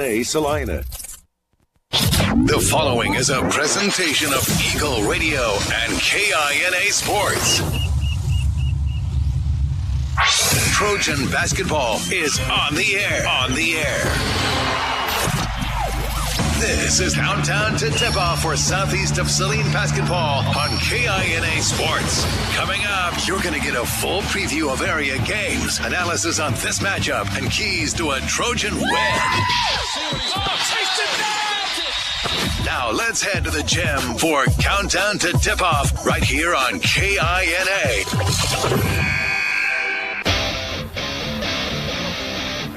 Saline. The following is a presentation of Eagle Radio and KINA Sports. Trojan basketball is on the air. This is Countdown to Tip-Off for Southeast of Saline basketball on KINA Sports. Coming up, you're going to get a full preview of area games, analysis on this matchup, and keys to a Trojan win. Now let's head to the gym for Countdown to Tip-Off right here on KINA.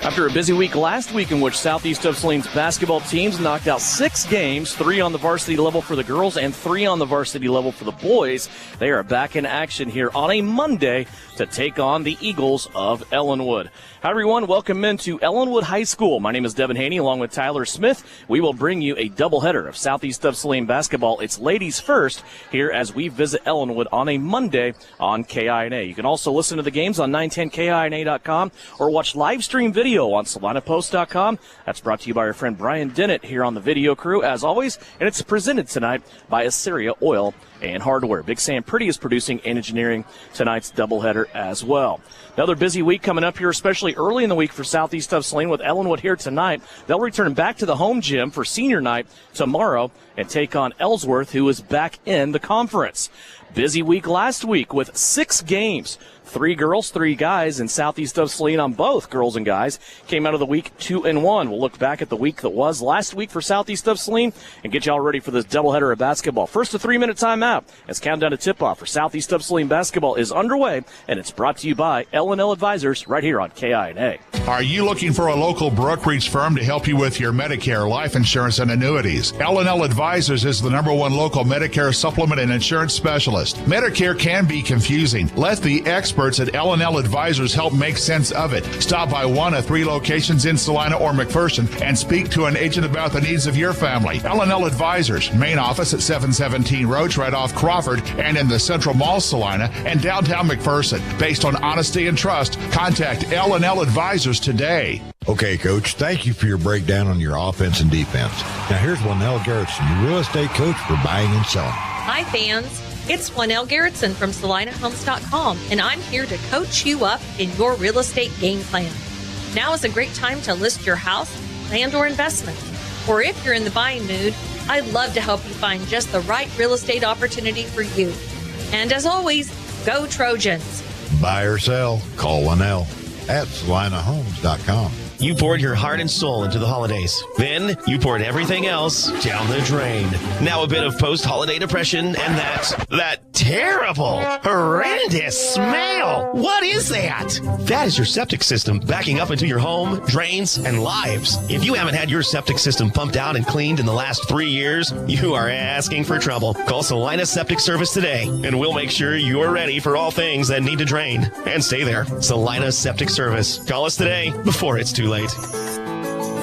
After a busy week last week in which Southeast of Saline's basketball teams knocked out 6 games, 3 on the varsity level for the girls and 3 on the varsity level for the boys, they are back in action here on a Monday to take on the Eagles of Ellinwood. Hi, everyone. Welcome into Ellinwood High School. My name is Devin Haney along with Tyler Smith. We will bring you a doubleheader of Southeast of Saline basketball. It's ladies first here as we visit Ellinwood on a Monday on KINA. You can also listen to the games on 910KINA.com or watch live stream video on SalinaPost.com. That's brought to you by our friend Brian Dennett here on the video crew, as always, and it's presented tonight by Assyria Oil and Hardware. Big Sam Pretty is producing and engineering tonight's doubleheader as well. Another busy week coming up here, especially early in the week for Southeast of Saline with Ellinwood here tonight. They'll return back to the home gym for senior night tomorrow and take on Ellsworth, who is back in the conference. Busy week last week with 6 games. 3 girls, 3 guys, and Southeast of Saline on both girls and guys came out of the week 2-1. We'll look back at the week that was last week for Southeast of Saline and get y'all ready for this doubleheader of basketball. First, a 3-minute timeout as Countdown to Tip-Off for Southeast of Saline basketball is underway, and it's brought to you by L&L Advisors right here on KINA. Are you looking for a local brokerage firm to help you with your Medicare, life insurance, and annuities? L&L Advisors is the #1 local Medicare supplement and insurance specialist. Medicare can be confusing. Let the experts at L&L Advisors help make sense of it. Stop by one of 3 locations in Salina or McPherson and speak to an agent about the needs of your family. L&L Advisors, main office at 717 Roach right off Crawford and in the Central Mall Salina and downtown McPherson. Based on honesty and trust, contact L&L Advisors today. Okay, Coach, thank you for your breakdown on your offense and defense. Now here's Lynell Garrettson, your real estate coach for buying and selling. Hi, fans. It's Lynell Garrettson from SalinaHomes.com, and I'm here to coach you up in your real estate game plan. Now is a great time to list your house, land, or investment. Or if you're in the buying mood, I'd love to help you find just the right real estate opportunity for you. And as always, go Trojans. Buy or sell, call Lynell at SalinaHomes.com. You poured your heart and soul into the holidays. Then you poured everything else down the drain. Now a bit of post-holiday depression and that terrible, horrendous smell. What is that? That is your septic system backing up into your home, drains, and lives. If you haven't had your septic system pumped out and cleaned in the last 3 years, you are asking for trouble. Call Salina Septic Service today, and we'll make sure you're ready for all things that need to drain. And stay there. Salina Septic Service. Call us today before it's too late.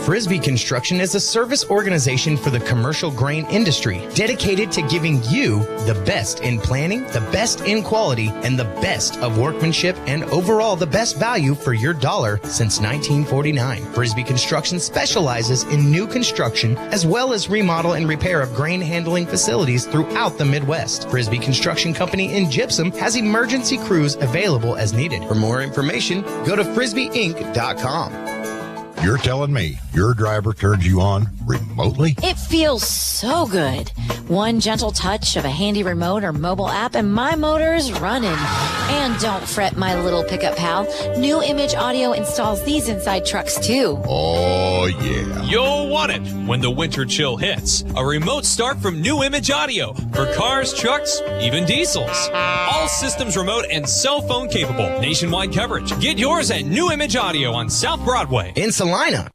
Frisbee Construction is a service organization for the commercial grain industry dedicated to giving you the best in planning, the best in quality, and the best of workmanship, and overall the best value for your dollar since 1949. Frisbee Construction specializes in new construction as well as remodel and repair of grain handling facilities throughout the Midwest. Frisbee Construction Company in Gypsum has emergency crews available as needed. For more information, go to frisbeeinc.com. You're telling me your driver turns you on remotely? It feels so good. One gentle touch of a handy remote or mobile app and my motor's running. And don't fret, my little pickup pal. New Image Audio installs these inside trucks too. Oh, yeah. You'll want it when the winter chill hits. A remote start from New Image Audio for cars, trucks, even diesels. All systems remote and cell phone capable. Nationwide coverage. Get yours at New Image Audio on South Broadway. In Salina.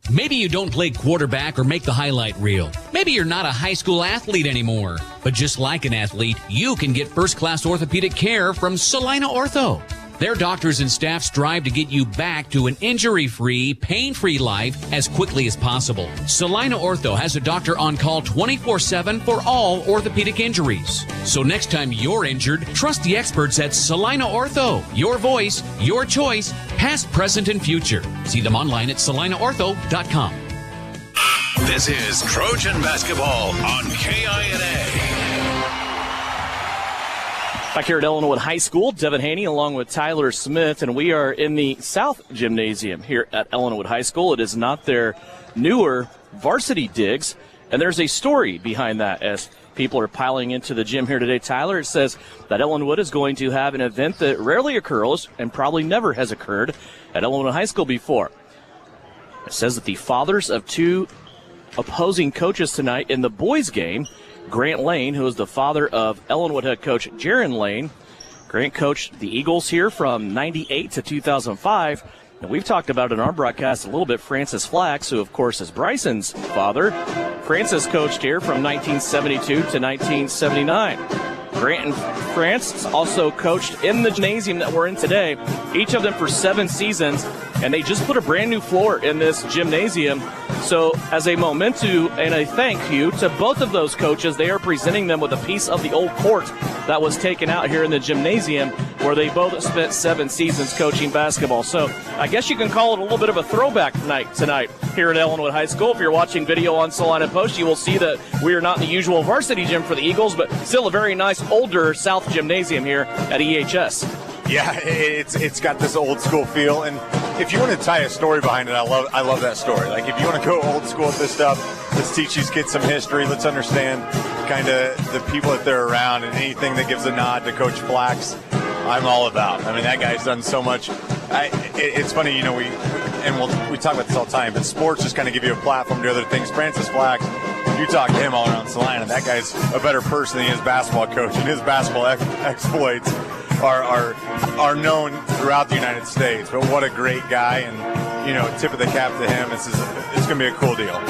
Maybe you don't play quarterback or make the highlight reel. Maybe you're not a high school athlete anymore. But just like an athlete, you can get first-class orthopedic care from Salina Ortho. Their doctors and staff strive to get you back to an injury-free, pain-free life as quickly as possible. Salina Ortho has a doctor on call 24/7 for all orthopedic injuries. So next time you're injured, trust the experts at Salina Ortho. Your voice, your choice, past, present, and future. See them online at salinaortho.com. This is Trojan basketball on KINA. Back here at Ellinwood High School, Devin Haney along with Tyler Smith, and we are in the South Gymnasium here at Ellinwood High School. It is not their newer varsity digs, and there's a story behind that as people are piling into the gym here today. Tyler, it says that Ellinwood is going to have an event that rarely occurs and probably never has occurred at Ellinwood High School before. It says that the fathers of two opposing coaches tonight in the boys' game, Grant Lane, who is the father of Ellinwood head coach Jaron Lane. Grant coached the Eagles here from 98 to 2005. And we've talked about in our broadcast a little bit Francis Flax, who, of course, is Bryson's father. Francis coached here from 1972 to 1979. Grant and Francis also coached in the gymnasium that we're in today, each of them for 7 seasons, and they just put a brand new floor in this gymnasium. So as a memento and a thank you to both of those coaches, they are presenting them with a piece of the old court that was taken out here in the gymnasium where they both spent 7 seasons coaching basketball. So I guess you can call it a little bit of a throwback night tonight here at Ellinwood High School. If you're watching video on Saline Post, you will see that we are not in the usual varsity gym for the Eagles, but still a very nice older South Gymnasium here at EHS. Yeah, it's got this old school feel, and if you want to tie a story behind it, I love that story. Like, if you want to go old school with this stuff, let's teach these kids some history. Let's understand kind of the people that they're around, and anything that gives a nod to Coach Flax, I'm all about. I mean, that guy's done so much. It's funny, you know, we talk about this all the time, but sports just kind of give you a platform to other things. Francis Flax, you talk to him all around Saline, that guy's a better person than he is basketball coach, and his basketball exploits are known throughout the United States. But what a great guy, and, you know, tip of the cap to him. It's going to be a cool deal.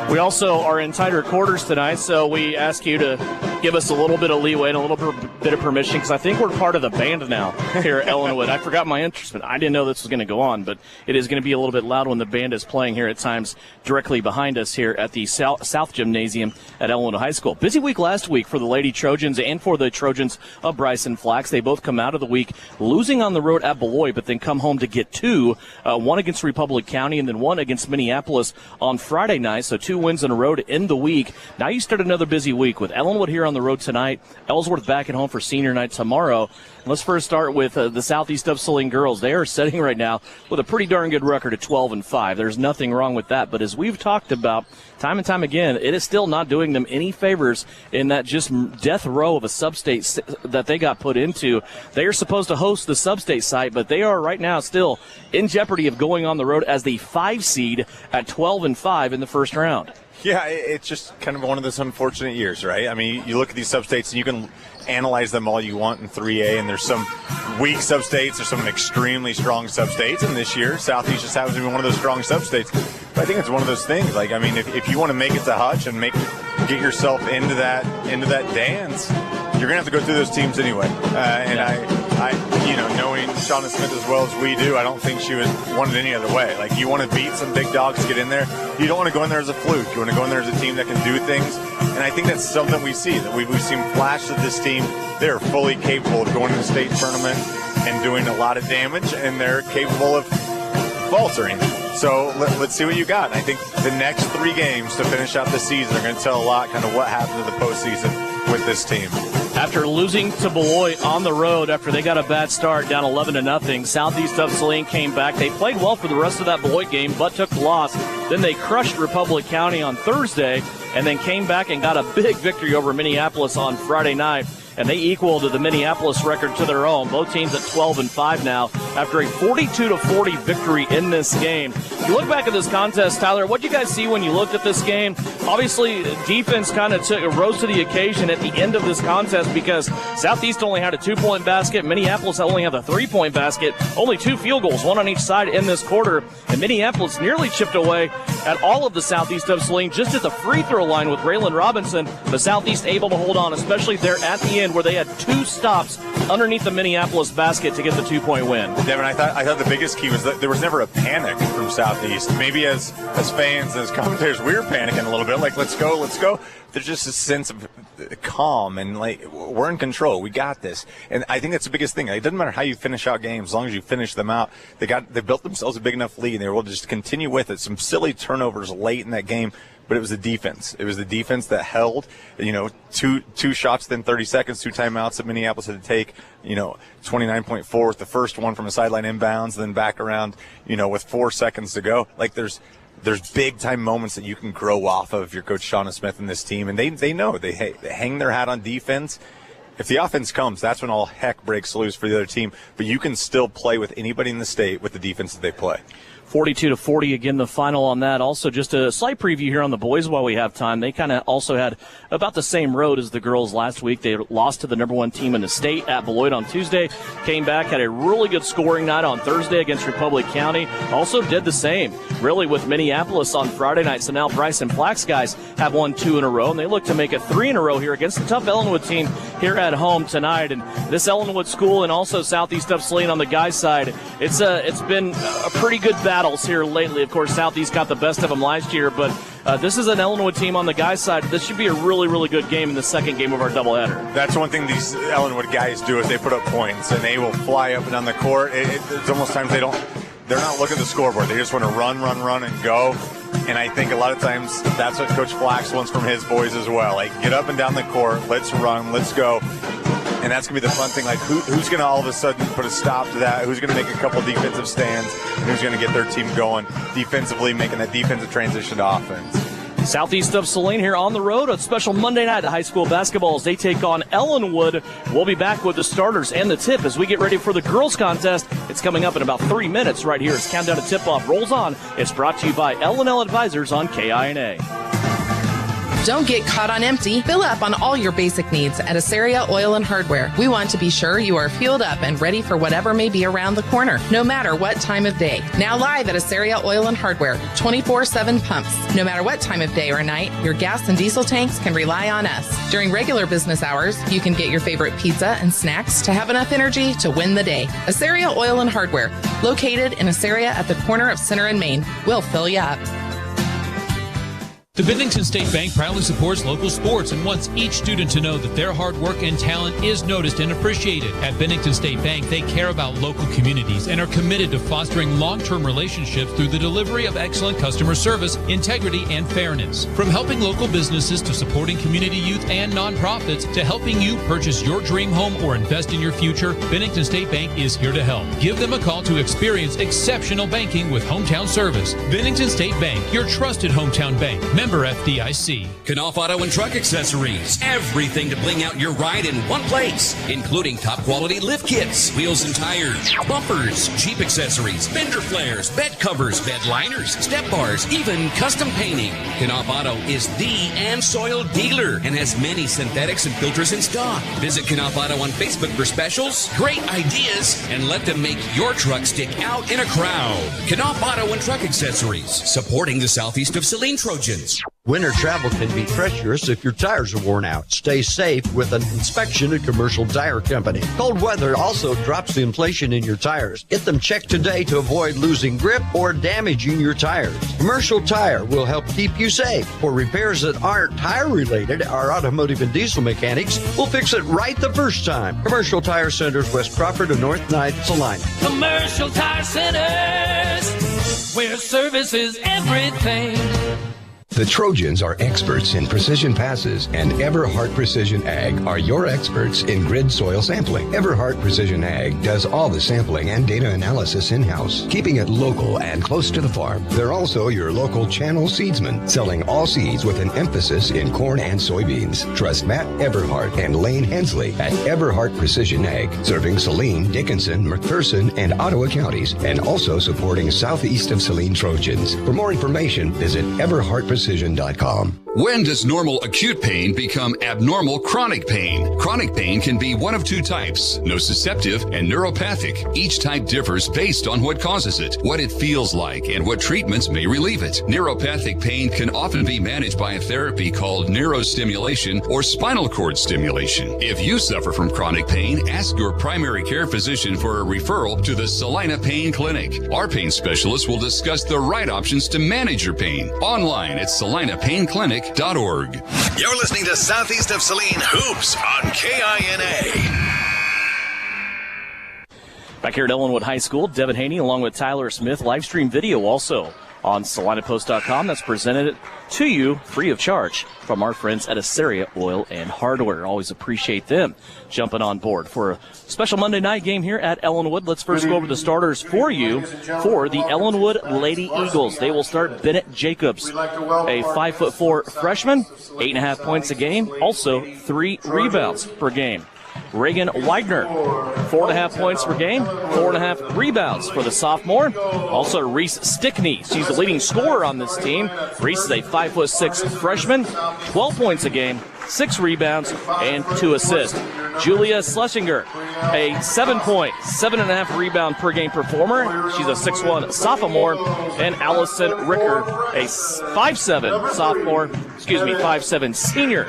We also are in tighter quarters tonight, so we ask you to give us a little bit of leeway and a little bit of permission, because I think we're part of the band now here at Ellinwood. I forgot my instrument. I didn't know this was going to go on, but it is going to be a little bit loud when the band is playing here at times directly behind us here at the South Gymnasium at Ellinwood High School. Busy week last week for the Lady Trojans and for the Trojans of Bryson Flax. They both come out of the week losing on the road at Beloit, but then come home to get 2, one against Republic County and then one against Minneapolis on Friday night. So 2 wins in a row to end the week. Now you start another busy week with Ellinwood here on the road tonight, Ellsworth back at home for senior night tomorrow. Let's first start with the Southeast of Saline girls. They are sitting right now with a pretty darn good record at 12-5. There's nothing wrong with that, but as we've talked about time and time again, it is still not doing them any favors in that just death row of a sub-state that they got put into. They are supposed to host the sub-state site, but they are right now still in jeopardy of going on the road as the 5 seed at 12-5 in the first round. Yeah, it's just kind of one of those unfortunate years, right? I mean, you look at these sub-states and you can analyze them all you want in 3A, and there's some weak sub-states, there's some extremely strong sub-states, and this year Southeast just happens to be one of those strong sub-states. But I think it's one of those things, like, I mean, if you want to make it to Hutch and get yourself into that dance, you're going to have to go through those teams anyway. And I, you know, knowing Shauna Smith as well as we do, I don't think she would want it any other way. Like, you want to beat some big dogs to get in there. You don't want to go in there as a fluke. You want to go in there as a team that can do things. And I think that's something we see, that we've seen flashes of this team. They're fully capable of going to the state tournament and doing a lot of damage, and they're capable of faltering. So let's see what you got. And I think the next 3 games to finish out the season are going to tell a lot kind of what happened in the postseason with this team. After losing to Beloit on the road after they got a bad start, down 11-0, Southeast of Saline came back. They played well for the rest of that Beloit game, but took the loss. Then they crushed Republic County on Thursday and then came back and got a big victory over Minneapolis on Friday night. And they equaled the Minneapolis record to their own. Both teams at 12-5 now after a 42-40 victory in this game. If you look back at this contest, Tyler, what did you guys see when you looked at this game? Obviously, defense kind of rose to the occasion at the end of this contest because Southeast only had a 2-point basket. Minneapolis only had a 3-point basket. Only 2 field goals, one on each side in this quarter. And Minneapolis nearly chipped away at all of the Southeast of Saline just at the free throw line with Raylan Robinson. The Southeast able to hold on, especially there at the end where they had 2 stops underneath the Minneapolis basket to get the 2-point win. Devin, I thought the biggest key was that there was never a panic from Southeast. Maybe as fans, as commentators, we were panicking a little bit, like, let's go. There's just a sense of calm and, like, we're in control. We got this. And I think that's the biggest thing. It doesn't matter how you finish out games, as long as you finish them out. They built themselves a big enough lead, and they were able to just continue with it. Some silly turnovers late in that game, but it was the defense. It was the defense that held, two shots within 30 seconds, 2 timeouts that Minneapolis had to take, 29.4 with the first one from a sideline inbounds, then back around, with 4 seconds to go. Like there's big time moments that you can grow off of your coach Shauna Smith and this team, and they know they hang their hat on defense. If the offense comes, that's when all heck breaks loose for the other team, but you can still play with anybody in the state with the defense that they play. 42-40 again, the final on that. Also, just a slight preview here on the boys while we have time. They kind of also had about the same road as the girls last week. They lost to the number 1 team in the state at Beloit on Tuesday. Came back, had a really good scoring night on Thursday against Republic County. Also did the same, really, with Minneapolis on Friday night. So now Bryson Plack's guys have won 2 in a row, and they look to make it 3 in a row here against the tough Ellinwood team here at home tonight. And this Ellinwood school and also Southeast of Saline on the guys' side, it's been a pretty good battles here lately. Of course, Southeast got the best of them last year, but this is an Ellinwood team on the guys' side. This should be a really, really good game in the second game of our doubleheader. That's one thing these Ellinwood guys do is they put up points, and they will fly up and down the court. It's almost times they're not looking at the scoreboard. They just want to run, and go. And I think a lot of times that's what Coach Flax wants from his boys as well. Like, get up and down the court, let's run, let's go. And that's going to be the fun thing. Like, who's going to all of a sudden put a stop to that? Who's going to make a couple defensive stands? And who's going to get their team going defensively, making that defensive transition to offense? Southeast of Saline here on the road. A special Monday night at high school basketball as they take on Ellinwood. We'll be back with the starters and the tip as we get ready for the girls contest. It's coming up in about 3 minutes right here as Countdown to Tip-Off rolls on. It's brought to you by L&L Advisors on KINA. Don't get caught on empty. Fill up on all your basic needs at Asaria Oil and Hardware. We want to be sure you are fueled up and ready for whatever may be around the corner, no matter what time of day. Now live at Asaria Oil and Hardware, 24/7 pumps. No matter what time of day or night, your gas and diesel tanks can rely on us. During regular business hours, you can get your favorite pizza and snacks to have enough energy to win the day. Asaria Oil and Hardware, located in Asaria at the corner of Center and Main. We'll fill you up. The Bennington State Bank proudly supports local sports and wants each student to know that their hard work and talent is noticed and appreciated. At Bennington State Bank, they care about local communities and are committed to fostering long-term relationships through the delivery of excellent customer service, integrity, and fairness. From helping local businesses to supporting community youth and nonprofits to helping you purchase your dream home or invest in your future, Bennington State Bank is here to help. Give them a call to experience exceptional banking with hometown service. Bennington State Bank, your trusted hometown bank. Member FDIC. Knopf Auto and Truck Accessories. Everything to bling out your ride in one place, including top quality lift kits, wheels and tires, bumpers, Jeep accessories, fender flares, bed covers, bed liners, step bars, even custom painting. Knopf Auto is the and soil dealer and has many synthetics and filters in stock. Visit Knopf Auto on Facebook for specials, great ideas, and let them make your truck stick out in a crowd. Knopf Auto and Truck Accessories, supporting the Southeast of Saline Trojans. Winter travel can be treacherous if your tires are worn out. Stay safe with an inspection at Commercial Tire Company. Cold weather also drops the inflation in your tires. Get them checked today to avoid losing grip or damaging your tires. Commercial Tire will help keep you safe. For repairs that aren't tire related, our automotive and diesel mechanics will fix it right the first time. Commercial Tire Centers, West Crawford and North Ninth, Saline. Commercial Tire Centers, where service is everything. The Trojans are experts in precision passes, and Everhart Precision Ag are your experts in grid soil sampling. Everhart Precision Ag does all the sampling and data analysis in-house, keeping it local and close to the farm. They're also your local channel seedsman, selling all seeds with an emphasis in corn and soybeans. Trust Matt Everhart and Lane Hensley at Everhart Precision Ag, serving Saline, Dickinson, McPherson, and Ottawa counties, and also supporting Southeast of Saline Trojans. For more information, visit everhartprecision.com. When does normal acute pain become abnormal chronic pain? Chronic pain can be one of two types, nociceptive and neuropathic. Each type differs based on what causes it, what it feels like, and what treatments may relieve it. Neuropathic pain can often be managed by a therapy called neurostimulation or spinal cord stimulation. If you suffer from chronic pain, ask your primary care physician for a referral to the Saline Pain Clinic. Our pain specialists will discuss the right options to manage your pain. Online at SalinePainClinic.org. You're listening to Southeast of Saline Hoops on KINA. Back here at Ellinwood High School, Devin Haney along with Tyler Smith. Live stream video also on SalinaPost.com. That's presented to you free of charge from our friends at Assyria Oil and Hardware. Always appreciate them jumping on board for a special Monday night game here at Ellinwood. Let's first go over the starters for you for the Ellinwood Lady Eagles. They will start Bennett Jacobs, a 5'4" freshman, 8.5 points a game, also 3 rebounds per game. Reagan Widener, 4.5 points per game, 4.5 rebounds for the sophomore. Also Reese Stickney, she's the leading scorer on this team. Reese is a 5'6" freshman, 12 points a game, 6 rebounds, and 2 assists. Julia Schlesinger, a 7-point, 7.5 rebound per game performer. She's a 6'1" sophomore. And Allison Ricker, a 5'7" senior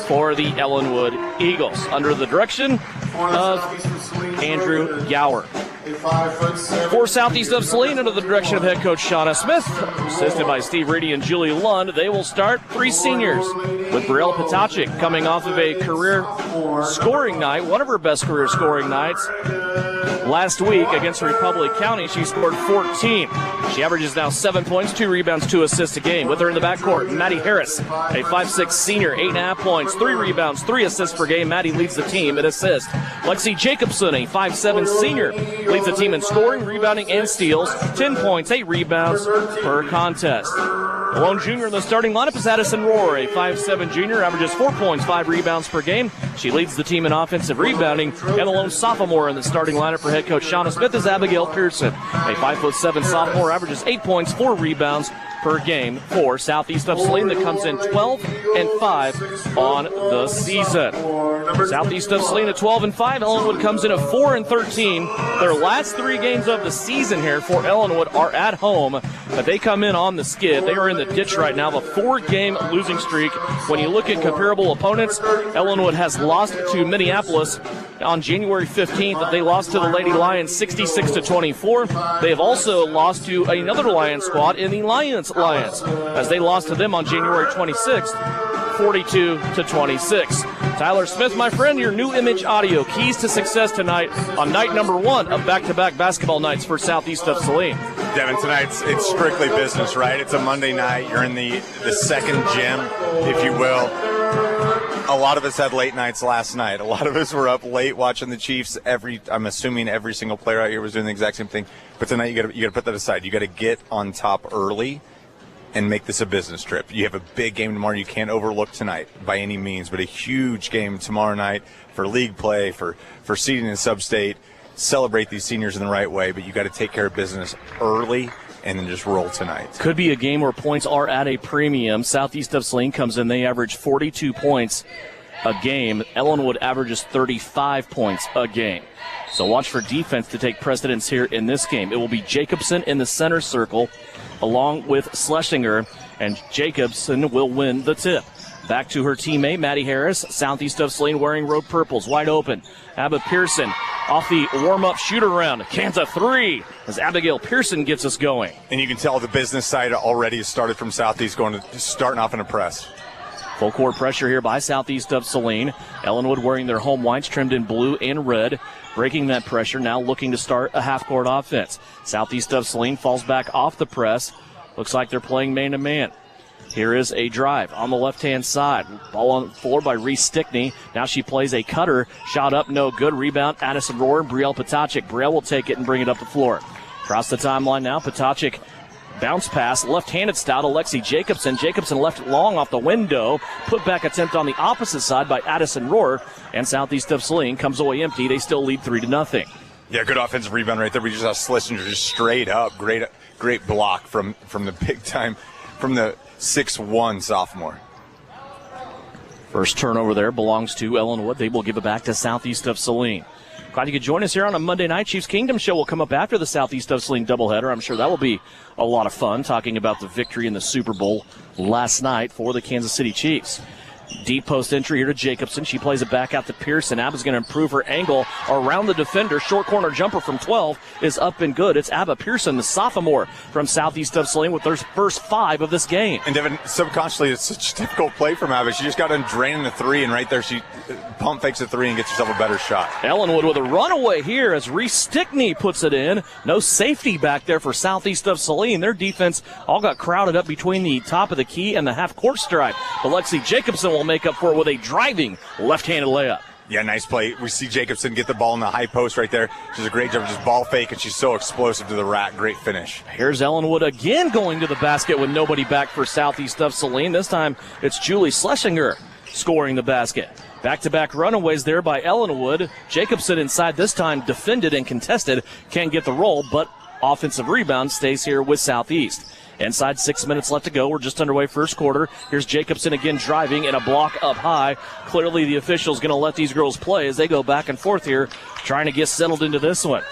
for the Ellinwood Eagles, under the direction of Andrew Gower. For Southeast of Saline, under the direction of head coach Shauna Smith, assisted by Steve Reedy and Julie Lund, they will start 3 seniors, with Brielle Potachik coming off of a career scoring night, one of her best career scoring nights. Last week against Republic County, she scored 14. She averages now 7 points, 2 rebounds, 2 assists a game. With her in the backcourt, Maddie Harris, a 5'6" senior, 8.5 points, 3 rebounds, 3 assists per game. Maddie leads the team in assists. Lexi Jacobson, a 5'7" senior, leads the team in scoring, rebounding, and steals. 10 points, 8 rebounds per contest. The lone junior in the starting lineup is Addison Rohr, a 5'7" junior, averages 4 points, 5 rebounds per game. She leads the team in offensive rebounding. And the lone sophomore in the starting lineup for head coach Shauna Smith is Abigail Pearson, a 5'7" sophomore, averages 8 points, 4 rebounds per game for Southeast of Saline, that comes in 12-5 on the season. Southeast of Saline at 12-5. Ellinwood comes in at 4-13. Their last 3 games of the season here for Ellinwood are at home, but they come in on the skid. They are in the ditch right now, a 4-game losing streak. When you look at comparable opponents, Ellinwood has lost to Minneapolis on January 15th. They lost to the Lady Lions 66-24. They have also lost to another Lions squad in the Lions, as they lost to them on January 26th, 42-26. Tyler Smith, my friend, your New Image Audio, keys to success tonight on night number 1 of back-to-back basketball nights for Southeast of Saline. Devin, tonight it's strictly business, right? It's a Monday night. You're in the second gym, if you will. A lot of us had late nights last night. A lot of us were up late watching the Chiefs. I'm assuming every single player out here was doing the exact same thing. But tonight you got to put that aside. You got to get on top early and make this a business trip. You have a big game tomorrow you can't overlook tonight by any means, but a huge game tomorrow night for league play, for seeding in sub-state. Celebrate these seniors in the right way, but you got to take care of business early and then just roll tonight. Could be a game where points are at a premium. Southeast of Saline comes in, they average 42 points a game. Ellinwood averages 35 points a game. So watch for defense to take precedence here in this game. It will be Jacobson in the center circle along with Schlesinger, and Jacobson will win the tip. Back to her teammate, Maddie Harris, Southeast of Saline wearing road purples, wide open. Abba Pearson off the warm-up shoot-around. Kansas 3 as Abigail Pearson gets us going. And you can tell the business side already has started from Southeast, starting off in a press. Full court pressure here by Southeast of Saline. Ellinwood wearing their home whites trimmed in blue and red. Breaking that pressure, now looking to start a half-court offense. Southeast of Saline falls back off the press. Looks like they're playing man-to-man. Here is a drive on the left-hand side. Ball on the floor by Reese Stickney. Now she plays a cutter. Shot up, no good. Rebound, Addison Rohr and Brielle Potachik. Brielle will take it and bring it up the floor. Across the timeline now, Potachik bounce pass, left-handed style to Lexi Jacobson. Jacobson left it long off the window. Put back attempt on the opposite side by Addison Rohr. And Southeast of Saline comes away empty. They still lead 3-0. Yeah, good offensive rebound right there. We just saw Schlesinger just straight up. Great block from the big time, from the 6'1" sophomore. First turnover there belongs to Ellinwood. They will give it back to Southeast of Saline. Glad you could join us here on a Monday night. Chiefs Kingdom show will come up after the Southeast of Saline doubleheader. I'm sure that will be a lot of fun, talking about the victory in the Super Bowl last night for the Kansas City Chiefs. Deep post entry here to Jacobson. She plays it back out to Pearson. Abba's going to improve her angle around the defender. Short corner jumper from 12 is up and good. It's Abba Pearson, the sophomore from southeast of Saline, with their first 5 of this game. And Devin, subconsciously, it's such a difficult play from Abba. She just got done draining the 3, and right there she pump fakes the 3 and gets herself a better shot. Ellinwood with a runaway here as Reese Stickney puts it in. No safety back there for southeast of Saline. Their defense all got crowded up between the top of the key and the half-court stripe. But Lexi Jacobson will make up for it with a driving left-handed layup. Yeah, nice play. We see Jacobson get the ball in the high post right there. She does a great job, just ball fake, and she's so explosive to the rack. Great finish. Here's Ellinwood again going to the basket with nobody back for southeast of Saline. This time it's Julie Schlesinger scoring the basket. Back-to-back runaways there by Ellinwood. Jacobson inside this time defended and contested. Can't get the roll, but offensive rebound stays here with Southeast. Inside 6 minutes left to go. We're just underway first quarter. Here's Jacobson again driving in a block up high. Clearly the official's going to let these girls play as they go back and forth here, trying to get settled into this one.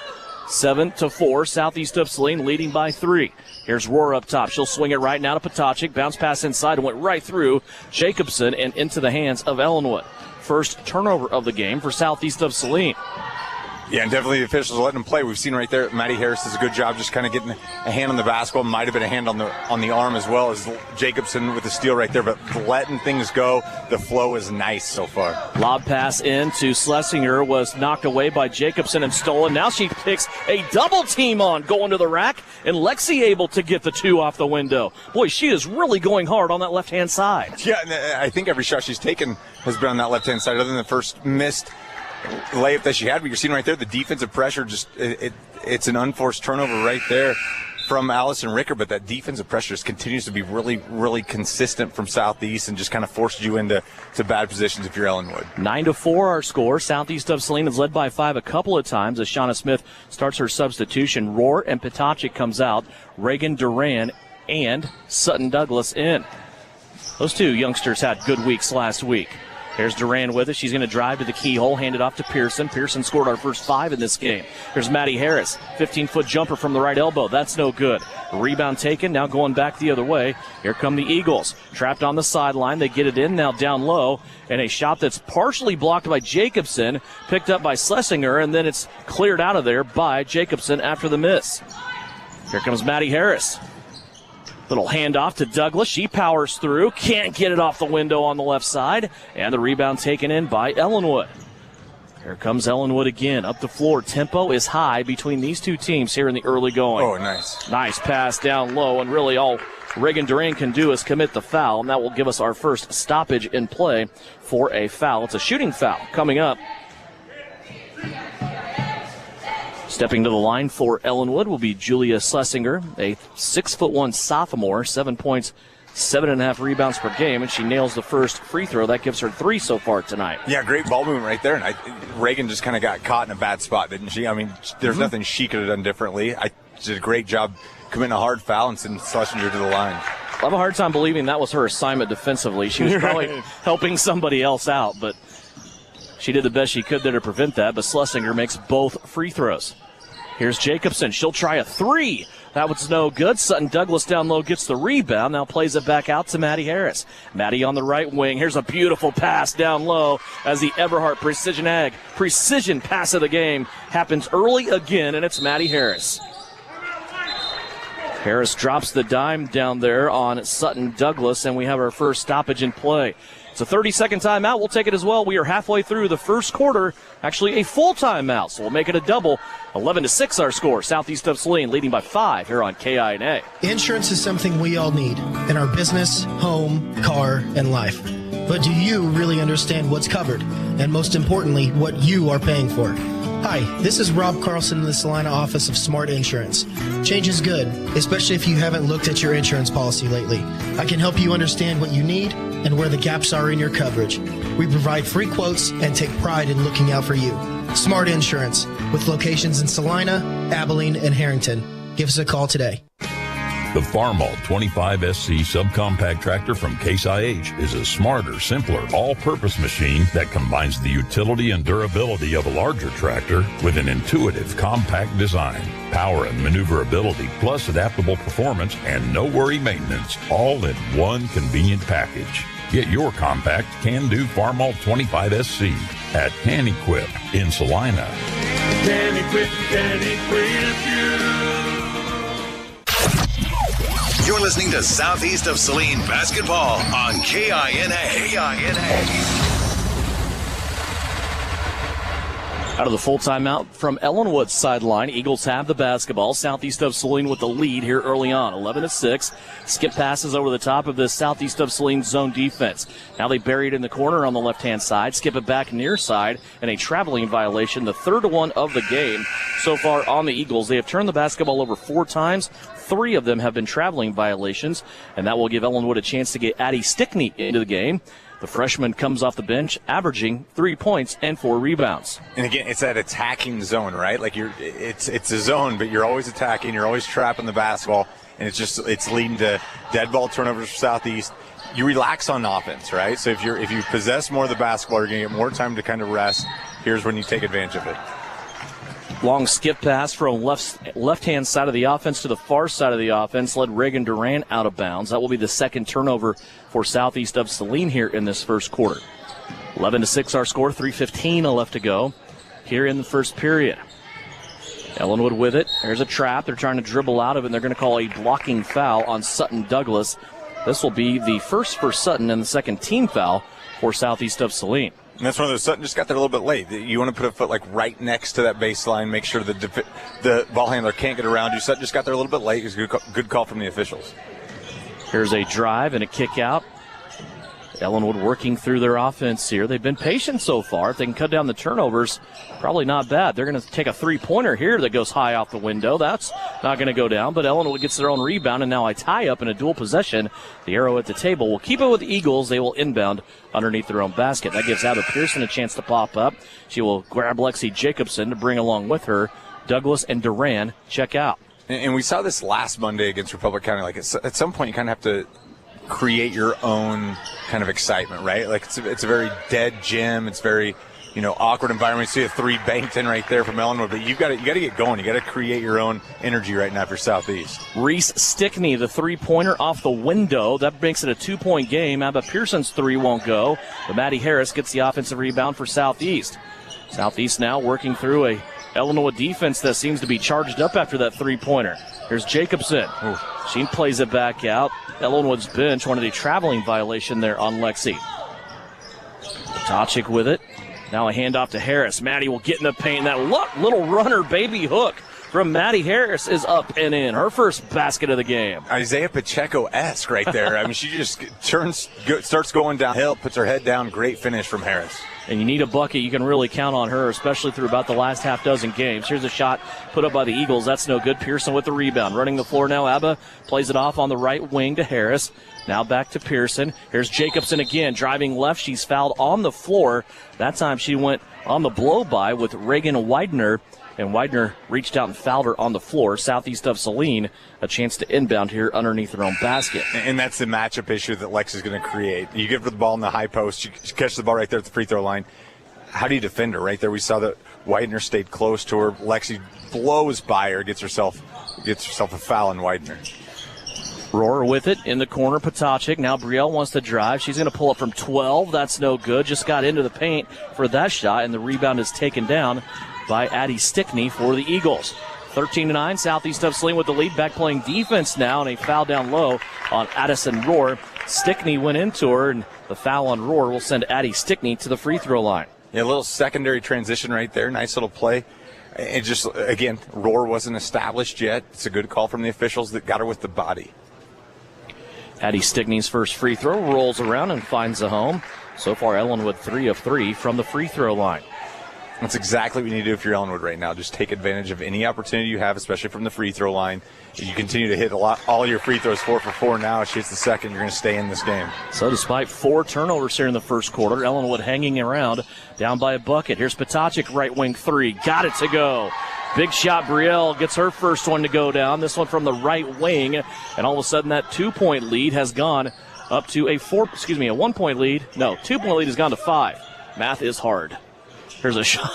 7-4, southeast of Saline leading by 3. Here's Roar up top. She'll swing it right now to Potocik. Bounce pass inside and went right through Jacobson and into the hands of Ellinwood. First turnover of the game for southeast of Saline. Yeah, and definitely the officials letting them play. We've seen right there, Maddie Harris does a good job just kind of getting a hand on the basketball. Might have been a hand on the arm as well as Jacobson with the steal right there, but letting things go. The flow is nice so far. Lob pass in to Schlesinger was knocked away by Jacobson and stolen. Now she picks a double team on going to the rack, and Lexi able to get the 2 off the window. Boy, she is really going hard on that left-hand side. Yeah, and I think every shot she's taken has been on that left-hand side other than the first missed layup that she had. But you're seeing right there the defensive pressure, just it's an unforced turnover right there from Allison Ricker, but that defensive pressure just continues to be really, really consistent from Southeast and just kind of forces you into bad positions if you're Ellinwood. 9-4 our score. Southeast of Saline is led by 5 a couple of times as Shauna Smith starts her substitution. Roar and Potocik comes out. Reagan Duran and Sutton Douglas in. Those 2 youngsters had good weeks last week. Here's Duran with it. She's going to drive to the keyhole, hand it off to Pearson. Pearson scored our first 5 in this game. Here's Maddie Harris, 15-foot jumper from the right elbow. That's no good. Rebound taken, now going back the other way. Here come the Eagles. Trapped on the sideline. They get it in now down low. And a shot that's partially blocked by Jacobson, picked up by Schlesinger, and then it's cleared out of there by Jacobson after the miss. Here comes Maddie Harris. Little handoff to Douglas. She powers through. Can't get it off the window on the left side. And the rebound taken in by Ellinwood. Here comes Ellinwood again. Up the floor. Tempo is high between these 2 teams here in the early going. Oh, nice. Nice pass down low. And really all Reagan Duran can do is commit the foul. And that will give us our first stoppage in play for a foul. It's a shooting foul coming up. Stepping to the line for Ellinwood will be Julia Schlesinger, a 6'1" sophomore, 7 points, 7.5 rebounds per game, and she nails the first free throw. That gives her 3 so far tonight. Yeah, great ball movement right there. And Reagan just kind of got caught in a bad spot, didn't she? I mean, there's nothing she could have done differently. She did a great job committing a hard foul and sending Schlesinger to the line. I have a hard time believing that was her assignment defensively. She was probably helping somebody else out, but she did the best she could there to prevent that. But Schlesinger makes both free throws. Here's Jacobson. She'll try a 3. That was no good. Sutton Douglas down low gets the rebound. Now plays it back out to Maddie Harris. Maddie on the right wing. Here's a beautiful pass down low as the Everhart precision pass of the game happens early again, and it's Maddie Harris. Harris drops the dime down there on Sutton Douglas, and we have our first stoppage in play. It's a 30-second timeout. We'll take it as well. We are halfway through the first quarter. Actually, a full timeout, so we'll make it a double. 11-6 our score. Southeast of Saline leading by 5 here on KINA. Insurance is something we all need in our business, home, car, and life. But do you really understand what's covered? And most importantly, what you are paying for? Hi, this is Rob Carlson in the Salina office of Smart Insurance. Change is good, especially if you haven't looked at your insurance policy lately. I can help you understand what you need and where the gaps are in your coverage. We provide free quotes and take pride in looking out for you. Smart Insurance, with locations in Salina, Abilene, and Harrington. Give us a call today. The Farmall 25SC subcompact tractor from Case IH is a smarter, simpler, all-purpose machine that combines the utility and durability of a larger tractor with an intuitive, compact design, power and maneuverability, plus adaptable performance and no-worry maintenance, all in one convenient package. Get your compact can-do Farmall 25SC at Can Equip in Salina. Can equip you. You're listening to Southeast of Saline Basketball on KINA. Out of the full timeout from Ellinwood's sideline, Eagles have the basketball. Southeast of Saline with the lead here early on, 11-6. Skip passes over the top of this Southeast of Saline zone defense. Now they bury it in the corner on the left-hand side, skip it back near side, and a traveling violation, the third one of the game so far on the Eagles. They have turned the basketball over 4 times. 3 of them have been traveling violations, and that will give Ellinwood a chance to get Addie Stickney into the game. The freshman comes off the bench, averaging 3 points and 4 rebounds. And again, it's that attacking zone, right? Like it's a zone, but you're always attacking, you're always trapping the basketball, and it's leading to dead ball turnovers for Southeast. You relax on offense, right? So if you possess more of the basketball, you're going to get more time to kind of rest. Here's when you take advantage of it. Long skip pass from left-hand side of the offense to the far side of the offense led Reagan Duran out of bounds. That will be the second turnover for Southeast of Saline here in this first quarter. 11-6 our score, 3:15 left to go here in the first period. Ellinwood with it. There's a trap. They're trying to dribble out of it, and they're going to call a blocking foul on Sutton Douglas. This will be the first for Sutton and the second team foul for Southeast of Saline. And that's one of those, Sutton just got there a little bit late. You want to put a foot like right next to that baseline, make sure the ball handler can't get around you. Sutton just got there a little bit late. It's a good call from the officials. Here's a drive and a kick out. Ellinwood working through their offense here. They've been patient so far. If they can cut down the turnovers, probably not bad. They're going to take a 3-pointer here that goes high off the window. That's not going to go down, but Ellinwood gets their own rebound, and now a tie-up in a dual possession. The arrow at the table will keep it with the Eagles. They will inbound underneath their own basket. That gives Abba Pearson a chance to pop up. She will grab Lexi Jacobson to bring along with her. Douglas and Duran check out. And we saw this last Monday against Republic County. Like at some point, you kind of have to create your own kind of excitement, right? Like it's a very dead gym. It's very, awkward environment. You see a 3 banked in right there from Ellinwood, but you got to get going. You got to create your own energy right now for Southeast. Reese Stickney, the 3-pointer off the window. That makes it a 2-point game. Abba Pearson's 3 won't go, but Maddie Harris gets the offensive rebound for Southeast. Southeast now working through a Ellinwood defense that seems to be charged up after that 3-pointer. Here's Jacobson. Ooh. She plays it back out. Ellinwood's bench wanted a traveling violation there on Lexi. Tochik with it. Now a handoff to Harris. Maddie will get in the paint. That little runner baby hook from Maddie Harris is up and in. Her first basket of the game. Isaiah Pacheco-esque right there. I mean, she just starts going downhill, puts her head down. Great finish from Harris. And you need a bucket. You can really count on her, especially through about the last half dozen games. Here's a shot put up by the Eagles. That's no good. Pearson with the rebound. Running the floor now. Abba plays it off on the right wing to Harris. Now back to Pearson. Here's Jacobson again. Driving left. She's fouled on the floor. That time she went on the blow-by with Reagan Widener. And Widener reached out and fouled her on the floor. Southeast of Saline, a chance to inbound here underneath their own basket. And that's the matchup issue that Lex is going to create. You give her the ball in the high post. She catches the ball right there at the free throw line. How do you defend her right there? We saw that Widener stayed close to her. Lexi blows by her, gets herself a foul on Widener. Rohr with it in the corner. Potachik. Now Brielle wants to drive. She's going to pull up from 12. That's no good. Just got into the paint for that shot, and the rebound is taken down by Addie Stickney for the Eagles. 13-9, Southeast of Saline with the lead. Back playing defense now, and a foul down low on Addison Rohr. Stickney went into her, and the foul on Rohr will send Addie Stickney to the free throw line. Yeah, a little secondary transition right there. Nice little play. And just, again, Rohr wasn't established yet. It's a good call from the officials that got her with the body. Addie Stickney's first free throw rolls around and finds the home. So far, Ellinwood 3 of 3 from the free throw line. That's exactly what you need to do if you're Ellinwood right now. Just take advantage of any opportunity you have, especially from the free throw line. If you continue to hit all your free throws 4 for 4 now. If she hits the second, you're going to stay in this game. So despite 4 turnovers here in the first quarter, Ellinwood hanging around, down by a bucket. Here's Potachik, right wing 3. Got it to go. Big shot. Brielle gets her first one to go down. This one from the right wing. And all of a sudden that 2-point lead has gone up to a 1-point lead. No, 2-point lead has gone to 5. Math is hard. Here's a shot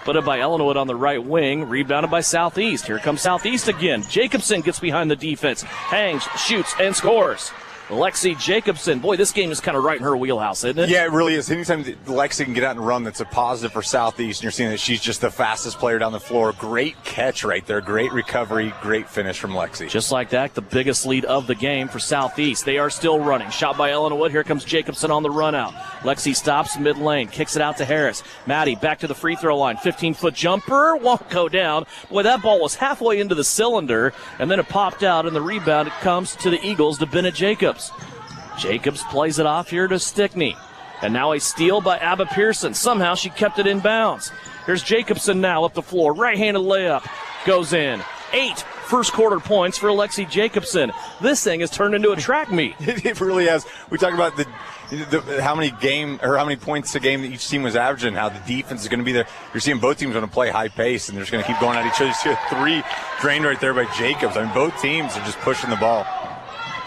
put up by Ellinwood on the right wing, rebounded by Southeast. Here comes Southeast again. Jacobson gets behind the defense, hangs, shoots, and scores. Lexi Jacobson. Boy, this game is kind of right in her wheelhouse, isn't it? Yeah, it really is. Anytime Lexi can get out and run, that's a positive for Southeast. And you're seeing that she's just the fastest player down the floor. Great catch right there. Great recovery. Great finish from Lexi. Just like that, the biggest lead of the game for Southeast. They are still running. Shot by Ellinwood. Here comes Jacobson on the run out. Lexi stops mid lane, kicks it out to Harris. Maddie back to the free throw line. 15-foot jumper. Won't go down. Boy, that ball was halfway into the cylinder, and then it popped out, and the rebound comes to the Eagles to Bennett Jacobs. Jacobs plays it off here to Stickney. And now a steal by Abba Pearson. Somehow she kept it in bounds. Here's Jacobson now up the floor. Right-handed layup. Goes in. 8 first-quarter points for Lexi Jacobson. This thing has turned into a track meet. It really has. We talked about how many points a game that each team was averaging, how the defense is going to be there. You're seeing both teams going to play high pace, and they're just going to keep going at each other. You see a 3 drained right there by Jacobs. I mean, both teams are just pushing the ball.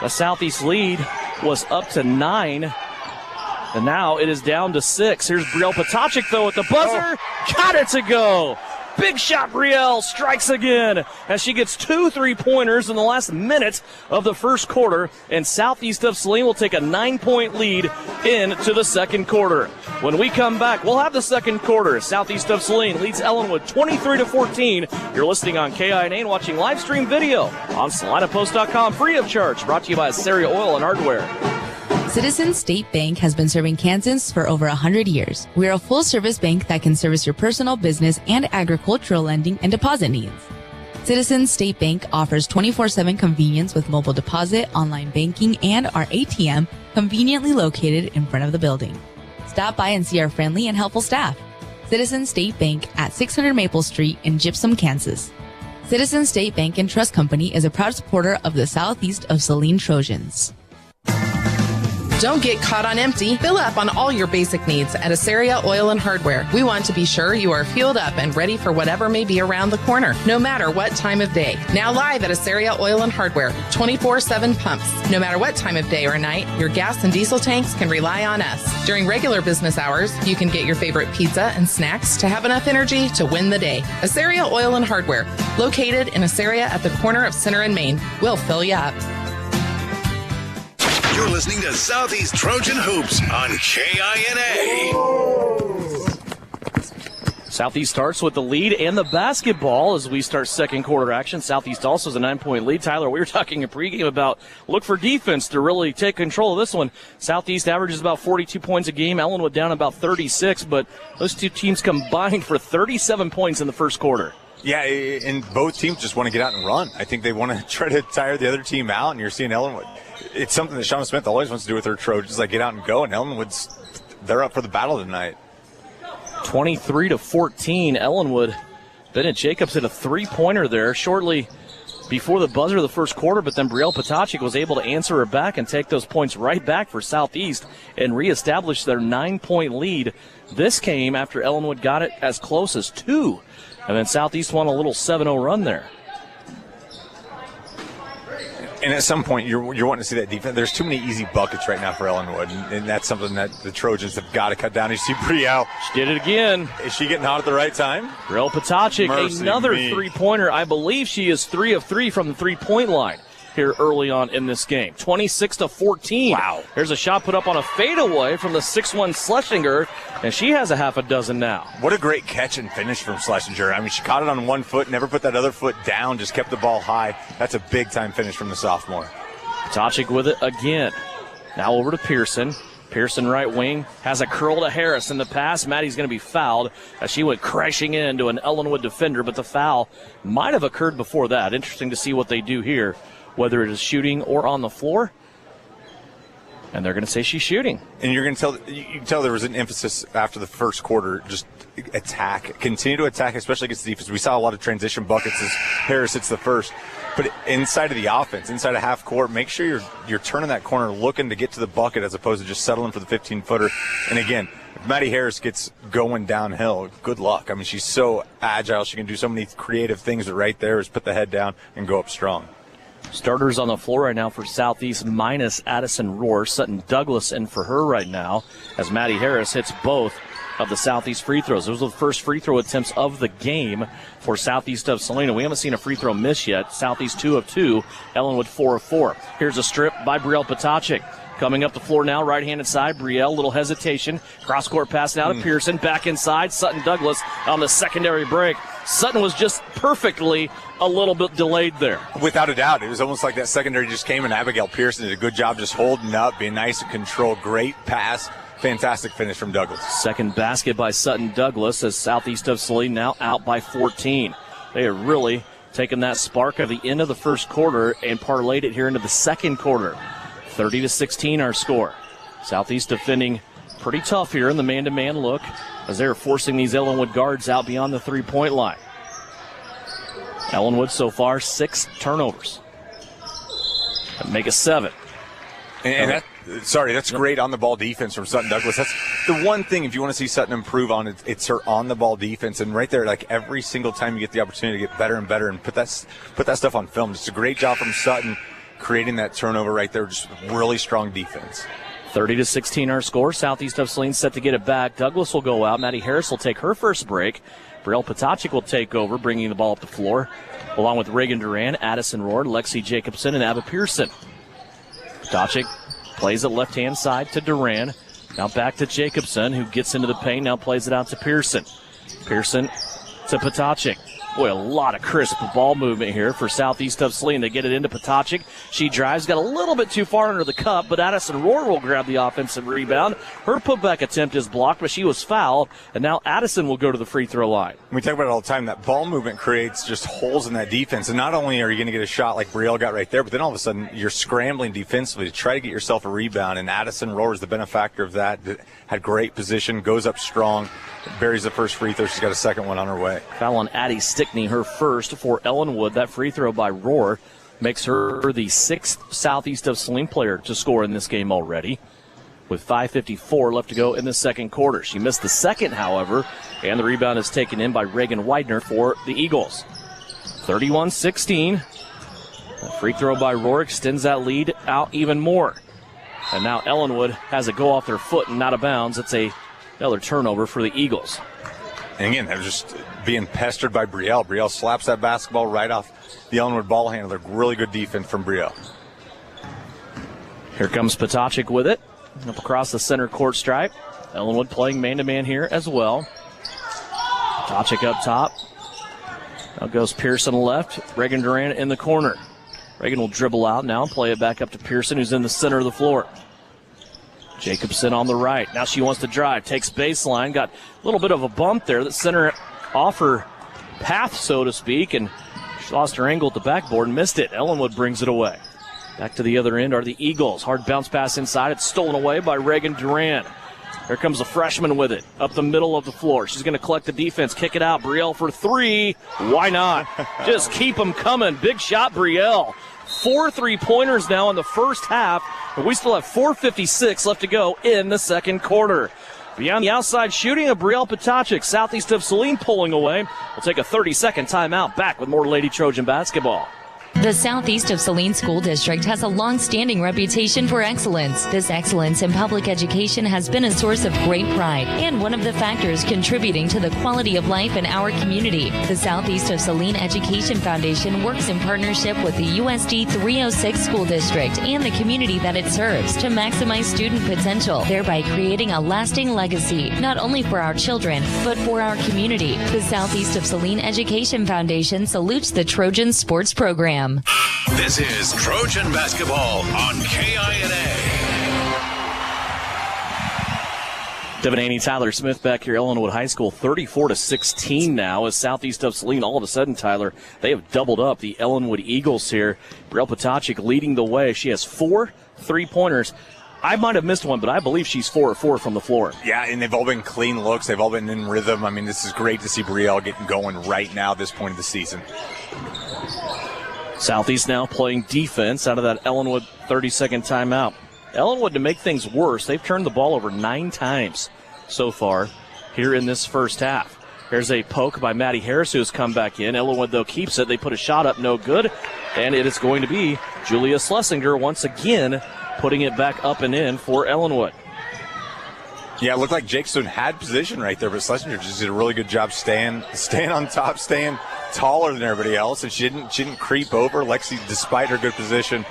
The Southeast lead was up to 9, and now it is down to 6. Here's Brielle Potachik, though, at the buzzer. Got it to go. Big shot, Brielle strikes again as she gets 2 3-pointers in the last minute of the first quarter, and Southeast of Saline will take a 9-point lead into the second quarter. When we come back, we'll have the second quarter. Southeast of Saline leads Ellinwood 23-14. You're listening on KINA and watching live stream video on SalinaPost.com, free of charge. Brought to you by Saria Oil and Hardware. Citizens State Bank has been serving Kansans for over 100 years. We are a full-service bank that can service your personal, business, and agricultural lending and deposit needs. Citizens State Bank offers 24/7 convenience with mobile deposit, online banking, and our ATM conveniently located in front of the building. Stop by and see our friendly and helpful staff. Citizens State Bank at 600 Maple Street in Gypsum, Kansas. Citizens State Bank and Trust Company is a proud supporter of the Southeast of Saline Trojans. Don't get caught on empty. Fill up on all your basic needs at Asaria Oil and Hardware. We want to be sure you are fueled up and ready for whatever may be around the corner, no matter what time of day. Now live at Asaria Oil and Hardware, 24/7 pumps. No matter what time of day or night, your gas and diesel tanks can rely on us. During regular business hours, you can get your favorite pizza and snacks to have enough energy to win the day. Asaria Oil and Hardware, located in Asaria at the corner of Center and Main. We'll fill you up. You're listening to Southeast Trojan Hoops on KINA. Southeast starts with the lead and the basketball as we start second quarter action. Southeast also has a 9-point lead. Tyler, we were talking in pregame about look for defense to really take control of this one. Southeast averages about 42 points a game. Ellinwood down about 36, but those two teams combined for 37 points in the first quarter. Yeah, and both teams just want to get out and run. I think they want to try to tire the other team out, and you're seeing Ellinwood. It's something that Shauna Smith always wants to do with her Trojans, like get out and go, and they're up for the battle tonight. 23-14, Ellinwood. Bennett Jacobs hit a 3-pointer there shortly before the buzzer of the first quarter, but then Brielle Potachik was able to answer her back and take those points right back for Southeast and reestablish their 9-point lead. This came after Ellinwood got it as close as 2, and then Southeast won a little 7-0 run there. And at some point, you're wanting to see that defense. There's too many easy buckets right now for Ellinwood, and that's something that the Trojans have got to cut down. You see Brielle. She did it again. Is she getting hot at the right time? Brielle Potachik, another 3-pointer. I believe she is 3 of 3 from the 3-point line here early on in this game. 26-14. Wow. There's a shot put up on a fadeaway from the 6'1 Schlesinger, and she has a half a dozen now. What a great catch and finish from Schlesinger. I mean, she caught it on one foot, never put that other foot down, just kept the ball high. That's a big-time finish from the sophomore. Potachik with it again. Now over to Pearson. Pearson right wing has a curl to Harris in the pass. Maddie's going to be fouled as she went crashing into an Ellinwood defender, but the foul might have occurred before that. Interesting to see what they do here, whether it is shooting or on the floor. And they're going to say she's shooting. And you can tell there was an emphasis after the first quarter, just attack, continue to attack, especially against the defense. We saw a lot of transition buckets as Harris hits the first. But inside of the offense, inside of half court, make sure you're turning that corner, looking to get to the bucket as opposed to just settling for the 15-footer. And again, if Maddie Harris gets going downhill, good luck. I mean, she's so agile. She can do so many creative things, but right there is put the head down and go up strong. Starters on the floor right now for Southeast minus Addison Rohr. Sutton Douglas in for her right now as Maddie Harris hits both of the Southeast free throws. Those were the first free throw attempts of the game for Southeast of Salina. We haven't seen a free throw miss yet. Southeast 2 of 2, Ellinwood 4 of 4. Here's a strip by Brielle Potacek. Coming up the floor now, right-handed side, Brielle, little hesitation. Cross-court pass now to Pearson, back inside. Sutton Douglas on the secondary break. Sutton was just perfectly a little bit delayed there. Without a doubt. It was almost like that secondary just came, and Abigail Pearson did a good job just holding up, being nice and controlled. Great pass. Fantastic finish from Douglas. Second basket by Sutton Douglas as Southeast of Saline now out by 14. They are really taken that spark of the end of the first quarter and parlayed it here into the second quarter. 30-16 our score. Southeast defending pretty tough here in the man-to-man look as they're forcing these Ellinwood guards out beyond the three-point line. Ellinwood so far 6 turnovers. Make it 7. And that's great on-the-ball defense from Sutton Douglas. That's the one thing, if you want to see Sutton improve on it, it's her on-the-ball defense. And right there, like every single time you get the opportunity to get better and better and put that stuff on film. Just a great job from Sutton creating that turnover right there. Just really strong defense. 30-16 our score. Southeast of Saline set to get it back. Douglas will go out. Maddie Harris will take her first break. Brielle Potacek will take over, bringing the ball up the floor, along with Reagan Duran, Addison Rohr, Lexi Jacobson, and Abba Pearson. Potacek plays it left-hand side to Duran. Now back to Jacobson, who gets into the paint. Now plays it out to Pearson. Pearson to Potacek. Boy, a lot of crisp ball movement here for Southeast of Saline. They get it into Potacek. She drives, got a little bit too far under the cup, but Addison Rohr will grab the offensive rebound. Her putback attempt is blocked, but she was fouled, and now Addison will go to the free throw line. We talk about it all the time. That ball movement creates just holes in that defense, and not only are you going to get a shot like Brielle got right there, but then all of a sudden you're scrambling defensively to try to get yourself a rebound, and Addison Rohr is the benefactor of that. Had great position, goes up strong, buries the first free throw. She's got a second one on her way. Foul on Addie Stickney, her first for Ellinwood. That free throw by Rohr makes her the 6th Southeast of Saline player to score in this game already, with 5:54 left to go in the second quarter. She missed the second, however, and the rebound is taken in by Reagan Widener for the Eagles. 31-16. The free throw by Rohr extends that lead out even more. And now Ellinwood has it go off their foot and out of bounds. It's another turnover for the Eagles. And again, they're just being pestered by Brielle. Brielle slaps that basketball right off the Ellinwood ball handler. Really good defense from Brielle. Here comes Potacek with it. Up across the center court stripe. Ellinwood playing man-to-man here as well. Potacek up top. Now goes Pearson left. Reagan Duran in the corner. Reagan will dribble out now and play it back up to Pearson, who's in the center of the floor. Jacobson on the right. Now she wants to drive. Takes baseline. Got a little bit of a bump there that sent her off her path, so to speak, and she lost her angle at the backboard and missed it. Ellinwood brings it away. Back to the other end are the Eagles. Hard bounce pass inside. It's stolen away by Reagan Duran. Here comes the freshman with it. Up the middle of the floor. She's going to collect the defense. Kick it out. Brielle for 3. Why not? Just keep them coming. Big shot, Brielle. 4 3-pointers now in the first half. And we still have 4:56 left to go in the second quarter. Beyond the outside shooting of Brielle Potacek. Southeast of Saline pulling away. We'll take a 30-second timeout. Back with more Lady Trojan basketball. The Southeast of Saline School District has a long-standing reputation for excellence. This excellence in public education has been a source of great pride and one of the factors contributing to the quality of life in our community. The Southeast of Saline Education Foundation works in partnership with the USD 306 School District and the community that it serves to maximize student potential, thereby creating a lasting legacy, not only for our children, but for our community. The Southeast of Saline Education Foundation salutes the Trojan sports program. This is Trojan basketball on KINA. Devanani Tyler Smith back here, Ellinwood High School, 34-16 now as Southeast of Saline. All of a sudden, Tyler, they have doubled up the Ellinwood Eagles here. Brielle Potacek leading the way. She has 4 3-pointers. I might have missed one, but I believe she's 4 of 4 from the floor. Yeah, and they've all been clean looks. They've all been in rhythm. I mean, this is great to see Brielle getting going right now at this point of the season. Southeast now playing defense out of that Ellinwood 30-second timeout. Ellinwood, to make things worse, they've turned the ball over 9 times so far here in this first half. Here's a poke by Maddie Harris, who has come back in. Ellinwood, though, keeps it. They put a shot up, no good. And it is going to be Julia Schlesinger once again putting it back up and in for Ellinwood. Yeah, it looked like Jacobson had position right there, but Schlesinger just did a really good job staying on top, staying taller than everybody else, and she didn't creep over. Lexi, despite her good position,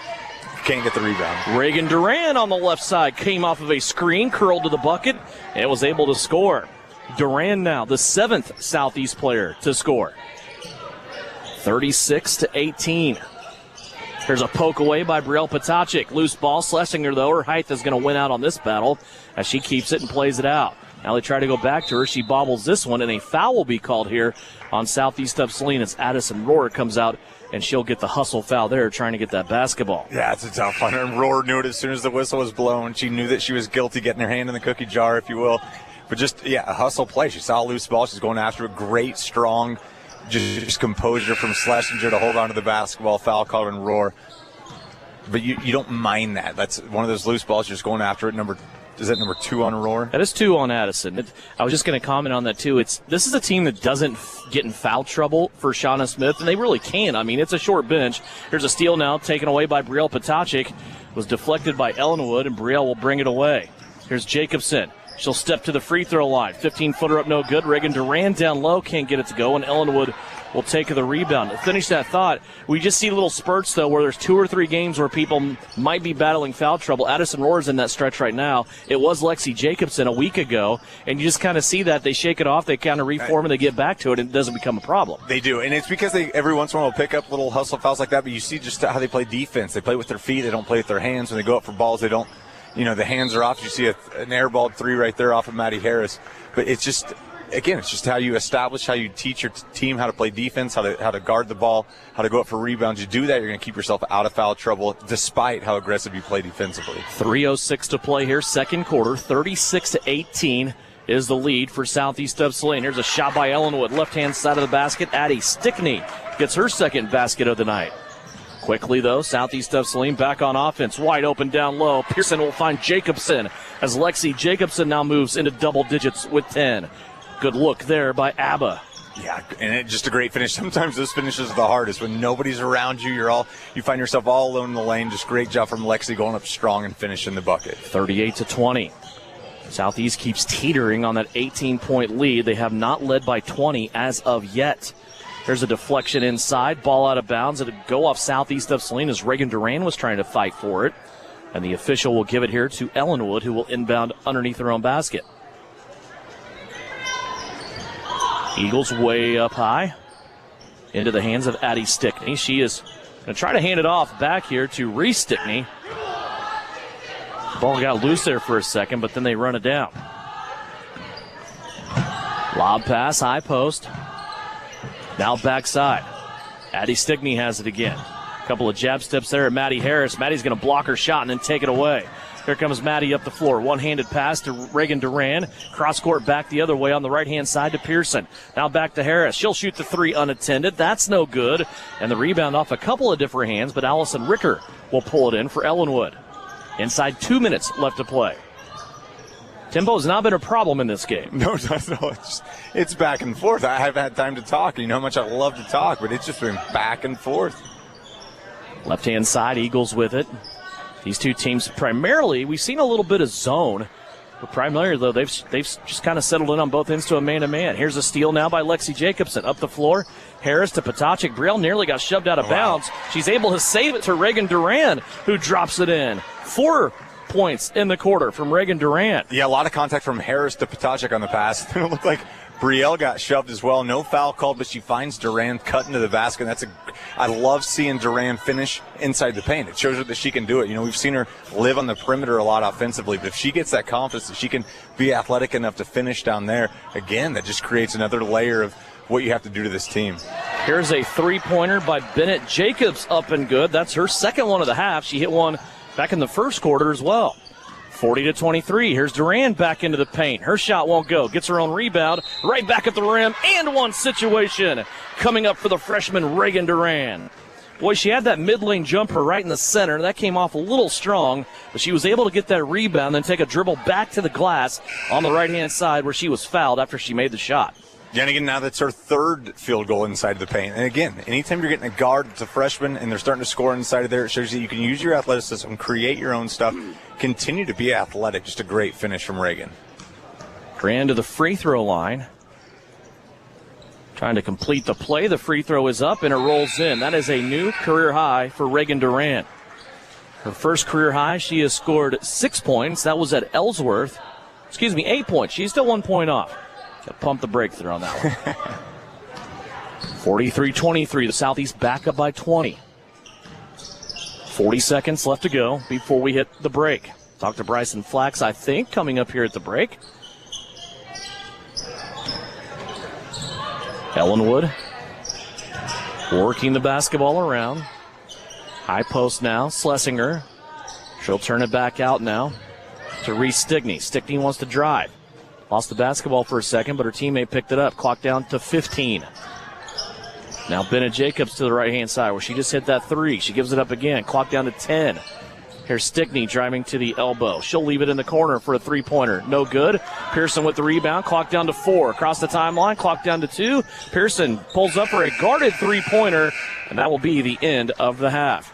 can't get the rebound. Reagan Duran on the left side came off of a screen, curled to the bucket, and was able to score. Duran now the 7th Southeast player to score. 36-18. Here's a poke away by Brielle Potacek. Loose ball. Schlesinger, though, her height is going to win out on this battle as she keeps it and plays it out. Now they try to go back to her. She bobbles this one, and a foul will be called here on Southeast of Saline as Addison Rohr comes out, and she'll get the hustle foul there trying to get that basketball. Yeah, it's a tough one. And Rohr knew it as soon as the whistle was blown. She knew that she was guilty getting her hand in the cookie jar, if you will. But just, a hustle play. She saw a loose ball. She's going after a great, strong, just composure from Schlesinger to hold on to the basketball. Foul called on Rohr. But you don't mind that. That's one of those loose balls. You're just going after it. Is that number 2 on Rohr? That is 2 on Addison. I was just going to comment on that, too. This is a team that doesn't get in foul trouble for Shauna Smith, and they really can. I mean, it's a short bench. Here's a steal now taken away by Brielle Potacek. Was deflected by Ellinwood, and Brielle will bring it away. Here's Jacobson. She'll step to the free throw line. 15-footer up, no good. Reagan Duran down low, can't get it to go, and Ellinwood will take the rebound. To finish that thought, we just see little spurts, though, where there's 2 or 3 games where people might be battling foul trouble. Addison Rohr's in that stretch right now. It was Lexi Jacobson a week ago, and you just kind of see that. They shake it off, they kind of reform, and they get back to it, and it doesn't become a problem. They do, and it's because they every once in a while will pick up little hustle fouls like that, but you see just how they play defense. They play with their feet. They don't play with their hands. When they go up for balls, they don't, the hands are off. You see an airballed 3 right there off of Maddie Harris. But it's just, again, it's just how you establish, how you teach your team how to play defense, how to guard the ball, how to go up for rebounds. You do that, you're going to keep yourself out of foul trouble despite how aggressive you play defensively. 3:06 to play here, second quarter. 36-18 is the lead for Southeast of Saline. Here's a shot by Ellinwood, left-hand side of the basket. Addie Stickney gets her second basket of the night. Quickly, though, Southeast of Saline back on offense. Wide open down low. Pearson will find Jacobson as Lexi Jacobson now moves into double digits with 10. Good look there by Abba. Yeah, and just a great finish. Sometimes those finishes are the hardest. When nobody's around you, you find yourself all alone in the lane. Just great job from Lexi going up strong and finishing the bucket. 38-20. Southeast keeps teetering on that 18-point lead. They have not led by 20 as of yet. There's a deflection inside, ball out of bounds. It'll go off Southeast of Saline as Reagan Duran was trying to fight for it. And the official will give it here to Ellinwood, who will inbound underneath her own basket. Eagles way up high into the hands of Addie Stickney. She is going to try to hand it off back here to Reese Stickney. Ball got loose there for a second, but then they run it down. Lob pass, high post. Now backside. Addie Stickney has it again. A couple of jab steps there at Maddie Harris. Maddie's going to block her shot and then take it away. Here comes Maddie up the floor. One-handed pass to Reagan Duran. Cross-court back the other way on the right-hand side to Pearson. Now back to Harris. She'll shoot the 3 unattended. That's no good. And the rebound off a couple of different hands, but Allison Ricker will pull it in for Ellinwood. Inside 2 minutes left to play. Tempo has not been a problem in this game. No, it's back and forth. I haven't had time to talk. You know how much I love to talk, but it's just been back and forth. Left-hand side, Eagles with it. These two teams primarily, we've seen a little bit of zone, but primarily, though, they've just kind of settled in on both ends to a man-to-man. Here's a steal now by Lexi Jacobson. Up the floor, Harris to Potacek. Brielle nearly got shoved out of bounds. She's able to save it to Reagan Duran, who drops it in. 4 points in the quarter from Reagan Duran. Yeah, a lot of contact from Harris to Potacek on the pass. It looked like Brielle got shoved as well. No foul called, but she finds Duran cut into the basket. I love seeing Duran finish inside the paint. It shows her that she can do it. We've seen her live on the perimeter a lot offensively, but if she gets that confidence that she can be athletic enough to finish down there, again, that just creates another layer of what you have to do to this team. Here's a 3-pointer by Bennett Jacobs, up and good. That's her second one of the half. She hit one back in the first quarter as well. 40-23. Here's Duran back into the paint. Her shot won't go. Gets her own rebound. Right back at the rim. And one situation coming up for the freshman Reagan Duran. Boy, she had that mid-lane jumper right in the center. That came off a little strong, but she was able to get that rebound, then take a dribble back to the glass on the right-hand side where she was fouled after she made the shot. Yeah, and again, now that's her third field goal inside the paint. And again, anytime you're getting a guard that's a freshman and they're starting to score inside of there, it shows you can use your athleticism, create your own stuff, continue to be athletic. Just a great finish from Reagan. Ran to the free throw line. Trying to complete the play. The free throw is up and it rolls in. That is a new career high for Reagan Durant. Her first career high, she has scored 6 points. That was at Ellsworth. 8 points. She's still 1 point off. Got to pump the breakthrough on that one. 43-23. The Southeast back up by 20. 40 seconds left to go before we hit the break. Talk to Bryson Flax, I think, coming up here at the break. Ellinwood working the basketball around. High post now. Schlesinger. She'll turn it back out now to Reese Stickney. Stickney wants to drive. Lost the basketball for a second, but her teammate picked it up. Clock down to 15. Now Bennett Jacobs to the right-hand side where she just hit that three. She gives it up again. Clock down to 10. Here's Stickney driving to the elbow. She'll leave it in the corner for a three-pointer. No good. Pearson with the rebound. Clock down to 4. Across the timeline. Clock down to 2. Pearson pulls up for a guarded three-pointer, and that will be the end of the half.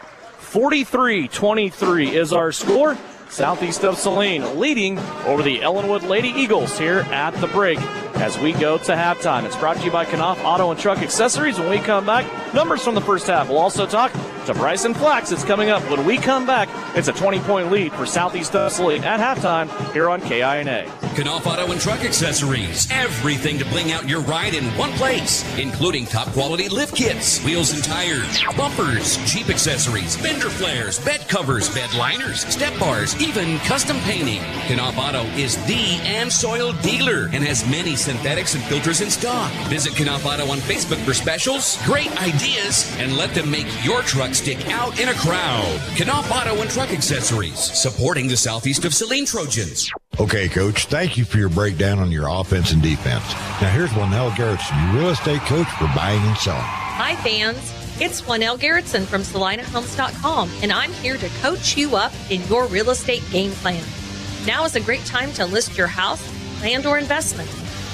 43-23 is our score. Southeast of Saline leading over the Ellinwood Lady Eagles here at the break as we go to halftime. It's brought to you by Knopf Auto and Truck Accessories. When we come back, numbers from the first half. We'll also talk to Bryson Flax. It's coming up. When we come back, it's a 20-point lead for Southeast of Saline at halftime here on KINA. Knopf Auto and Truck Accessories. Everything to bling out your ride in one place, including top quality lift kits, wheels and tires, bumpers, Jeep accessories, fender flares, bed covers, bed liners, step bars, even custom painting. Knopf Auto is the and soil dealer and has many synthetics and filters in stock. Visit Knopf Auto on Facebook for specials, great ideas, and let them make your truck stick out in a crowd. Knopf Auto and Truck Accessories, supporting the Southeast of Saline Trojans. Okay, Coach, thank you for your breakdown on your offense and defense. Now here's Lynell Garrettson, your real estate coach for buying and selling. Hi, fans. It's Lynell Garrettson from SalinaHomes.com, and I'm here to coach you up in your real estate game plan. Now is a great time to list your house, land, or investment.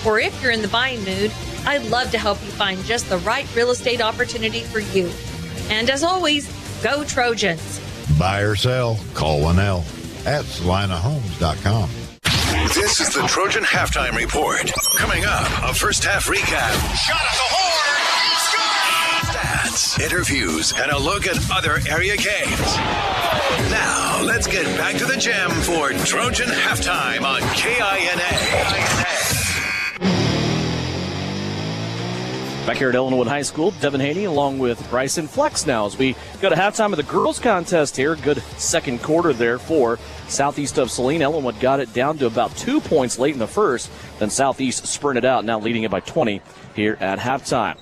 Or if you're in the buying mood, I'd love to help you find just the right real estate opportunity for you. And as always, go Trojans. Buy or sell, call Lynell at SalinaHomes.com. This is the Trojan Halftime Report. Coming up, a first half recap. Shot at the horn! Stats, interviews, and a look at other area games. Now, let's get back to the gym for Trojan Halftime on KINA. Back here at Ellinwood High School, Devin Haney along with Bryson Flex now as we go to halftime of the girls contest here. Good second quarter there for Southeast of Saline. Ellinwood got it down to about 2 points late in the first. Then Southeast sprinted out, now leading it by 20 here at halftime.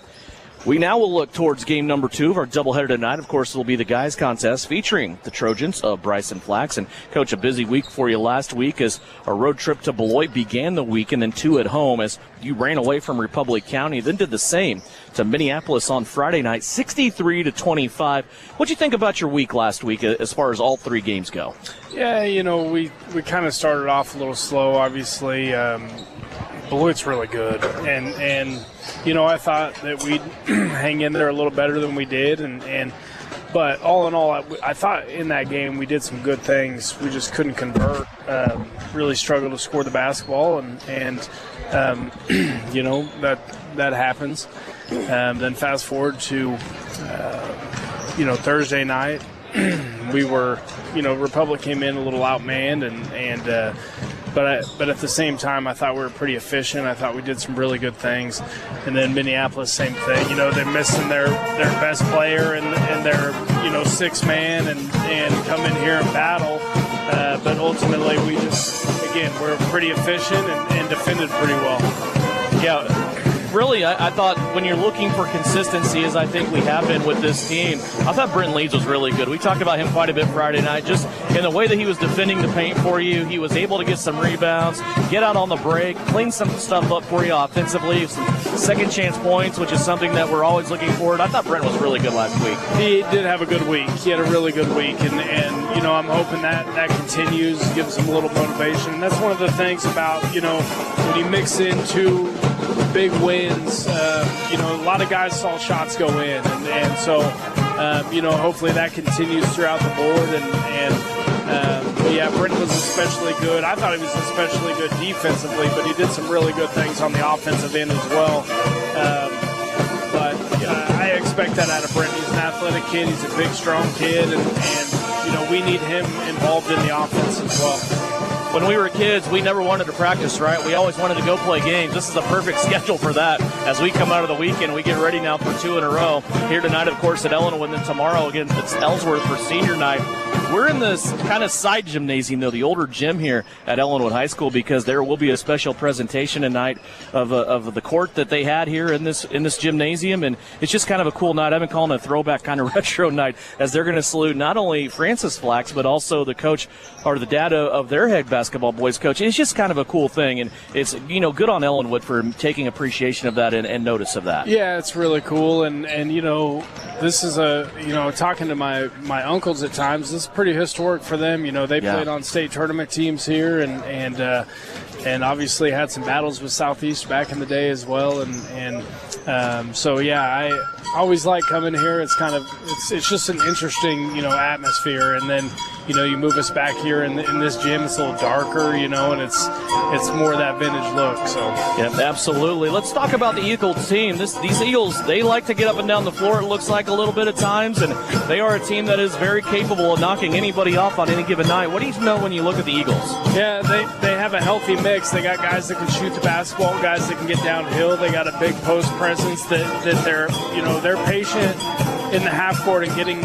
We now will look towards game number 2 of our doubleheader tonight. Of course, it'll be the guys contest featuring the Trojans of Bryson Flax. And, Coach, a busy week for you last week as a road trip to Beloit began the week, and then 2 at home as you ran away from Republic County, then did the same to Minneapolis on Friday night, 63-25. What'd you think about your week last week as far as all 3 games go? Yeah, we kind of started off a little slow, obviously. Beloit's really good, and I thought that we'd hang in there a little better than we did, but all in all, I thought in that game we did some good things. We just couldn't convert, really struggled to score the basketball, and that happens. Then fast forward to Thursday night, we were Republic came in a little outmanned, But at the same time, I thought we were pretty efficient. I thought we did some really good things. And then Minneapolis, same thing. They're missing their best player and their 6-man and come in here and battle. But ultimately, we're pretty efficient and defended pretty well. Yeah. Really, I thought when you're looking for consistency, as I think we have been with this team, I thought Brent Leeds was really good. We talked about him quite a bit Friday night, just in the way that he was defending the paint for you. He was able to get some rebounds, get out on the break, clean some stuff up for you offensively, some second chance points, which is something that we're always looking for. I thought Brent was really good last week. He did have a good week. He had a really good week, and I'm hoping that continues, gives him a little motivation. And that's one of the things about, when you mix in 2 big wins, a lot of guys saw shots go in, and so hopefully that continues throughout the board, and Yeah, Brent was especially good. I thought he was especially good defensively, but he did some really good things on the offensive end as well. But I expect that out of Brent. He's an athletic kid. He's a big, strong kid, and we need him involved in the offense as well. When we were kids, we never wanted to practice, right? We always wanted to go play games. This is a perfect schedule for that. As we come out of the weekend, we get ready now for 2 in a row. Here tonight, of course, at Ellinwood, and then tomorrow again, it's Ellsworth for senior night. We're in this kind of side gymnasium, though, the older gym here at Ellinwood High School, because there will be a special presentation tonight of the court that they had here in this gymnasium, and it's just kind of a cool night. I've been calling it a throwback kind of retro night, as they're going to salute not only Francis Flax, but also the coach or the dad of their head basketball boys coach. It's just kind of a cool thing, and it's good on Ellinwood for taking appreciation of that and notice of that. Yeah, it's really cool, and this is talking to my uncles at times, this is pretty historic for them. They played on state tournament teams here, and obviously had some battles with Southeast back in the day as well, so I always like coming here. It's just an interesting atmosphere, and then you move us back here in this gym. It's a little darker, and it's more of that vintage look. So yeah, absolutely. Let's talk about the Eagles team. These Eagles, they like to get up and down the floor, it looks like, a little bit at times, and they are a team that is very capable of knocking anybody off on any given night. What do you know when you look at the Eagles? Yeah, they have a healthy mix. They got guys that can shoot the basketball, guys that can get downhill. They got a big post presence that they're patient in the half court and getting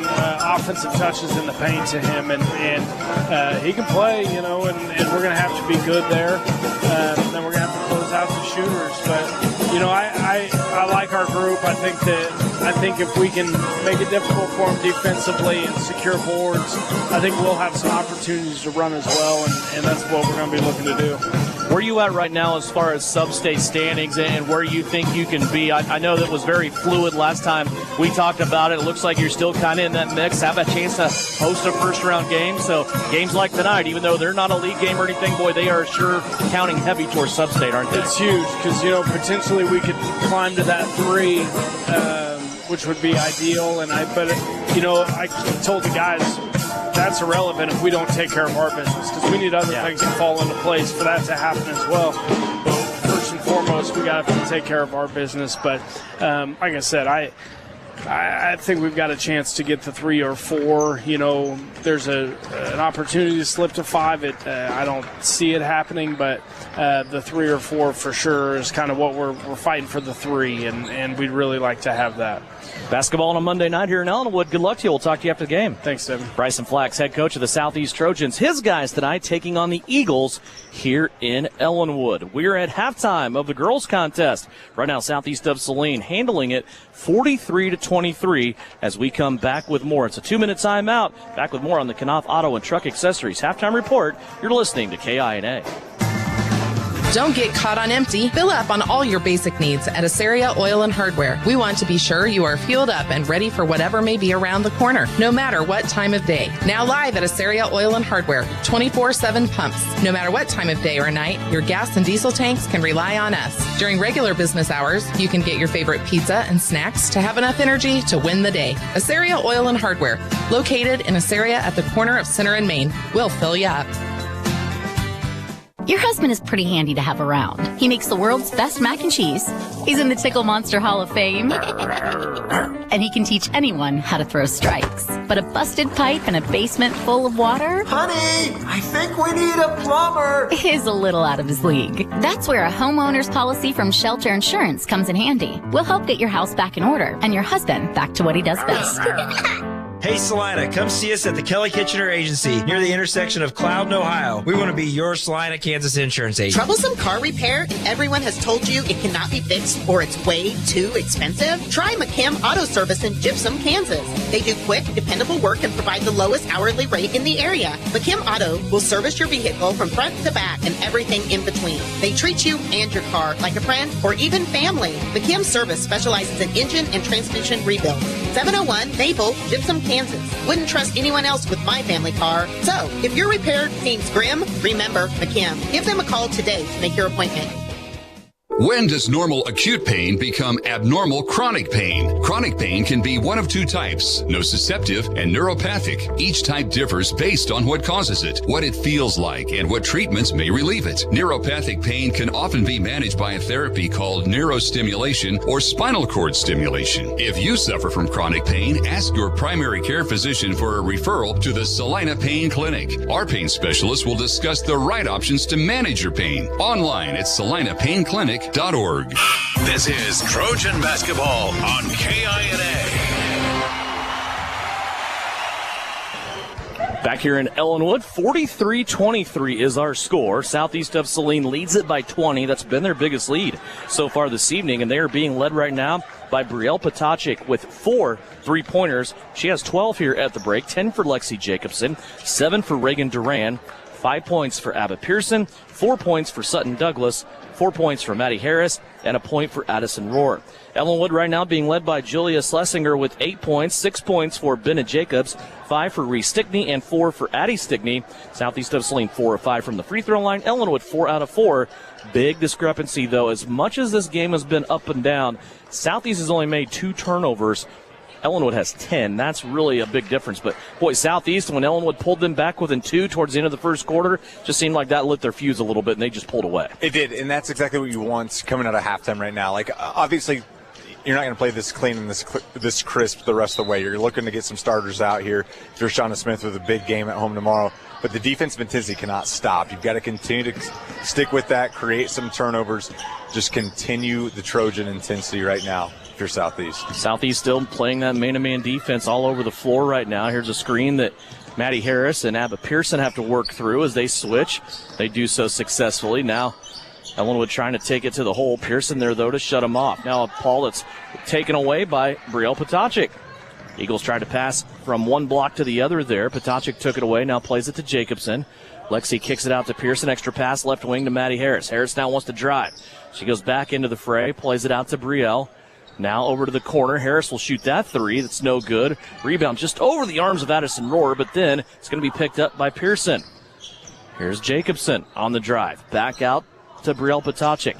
offensive touches in the paint to him, and he can play, and we're going to have to be good there. Then we're going to have to close out the shooters. But I like our group. I think if we can make it difficult for them defensively and secure boards, I think we'll have some opportunities to run as well, and that's what we're going to be looking to do. Where are you at right now as far as sub-state standings and where you think you can be? I know that was very fluid last time we talked about it. It looks like you're still kind of in that mix, have a chance to host a first-round game. So games like tonight, even though they're not a league game or anything, boy, they are sure counting heavy towards sub-state, aren't they? It's huge because, potentially we could climb to that 3, which would be ideal. I told the guys, that's irrelevant if we don't take care of our business, because we need other things to fall into place for that to happen as well. But first and foremost, we got to take care of our business. But like I said, I think we've got a chance to get to 3 or 4. There's an opportunity to slip to 5. I don't see it happening, but the 3 or 4 for sure is kind of what we're fighting for, the 3, and we'd really like to have that. Basketball on a Monday night here in Ellinwood. Good luck to you. We'll talk to you after the game. Thanks, Devin. Bryson Flax, head coach of the Southeast Trojans. His guys tonight taking on the Eagles here in Ellinwood. We're at halftime of the girls' contest. Right now, Southeast of Saline handling it 43-23 as we come back with more. It's a 2-minute timeout. Back with more on the Knopf Auto and Truck Accessories Halftime Report. You're listening to KINA. Don't get caught on empty. Fill up on all your basic needs at Asaria Oil and Hardware. We want to be sure you are fueled up and ready for whatever may be around the corner, no matter what time of day. Now live at Asaria Oil and Hardware, 24/7 pumps. No matter what time of day or night, your gas and diesel tanks can rely on us. During regular business hours, you can get your favorite pizza and snacks to have enough energy to win the day. Asaria Oil and Hardware, located in Asaria at the corner of Center and Main. We'll fill you up. Your husband is pretty handy to have around. He makes the world's best mac and cheese. He's in the Tickle Monster Hall of Fame. And he can teach anyone how to throw strikes. But a busted pipe and a basement full of water? Honey, I think we need a plumber. Is a little out of his league. That's where a homeowner's policy from Shelter Insurance comes in handy. We'll help get your house back in order and your husband back to what he does best. Hey Salina, come see us at the Kelly Kitchener Agency near the intersection of Cloud and Ohio. We want to be your Salina, Kansas insurance agent. Troublesome car repair and everyone has told you it cannot be fixed or it's way too expensive? Try McCam Auto Service in Gypsum, Kansas. They do quick, dependable work and provide the lowest hourly rate in the area. McCam Auto will service your vehicle from front to back and everything in between. They treat you and your car like a friend or even family. McCam Service specializes in engine and transmission rebuild. 701 Maple, Gypsum, Kansas. Wouldn't trust anyone else with my family car. So, if your repair seems grim, remember McKim. Give them a call today to make your appointment. When does normal acute pain become abnormal chronic pain? Chronic pain can be one of two types, nociceptive and neuropathic. Each type differs based on what causes it, what it feels like, and what treatments may relieve it. Neuropathic pain can often be managed by a therapy called neurostimulation or spinal cord stimulation. If you suffer from chronic pain, ask your primary care physician for a referral to the Saline Pain Clinic. Our pain specialist will discuss the right options to manage your pain. Online at SalinePainClinic.org. This is Trojan Basketball on KINA. Back here in Ellinwood, 43-23 is our score. Southeast of Saline leads it by 20. That's been their biggest lead so far this evening, and they are being led right now by Brielle Potacik with 4 3-pointers. She has 12 here at the break, 10 for Lexi Jacobson, 7 for Reagan Duran, 5 points for Abba Pearson, 4 points for Sutton Douglas, 4 points for Maddie Harris, and a point for Addison Rohr. Ellinwood right now being led by Julia Schlesinger with 8 points, 6 points for Bennett Jacobs, 5 for Reese Stickney, and 4 for Addie Stickney. Southeast of Saline 4 of 5 from the free throw line. Ellinwood 4 out of 4. Big discrepancy, though. As much as this game has been up and down, Southeast has only made 2 turnovers. Ellinwood has 10. That's really a big difference. But, boy, Southeast, when Ellinwood pulled them back within 2 towards the end of the first quarter, just seemed like that lit their fuse a little bit, and they just pulled away. It did, and that's exactly what you want coming out of halftime right now. Like, obviously, you're not going to play this clean and this crisp the rest of the way. You're looking to get some starters out here. There's Shauna Smith with a big game at home tomorrow. But the defensive intensity cannot stop. You've got to continue to stick with that, create some turnovers, just continue the Trojan intensity right now. If you're Southeast. Southeast still playing that man-to-man defense all over the floor right now. Here's a screen that Maddie Harris and Abba Pearson have to work through as they switch. They do so successfully. Now Ellinwood trying to take it to the hole. Pearson there, though, to shut him off. Now a ball that's taken away by Brielle Potacik. Eagles tried to pass from one block to the other there. Potacik took it away, now plays it to Jacobson. Lexi kicks it out to Pearson. Extra pass left wing to Maddie Harris. Harris now wants to drive. She goes back into the fray, plays it out to Brielle. Now over to the corner. Harris will shoot that 3. That's no good. Rebound just over the arms of Addison Rohr, but then it's going to be picked up by Pearson. Here's Jacobson on the drive. Back out to Brielle Potacik.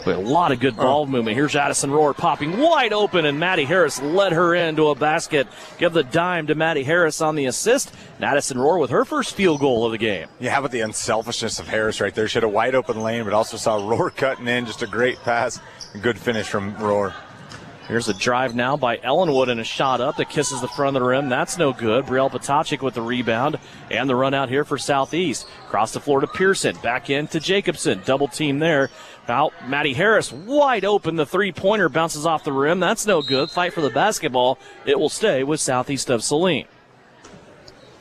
With a lot of good ball movement. Here's Addison Rohr popping wide open, and Maddie Harris led her into a basket. Give the dime to Maddie Harris on the assist. And Addison Rohr with her first field goal of the game. Yeah, how about the unselfishness of Harris right there? She had a wide open lane, but also saw Rohr cutting in. Just a great pass. Good finish from Rohr. Here's a drive now by Ellinwood and a shot up that kisses the front of the rim. That's no good. Brielle Potacik with the rebound and the run out here for Southeast. Across the floor to Pearson. Back in to Jacobson. Double team there. Now Maddie Harris wide open. The 3-pointer bounces off the rim. That's no good. Fight for the basketball. It will stay with Southeast of Saline.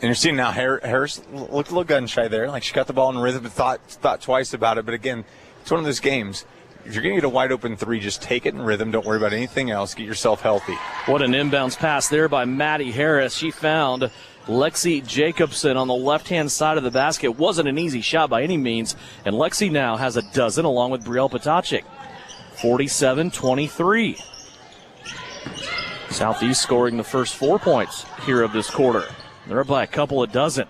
And you're seeing now Harris looked a little gun shy there. Like she got the ball in rhythm and thought twice about it. But again, it's one of those games. If you're going to get a wide open 3, just take it in rhythm. Don't worry about anything else. Get yourself healthy. What an inbounds pass there by Maddie Harris. She found Lexi Jacobson on the left-hand side of the basket. Wasn't an easy shot by any means. And Lexi now has a dozen along with Brielle Potacik. 47-23. Southeast scoring the first 4 points here of this quarter. They're up by a couple of dozen.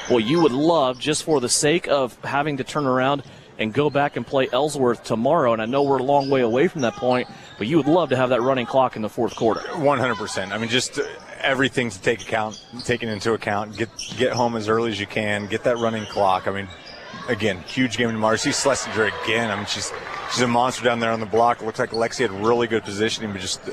Boy, you would love, just for the sake of having to turn around and go back and play Ellsworth tomorrow, and I know we're a long way away from that point, but you would love to have that running clock in the fourth quarter. 100%. I mean, just everything to taken into account. Get home as early as you can. Get that running clock. I mean, again, huge game tomorrow. See Schlesinger again. I mean, she's a monster down there on the block. It looks like Lexi had really good positioning, but just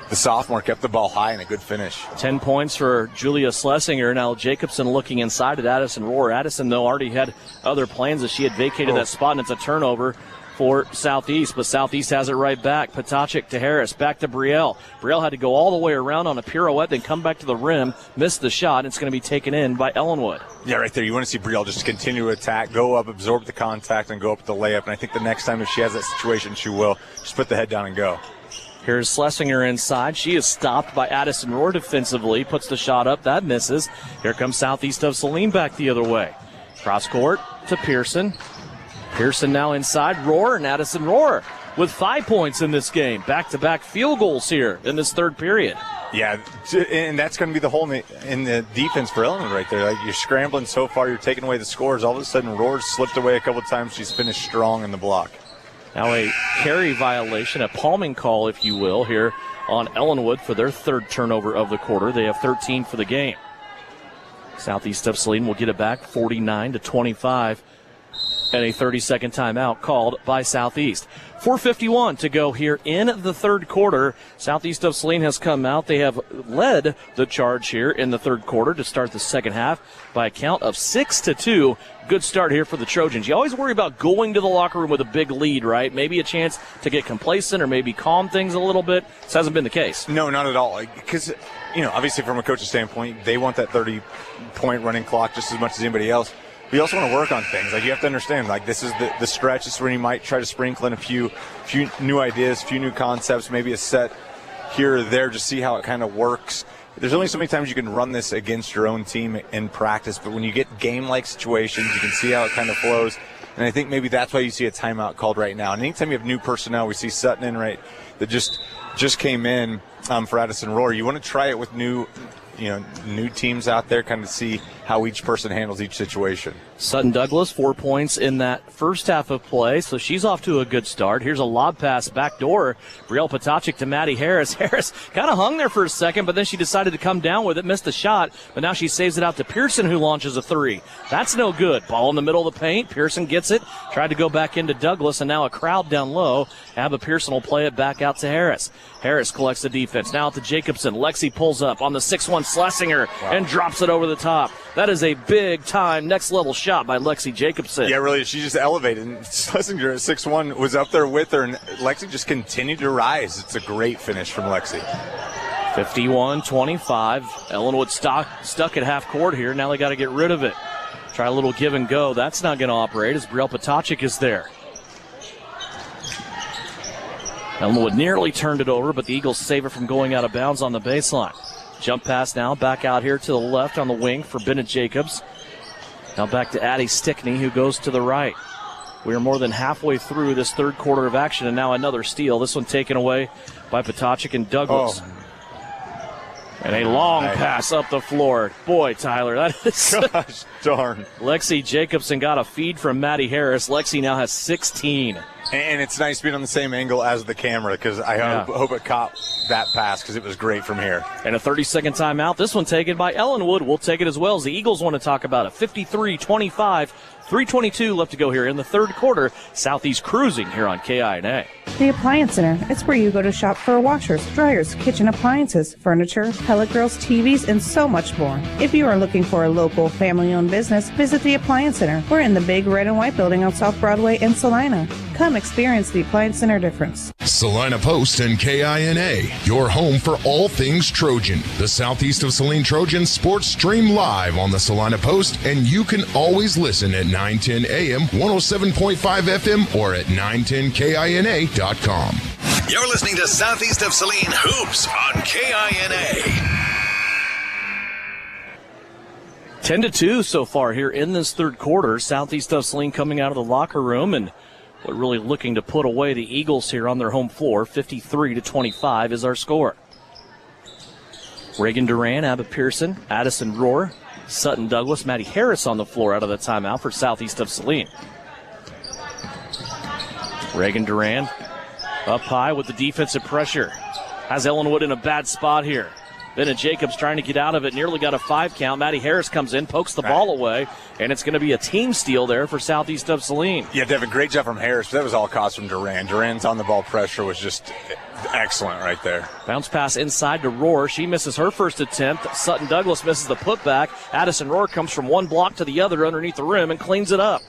the sophomore kept the ball high and a good finish. 10 points for Julia Schlesinger. Now Jacobson looking inside at Addison Rohr. Addison, though, already had other plans as she had vacated that spot, and it's a turnover for Southeast, but Southeast has it right back. Potacik to Harris, back to Brielle. Brielle had to go all the way around on a pirouette, then come back to the rim, missed the shot, and it's going to be taken in by Ellinwood. Yeah, right there. You want to see Brielle just continue to attack, go up, absorb the contact, and go up the layup. And I think the next time if she has that situation, she will. Just put the head down and go. Here's Schlesinger inside. She is stopped by Addison Rohr defensively. Puts the shot up. That misses. Here comes Southeast of Saline back the other way. Cross court to Pearson. Pearson now inside. Rohr and Addison Rohr with 5 points in this game. Back-to-back field goals here in this third period. Yeah, and that's going to be the hole in the defense for Ellinwood right there. Like, you're scrambling so far, you're taking away the scores. All of a sudden, Roar's slipped away a couple times. She's finished strong in the block. Now a carry violation, a palming call, if you will, here on Ellinwood for their third turnover of the quarter. They have 13 for the game. Southeast of Saline will get it back 49-25. And a 30-second timeout called by Southeast. 4:51 to go here in the third quarter. Southeast of Saline has come out. They have led the charge here in the third quarter to start the second half by a count of 6-2. Good start here for the Trojans. You always worry about going to the locker room with a big lead, right? Maybe a chance to get complacent or maybe calm things a little bit. This hasn't been the case. No, not at all. Because, obviously from a coach's standpoint, they want that 30-point running clock just as much as anybody else. We also want to work on things. Like, you have to understand, like, this is the stretch. This is where you might try to sprinkle in a few new ideas, a few new concepts, maybe a set here or there, just see how it kind of works. There's only so many times you can run this against your own team in practice, but when you get game-like situations, you can see how it kind of flows. And I think maybe that's why you see a timeout called right now. And anytime you have new personnel, we see Sutton in right that just came in for Addison Roar. You want to try it with new teams out there, kind of see how each person handles each situation. Sutton Douglas, 4 points in that first half of play, so she's off to a good start. Here's a lob pass back door. Brielle Potacek to Maddie Harris. Harris kind of hung there for a second, but then she decided to come down with it, missed the shot, but now she saves it out to Pearson, who launches a three. That's no good. Ball in the middle of the paint. Pearson gets it, tried to go back into Douglas, and now a crowd down low. Abba Pearson will play it back out to Harris. Harris collects the defense. Now to Jacobson. Lexi pulls up on the 6'1 Schlesinger and drops it over the top. That is a big-time, next-level shot by Lexi Jacobson. Yeah, really, she just elevated. And Schlesinger at 6'1 was up there with her, and Lexi just continued to rise. It's a great finish from Lexi. 51-25. Ellinwood stuck at half court here. Now they got to get rid of it. Try a little give and go. That's not going to operate as Brielle Potacek is there. Ellinwood nearly turned it over, but the Eagles save it from going out of bounds on the baseline. Jump pass now, back out here to the left on the wing for Bennett Jacobs. Now back to Addie Stickney, who goes to the right. We are more than halfway through this third quarter of action, and now another steal. This one taken away by Potacek and Douglas. Oh. And a long pass up the floor. Boy, Tyler, that is... Gosh darn. Lexi Jacobson got a feed from Maddie Harris. Lexi now has 16. And it's nice being on the same angle as the camera, because I hope it caught that pass, because it was great from here. And a 30-second timeout. This one taken by Ellinwood. We'll take it as well as the Eagles want to talk about it. 53-25. 3:22 left to go here in the third quarter. Southeast cruising here on KINA. The Appliance Center. It's where you go to shop for washers, dryers, kitchen appliances, furniture, pellet grills, TVs, and so much more. If you are looking for a local family-owned business, visit the Appliance Center. We're in the big red and white building on South Broadway in Salina. Come experience the Appliance Center difference. Salina Post and KINA, your home for all things Trojan. The Southeast of Saline Trojan sports stream live on the Salina Post, and you can always listen at 910 AM, 107.5 FM, or at 910KINA.com. You're listening to Southeast of Saline Hoops on KINA. 10-2 so far here in this third quarter. Southeast of Saline coming out of the locker room, and we're really looking to put away the Eagles here on their home floor. 53-25 is our score. Reagan Duran, Abba Pearson, Addison Roar, Sutton Douglas, Maddie Harris on the floor out of the timeout for Southeast of Saline. Reagan Duran up high with the defensive pressure. Has Ellinwood in a bad spot here. Bennett Jacobs trying to get out of it, nearly got a 5 count. Maddie Harris comes in, pokes the ball away, and it's going to be a team steal there for Southeast of Saline. Yeah, Devin, great job from Harris, but that was all caused from Duran. Duran's on-the-ball pressure was just excellent right there. Bounce pass inside to Roar. She misses her first attempt. Sutton Douglas misses the putback. Addison Roar comes from one block to the other underneath the rim and cleans it up.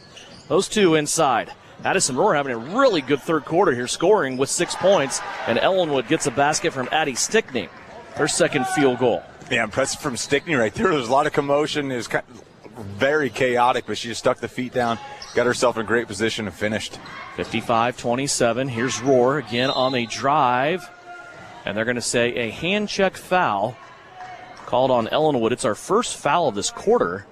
Those two inside. Addison Roar having a really good third quarter here, scoring with 6 points, and Ellinwood gets a basket from Addie Stickney. Her second field goal. Yeah, impressive from Stickney right there. There was a lot of commotion. It was kind of very chaotic, but she just stuck the feet down, got herself in a great position and finished. 55-27. Here's Roar again on the drive. And they're going to say a hand check foul called on Ellinwood. It's our first foul of this quarter.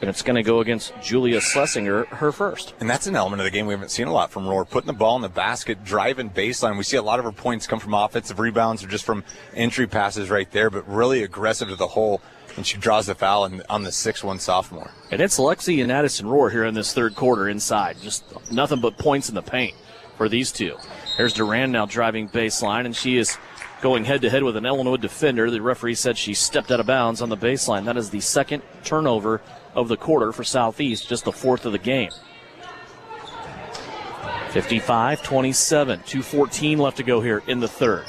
And it's going to go against Julia Schlesinger, her first. And that's an element of the game we haven't seen a lot from Rohr. Putting the ball in the basket, driving baseline. We see a lot of her points come from offensive rebounds or just from entry passes right there, but really aggressive to the hole. And she draws the foul on the 6'1" sophomore. And it's Lexi and Addison Rohr here in this third quarter inside. Just nothing but points in the paint for these two. There's Duran now driving baseline, and she is going head-to-head with an Ellinwood defender. The referee said she stepped out of bounds on the baseline. That is the second turnover of the quarter for Southeast, just the fourth of the game. 55-27, 2:14 left to go here in the third.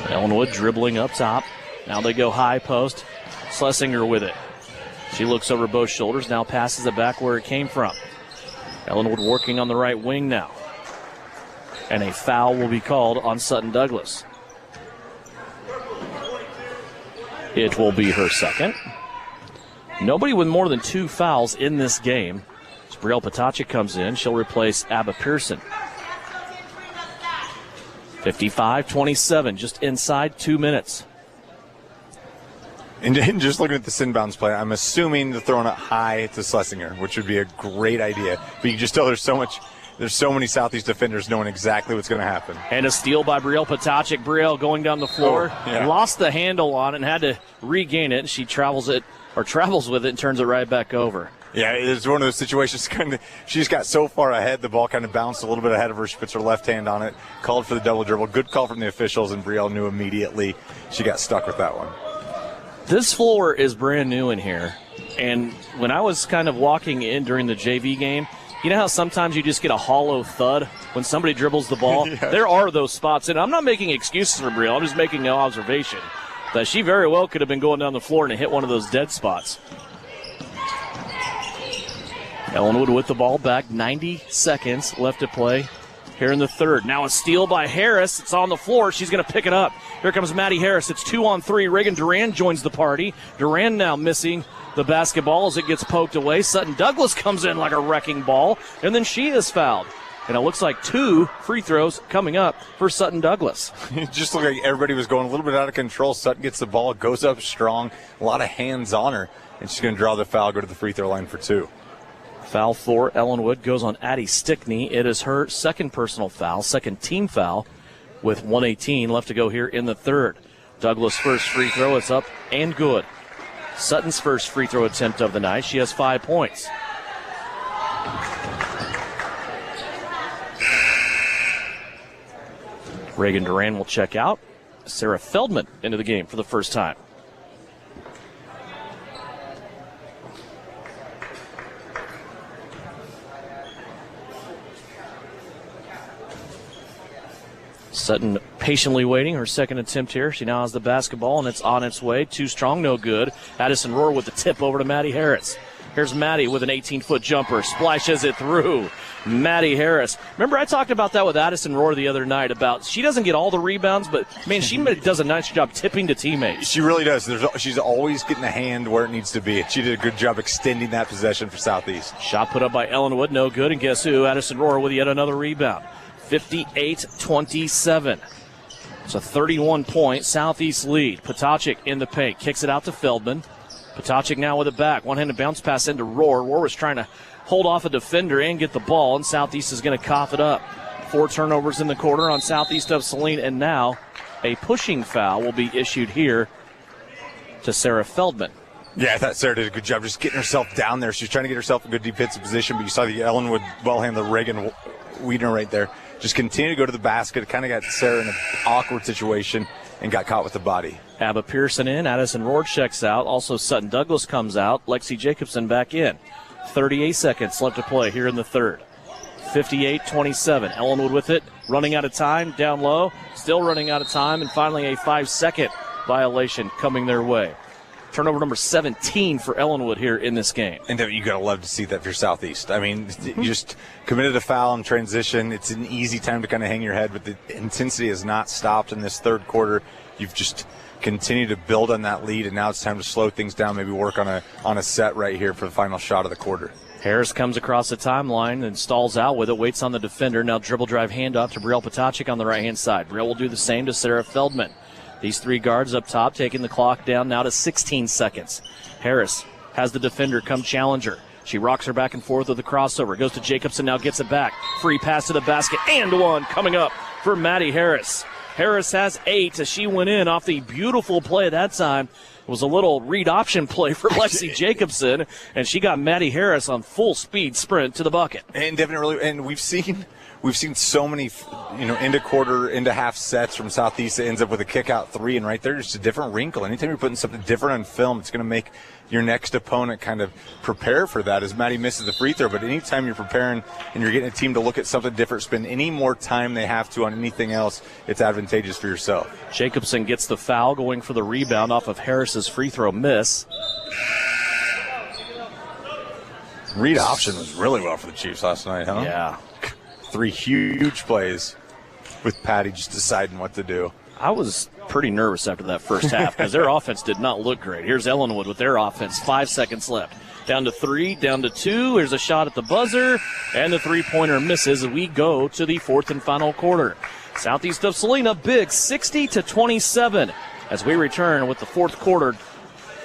Ellinwood dribbling up top. Now they go high post. Schlesinger with it. She looks over both shoulders, now passes it back where it came from. Ellinwood working on the right wing now. And a foul will be called on Sutton Douglas. It will be her second. Nobody with more than 2 fouls in this game. As Brielle Patacic comes in, she'll replace Abba Pearson. 55-27, just inside 2 minutes. And just looking at this inbounds play, I'm assuming they're throwing it high to Schlesinger, which would be a great idea. But you can just tell there's so many Southeast defenders knowing exactly what's going to happen. And a steal by Brielle Patacic. Brielle going down the floor, lost the handle on it and had to regain it. She travels with it and turns it right back over. Yeah, it's one of those situations. She just got so far ahead, the ball kind of bounced a little bit ahead of her. She puts her left hand on it, called for the double dribble. Good call from the officials, and Brielle knew immediately she got stuck with that one. This floor is brand new in here, and when I was kind of walking in during the JV game, you know how sometimes you just get a hollow thud when somebody dribbles the ball? Yes. There are those spots, and I'm not making excuses for Brielle. I'm just making an observation that she very well could have been going down the floor and hit one of those dead spots. Ellinwood with the ball back, 90 seconds left to play here in the third. Now a steal by Harris. It's on the floor. She's going to pick it up. Here comes Maddie Harris. It's 2-on-3. Reagan Duran joins the party. Duran now missing the basketball as it gets poked away. Sutton Douglas comes in like a wrecking ball, and then she is fouled. And it looks like 2 free throws coming up for Sutton Douglas. It just looked like everybody was going a little bit out of control. Sutton gets the ball, goes up strong, a lot of hands on her, and she's going to draw the foul, go to the free throw line for 2. Foul for Ellinwood goes on Addie Stickney. It is her second personal foul, second team foul, with 1:18 left to go here in the third. Douglas' first free throw is up and good. Sutton's first free throw attempt of the night. She has 5 points. Reagan Duran will check out. Sarah Feldman into the game for the first time. Sutton patiently waiting her second attempt here. She now has the basketball, and it's on its way. Too strong, no good. Addison Rohr with the tip over to Maddie Harris. Here's Maddie with an 18-foot jumper. Splashes it through. Maddie Harris. Remember, I talked about that with Addison Rohr the other night about she doesn't get all the rebounds, but, man, she does a nice job tipping to teammates. She really does. She's always getting a hand where it needs to be. She did a good job extending that possession for Southeast. Shot put up by Ellinwood, no good. And guess who? Addison Rohr with yet another rebound. 58-27. It's a 31-point Southeast lead. Patacic in the paint. Kicks it out to Feldman. Patacic now with it back. One-handed bounce pass into Rohr. Rohr was trying to hold off a defender and get the ball, and Southeast is going to cough it up. 4 turnovers in the quarter on Southeast of Saline, and now a pushing foul will be issued here to Sarah Feldman. Yeah, I thought Sarah did a good job just getting herself down there. She was trying to get herself in good defensive position, but you saw the Ellinwood ball-handler Reagan Wiedner right there. Just continue to go to the basket. Kind of got Sarah in an awkward situation and got caught with the body. Abba Pearson in. Addison Rohr checks out. Also Sutton Douglas comes out. Lexi Jacobson back in. 38 seconds left to play here in the third. 58-27. Ellinwood with it. Running out of time. Down low. Still running out of time. And finally a 5-second violation coming their way. Turnover number 17 for Ellinwood here in this game. And you got to love to see that for Southeast. I mean, you just committed a foul in transition. It's an easy time to kind of hang your head, but the intensity has not stopped in this third quarter. You've just continued to build on that lead, and now it's time to slow things down, maybe work on a set right here for the final shot of the quarter. Harris comes across the timeline and stalls out with it, waits on the defender. Now dribble drive handoff to Brielle Patacic on the right-hand side. Brielle will do the same to Sarah Feldman. These three guards up top taking the clock down now to 16 seconds. Harris has the defender come challenge her. She rocks her back and forth with the crossover. Goes to Jacobson, now gets it back. Free pass to the basket, and one coming up for Maddie Harris. Harris has 8 as she went in off the beautiful play that time. It was a little read option play for Lexi Jacobson, and she got Maddie Harris on full speed sprint to the bucket. And definitely, and we've seen so many, into quarter, into half sets from Southeast that ends up with a kick out 3, and right there, just a different wrinkle. Anytime you're putting something different on film, it's going to make your next opponent kind of prepare for that as Maddie misses the free throw. But anytime you're preparing and you're getting a team to look at something different, spend any more time they have to on anything else, it's advantageous for yourself. Jacobson gets the foul, going for the rebound off of Harris's free throw miss. Read option was really well for the Chiefs last night, huh? Yeah. 3 huge plays with Patty just deciding what to do. I was pretty nervous after that first half because their offense did not look great. Here's Ellinwood with their offense. 5 seconds left. Down to 3, down to 2. Here's a shot at the buzzer, and the three-pointer misses as we go to the fourth and final quarter. Southeast of Salina, big 60-27 as we return with the fourth quarter.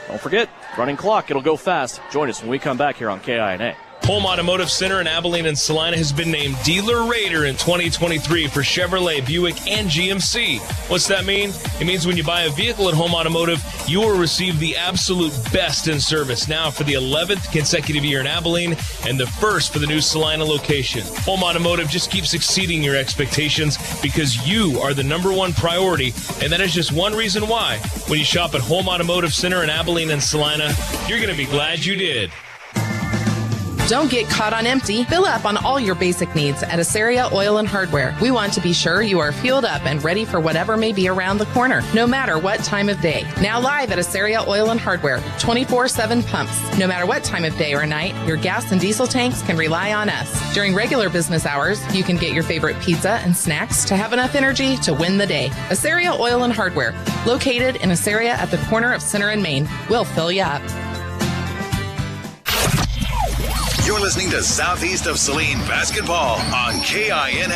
Don't forget, running clock. It'll go fast. Join us when we come back here on KINA. Home Automotive Center in Abilene and Salina has been named Dealer Raider in 2023 for Chevrolet, Buick, and GMC. What's that mean? It means when you buy a vehicle at Home Automotive, you will receive the absolute best in service now for the 11th consecutive year in Abilene and the first for the new Salina location. Home Automotive just keeps exceeding your expectations because you are the #1 priority, and that is just one reason why. When you shop at Home Automotive Center in Abilene and Salina, you're going to be glad you did. Don't get caught on empty. Fill up on all your basic needs at Asaria Oil and Hardware. We want to be sure you are fueled up and ready for whatever may be around the corner, no matter what time of day. Now live at Asaria Oil and Hardware, 24/7 pumps. No matter what time of day or night, your gas and diesel tanks can rely on us. During regular business hours, you can get your favorite pizza and snacks to have enough energy to win the day. Asaria Oil and Hardware, located in Asaria at the corner of Center and Main. We'll fill you up. You're listening to Southeast of Saline Basketball on KINA.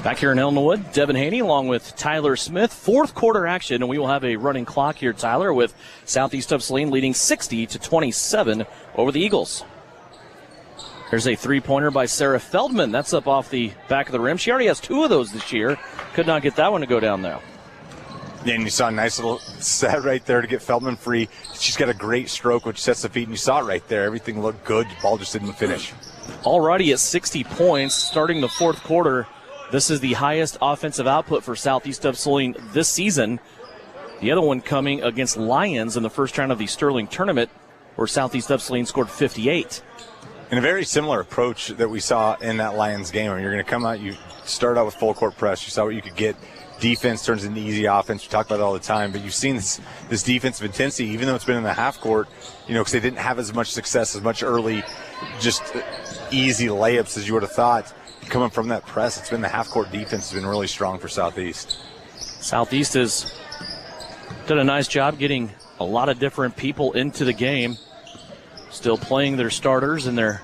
Back here in Ellinwood, Devin Haney along with Tyler Smith. Fourth quarter action, and we will have a running clock here, Tyler, with Southeast of Saline leading 60-27 over the Eagles. There's a three-pointer by Sarah Feldman. That's up off the back of the rim. She already has 2 of those this year. Could not get that one to go down there. Yeah, and you saw a nice little set right there to get Feldman free. She's got a great stroke, which sets the feet, and you saw it right there. Everything looked good. The ball just didn't finish. Already at 60 points, starting the fourth quarter. This is the highest offensive output for Southeast of Saline this season. The other one coming against Lions in the first round of the Sterling tournament, where Southeast of Saline scored 58. And a very similar approach that we saw in that Lions game. When you're going to come out, you start out with full court press. You saw what you could get. Defense turns into easy offense. We talk about it all the time, but you've seen this defensive intensity, even though it's been in the half court, because they didn't have as much success, as much early, just easy layups as you would have thought. Coming from that press, it's been the half court defense has been really strong for Southeast. Southeast has done a nice job getting a lot of different people into the game. Still playing their starters in their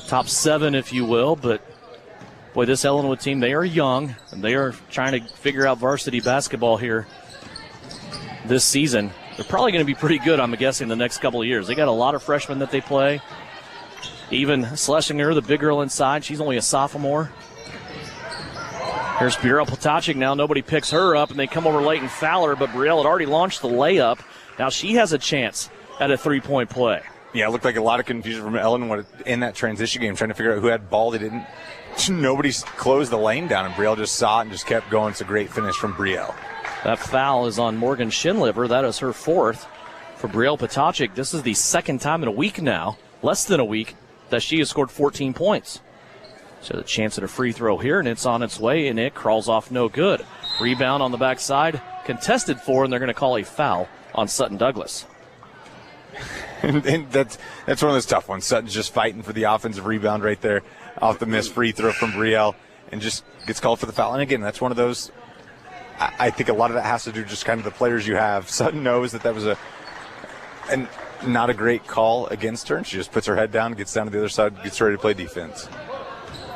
top 7, if you will, but boy, this Ellinwood team, they are young, and they are trying to figure out varsity basketball here this season. They're probably going to be pretty good, I'm guessing, the next couple of years. They got a lot of freshmen that they play. Even Schlesinger, the big girl inside, she's only a sophomore. Here's Brielle Potachik now. Nobody picks her up, and they come over late and foul her, but Brielle had already launched the layup. Now she has a chance at a three-point play. Yeah, it looked like a lot of confusion from Ellinwood in that transition game, trying to figure out who had ball. They didn't. Nobody's closed the lane down, and Brielle just saw it and just kept going. It's a great finish from Brielle. That foul is on Morgan Shinliver. That is her 4th for Brielle Potachik. This is the second time in a week now, less than a week, that she has scored 14 points. So the chance at a free throw here, and it's on its way, and it crawls off no good. Rebound on the backside, contested for, and they're going to call a foul on Sutton Douglas. And that's one of those tough ones. Sutton's just fighting for the offensive rebound right there off the missed free throw from Brielle and just gets called for the foul. And again, that's one of those, I think a lot of that has to do just kind of the players you have. Sutton knows that was not a great call against her, and she just puts her head down, gets down to the other side, gets ready to play defense.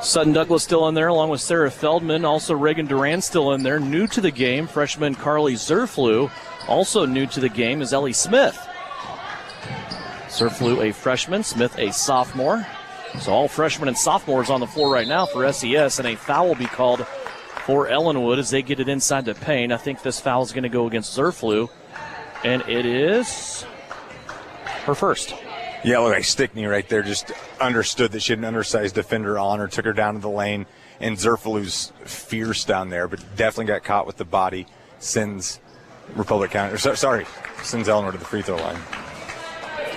Sutton Douglas still in there along with Sarah Feldman. Also Reagan Duran still in there. New to the game, freshman Carly Zerflew. Also new to the game is Ellie Smith. Zerflew a freshman, Smith a sophomore. So all freshmen and sophomores on the floor right now for SES, and a foul will be called for Ellinwood as they get it inside the paint. I think this foul is going to go against Zerflew, and it is her first. Yeah, look, like Stickney right there just understood that she had an undersized defender on her, took her down to the lane, and Zerflew's fierce down there, but definitely got caught with the body, sends Republic County, sends Ellinwood to the free throw line.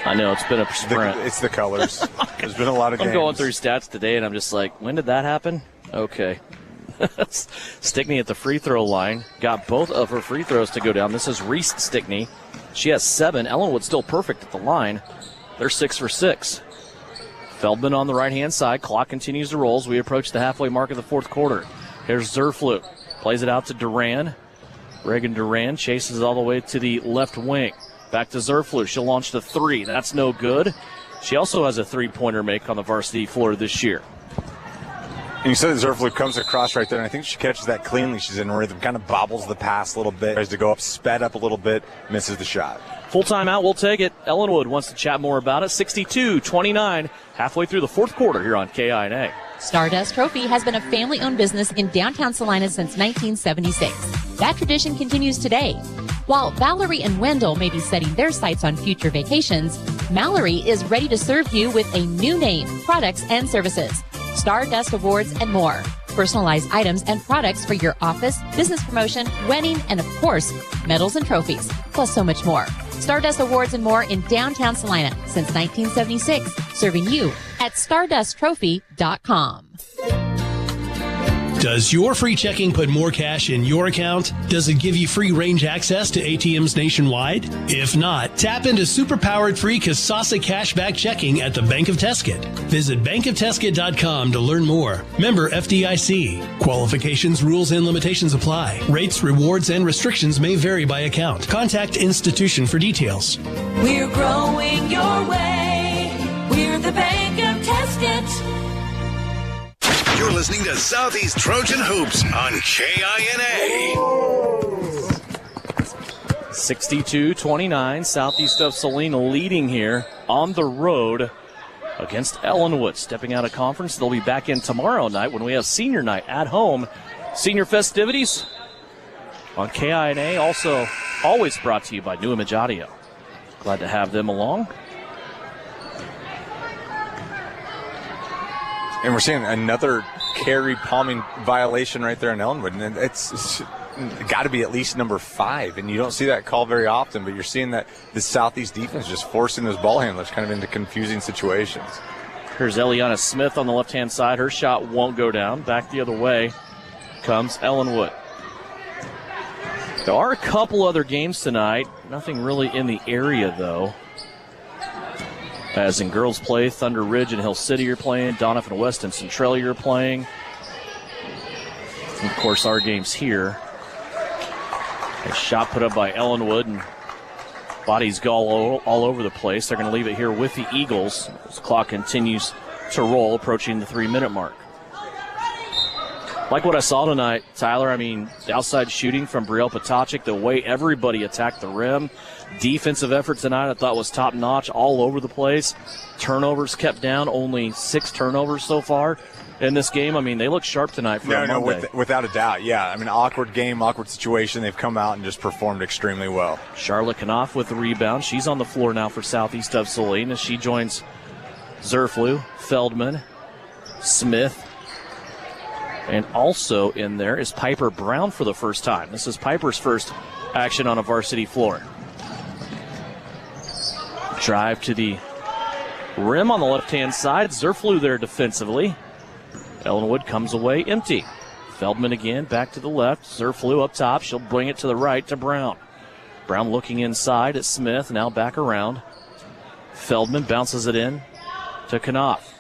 I know, it's been a sprint. It's the colors. There's been a lot of games. I'm going through stats today, and I'm just like, when did that happen? Okay. Stickney at the free throw line. Got both of her free throws to go down. This is Reese Stickney. She has 7. Ellinwood still perfect at the line. They're 6 for 6. Feldman on the right-hand side. Clock continues to roll as we approach the halfway mark of the fourth quarter. Here's Zerflew. Plays it out to Duran. Reagan Duran chases it all the way to the left wing. Back to Zerflew. She'll launch the 3. That's no good. She also has a three-pointer make on the varsity floor this year. And you said that Zerflew comes across right there, and I think she catches that cleanly. She's in rhythm, kind of bobbles the pass a little bit, tries to go up, sped up a little bit, misses the shot. Full timeout, we'll take it. Ellinwood wants to chat more about it. 62-29, halfway through the fourth quarter here on KINA. Stardust Trophy has been a family-owned business in downtown Salina since 1976. That tradition continues today. While Valerie and Wendell may be setting their sights on future vacations, Mallory is ready to serve you with a new name, products, and services. Stardust Awards and more. Personalized items and products for your office, business promotion, wedding, and of course, medals and trophies, plus so much more. Stardust Awards and more in downtown Salina since 1976, serving you at StardustTrophy.com. Does your free checking put more cash in your account? Does it give you free range access to ATMs nationwide? If not, tap into superpowered free Kasasa cashback checking at the Bank of Tesket. Visit bankoftesket.com to learn more. Member FDIC. Qualifications, rules, and limitations apply. Rates, rewards, and restrictions may vary by account. Contact institution for details. We're growing your way. We're the Bank of Tesket. You're listening to Southeast Trojan Hoops on KINA. 62-29, Southeast of Saline leading here on the road against Ellinwood. Stepping out of conference, they'll be back in tomorrow night when we have senior night at home. Senior festivities on KINA, also always brought to you by New Image Audio. Glad to have them along. And we're seeing another carry palming violation right there in Ellinwood. And it's got to be at least number 5. And you don't see that call very often, but you're seeing that the Southeast defense just forcing those ball handlers kind of into confusing situations. Here's Eliana Smith on the left-hand side. Her shot won't go down. Back the other way comes Ellinwood. There are a couple other games tonight. Nothing really in the area, though. As in girls play, Thunder Ridge and Hill City are playing. Donovan West and Centralia are playing. And of course, our game's here. A shot put up by Ellinwood, and bodies go all over the place. They're going to leave it here with the Eagles as the clock continues to roll, approaching the 3-minute mark. Like what I saw tonight, Tyler, I mean, the outside shooting from Brielle Potocik, the way everybody attacked the rim. Defensive effort tonight I thought was top-notch all over the place. Turnovers kept down, only 6 turnovers so far in this game. I mean, they look sharp tonight for a Monday. Without a doubt, yeah. I mean, awkward game, awkward situation. They've come out and just performed extremely well. Charlotte Knopf with the rebound. She's on the floor now for Southeast of Saline as she joins Zerflew, Feldman, Smith, and also in there is Piper Brown for the first time. This is Piper's first action on a varsity floor. Drive to the rim on the left-hand side. Zerflew there defensively. Ellinwood comes away empty. Feldman again back to the left. Zerflew up top. She'll bring it to the right to Brown. Brown looking inside at Smith. Now back around. Feldman bounces it in to Knopf.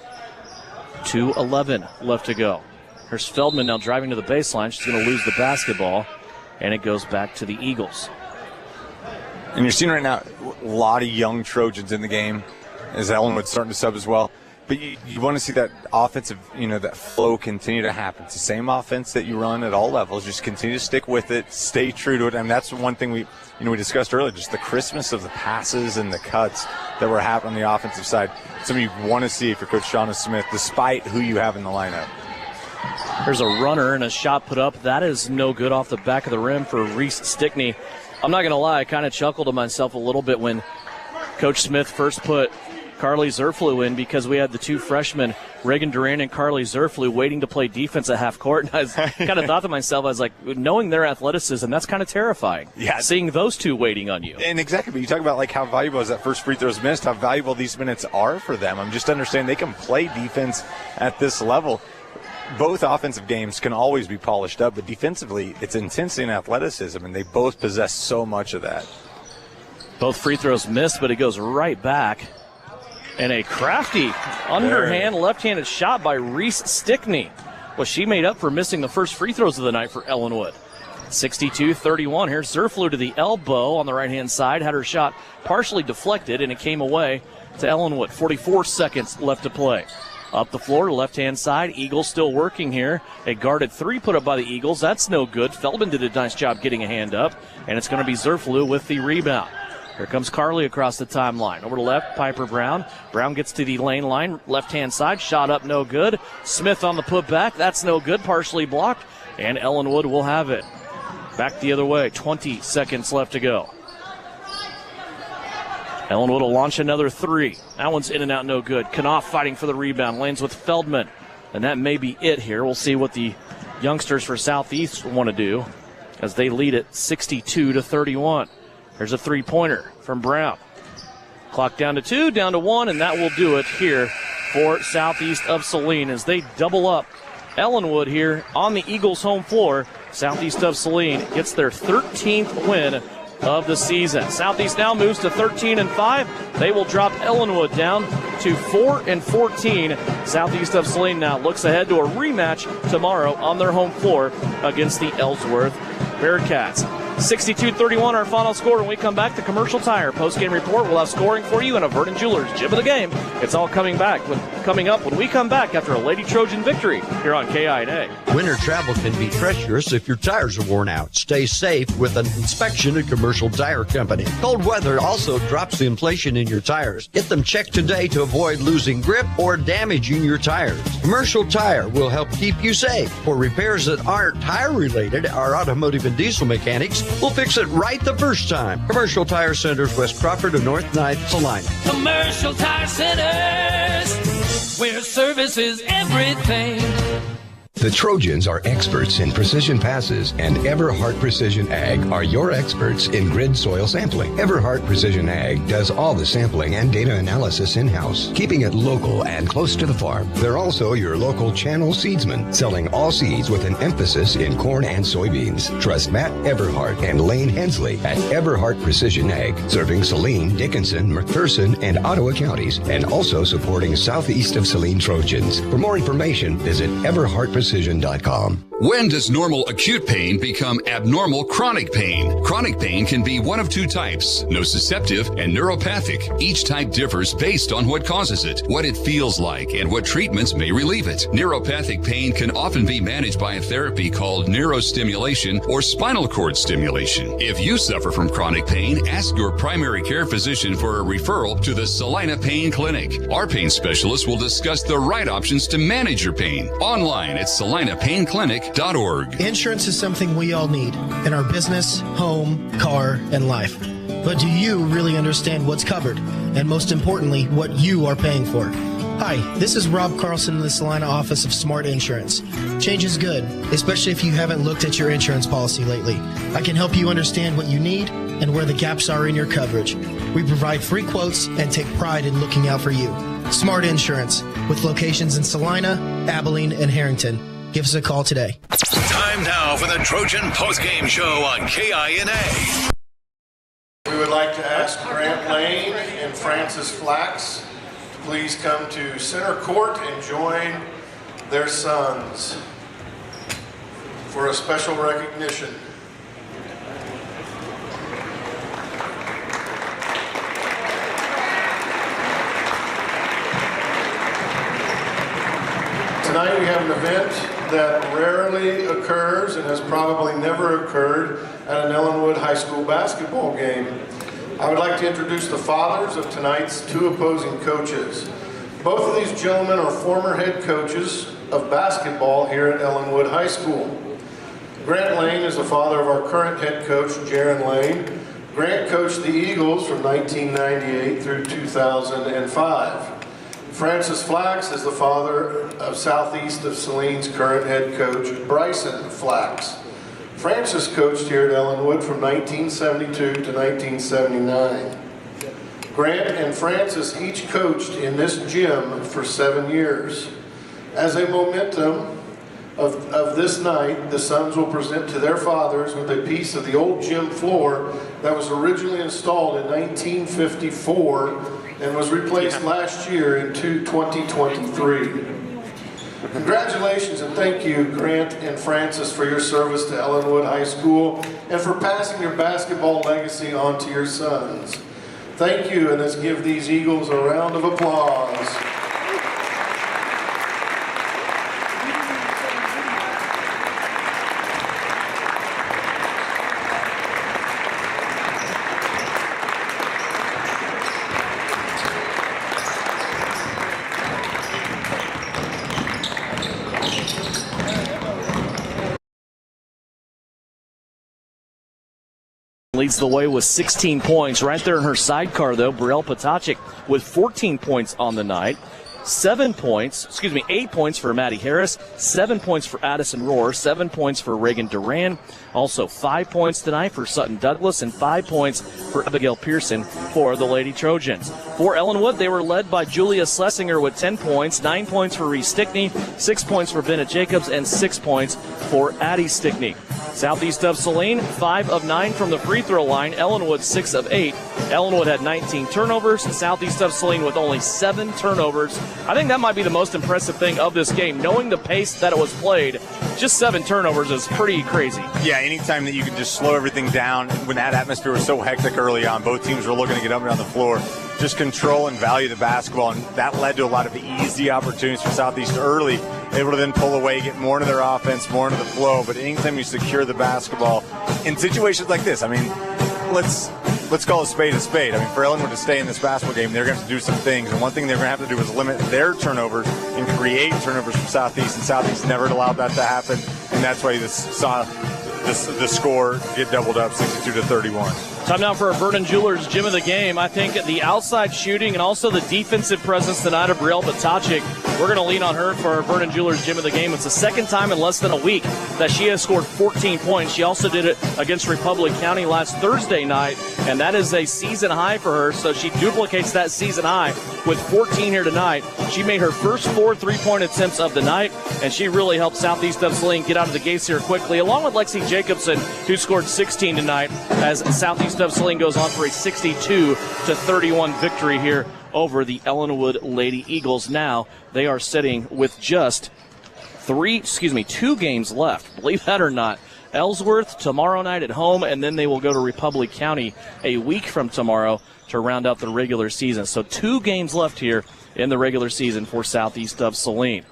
2:11 left to go. Here's Feldman now driving to the baseline. She's going to lose the basketball, and it goes back to the Eagles. And you're seeing right now a lot of young Trojans in the game as Ellinwood's starting to sub as well. But you want to see that offensive, that flow continue to happen. It's the same offense that you run at all levels. Just continue to stick with it, stay true to it. And that's one thing we discussed earlier, just the crispness of the passes and the cuts that were happening on the offensive side. Something you want to see for Coach Shauna Smith, despite who you have in the lineup. There's a runner and a shot put up. That is no good off the back of the rim for Reese Stickney. I'm not going to lie, I kind of chuckled to myself a little bit when Coach Smith first put Carly Zerflew in, because we had the two freshmen, Reagan Duran and Carly Zerflew, waiting to play defense at half court. And I kind of thought to myself, I was like, knowing their athleticism, that's kind of terrifying. Yeah. Seeing those two waiting on you. And exactly, but you talk about like how valuable is that first free throws missed, how valuable these minutes are for them. I'm just understanding they can play defense at this level. Both offensive games can always be polished up, but defensively, it's intensity and athleticism, and they both possess so much of that. Both free throws missed, but it goes right back. And a crafty, underhand, left-handed shot by Reese Stickney. Well, she made up for missing the first free throws of the night for Ellinwood. 62-31. Here's Zerflew to the elbow on the right-hand side. Had her shot partially deflected, and it came away to Ellinwood. 44 seconds left to play. Up the floor, left-hand side. Eagles still working here. A guarded three put up by the Eagles. That's no good. Feldman did a nice job getting a hand up, and it's going to be Zerflew with the rebound. Here comes Carly across the timeline. Over to left, Piper Brown. Brown gets to the lane line, left-hand side. Shot up, no good. Smith on the putback. That's no good, partially blocked. And Ellinwood will have it. Back the other way, 20 seconds left to go. Ellinwood will launch another three. That one's in and out, no good. Knopf fighting for the rebound. Lanes with Feldman. And that may be it here. We'll see what the youngsters for Southeast want to do as they lead it 62-31. There's a three-pointer from Brown. Clock down to 2, down to 1, and that will do it here for Southeast of Saline as they double up Ellinwood here on the Eagles' home floor. Southeast of Saline gets their 13th win of the season. Southeast now moves to 13-5. They will drop Ellinwood down to 4-14. Southeast of Saline now looks ahead to a rematch tomorrow on their home floor against the Ellsworth Bearcats. 62-31 our final score. When we come back to Commercial Tire post-game report, we'll have scoring for you and a Vernon Jewelers gem of the game. It's all coming up when we come back after a Lady Trojan victory here on KINA. Winter travel can be treacherous if your tires are worn out. Stay safe with an inspection at Commercial Tire Company. Cold weather also drops the inflation in your tires. Get them checked today to avoid losing grip or damaging your tires. Commercial Tire will help keep you safe. For repairs that aren't tire-related, our automotive and diesel mechanics will fix it right the first time. Commercial Tire Centers, West Crawford and North 9th, Saline. Commercial Tire Centers, where service is everything. The Trojans are experts in precision passes, and Everhart Precision Ag are your experts in grid soil sampling. Everhart Precision Ag does all the sampling and data analysis in-house, keeping it local and close to the farm. They're also your local channel seedsman, selling all seeds with an emphasis in corn and soybeans. Trust Matt Everhart and Lane Hensley at Everhart Precision Ag, serving Saline, Dickinson, McPherson, and Ottawa counties, and also supporting Southeast of Saline Trojans. For more information, visit everhartprecision.com. When does normal acute pain become abnormal chronic pain? Chronic pain can be one of two types, nociceptive and neuropathic. Each type differs based on what causes it, what it feels like, and what treatments may relieve it. Neuropathic pain can often be managed by a therapy called neurostimulation or spinal cord stimulation. If you suffer from chronic pain, ask your primary care physician for a referral to the Saline Pain Clinic. Our pain specialists will discuss the right options to manage your pain. Online at SalinePainClinic.org. Insurance is something we all need in our business, home, car, and life. But do you really understand what's covered? And most importantly, what you are paying for? Hi, this is Rob Carlson in the Salina office of Smart Insurance. Change is good, especially if you haven't looked at your insurance policy lately. I can help you understand what you need and where the gaps are in your coverage. We provide free quotes and take pride in looking out for you. Smart Insurance, with locations in Salina, Abilene, and Harrington. Give us a call today. Time now for the Trojan postgame show on KINA. We would like to ask Grant Lane and Francis Flax to please come to center court and join their sons for a special recognition. an event that rarely occurs and has probably never occurred at an Ellinwood High School basketball game. I would like to introduce the fathers of tonight's two opposing coaches. Both of these gentlemen are former head coaches of basketball here at Ellinwood High School. Grant Lane is the father of our current head coach, Jaron Lane. Grant coached the Eagles from 1998 through 2005. Francis Flax is the father of Southeast of Saline's current head coach, Bryson Flax. Francis coached here at Ellinwood from 1972 to 1979. Grant and Francis each coached in this gym for 7 years. As a momentum of this night, the sons will present to their fathers with a piece of the old gym floor that was originally installed in 1954 and was replaced last year in 2023. Congratulations and thank you, Grant and Francis, for your service to Ellinwood High School and for passing your basketball legacy on to your sons. Thank you, and let's give these Eagles a round of applause. Leads the way with 16 points. Right there in her sidecar, though, Brielle Potacek with 14 points on the night. 8 points for Maddie Harris, 7 points for Addison Rohr, 7 points for Reagan Duran, also 5 points tonight for Sutton Douglas, and 5 points for Abigail Pearson for the Lady Trojans. For Ellinwood, they were led by Julia Schlesinger with 10 points, 9 points for Reese Stickney, 6 points for Bennett Jacobs, and 6 points for Addie Stickney. Southeast of Saline, 5 of 9 from the free throw line. Ellinwood, 6 of 8. Ellinwood had 19 turnovers. Southeast of Saline with only 7 turnovers. I think that might be the most impressive thing of this game. Knowing the pace that it was played, just 7 turnovers is pretty crazy. Yeah, anytime that you can just slow everything down when that atmosphere was so hectic early on, both teams were looking to get up and down the floor, just control and value the basketball, and that led to a lot of easy opportunities for Southeast early, able to then pull away, get more into their offense, more into the flow. But anytime you secure the basketball in situations like this, I mean, let's call a spade a spade. I mean, for Ellinwood to stay in this basketball game, they're going to have to do some things. And one thing they're going to have to do is limit their turnovers and create turnovers from Southeast. And Southeast never allowed that to happen. And that's why you saw the score get doubled up, 62-31. Time now for our Vernon Jewelers Gym of the Game. I think the outside shooting and also the defensive presence tonight of Brielle Potacek, we're going to lean on her for our Vernon Jewelers Gym of the Game. It's the second time in less than a week that she has scored 14 points. She also did it against Republic County last Thursday night, and that is a season high for her, so she duplicates that season high with 14 here tonight. She made her first 4 3-point attempts of the night, and she really helped Southeast of Saline get out of the gates here quickly, along with Lexi Jacobson, who scored 16 tonight, as Southeast of Saline goes on for a 62-31 victory here over the Ellinwood Lady Eagles. Now they are sitting with just 2 games left. Believe that or not. Ellsworth tomorrow night at home, and then they will go to Republic County a week from tomorrow to round out the regular season. So 2 games left here in the regular season for Southeast of Saline.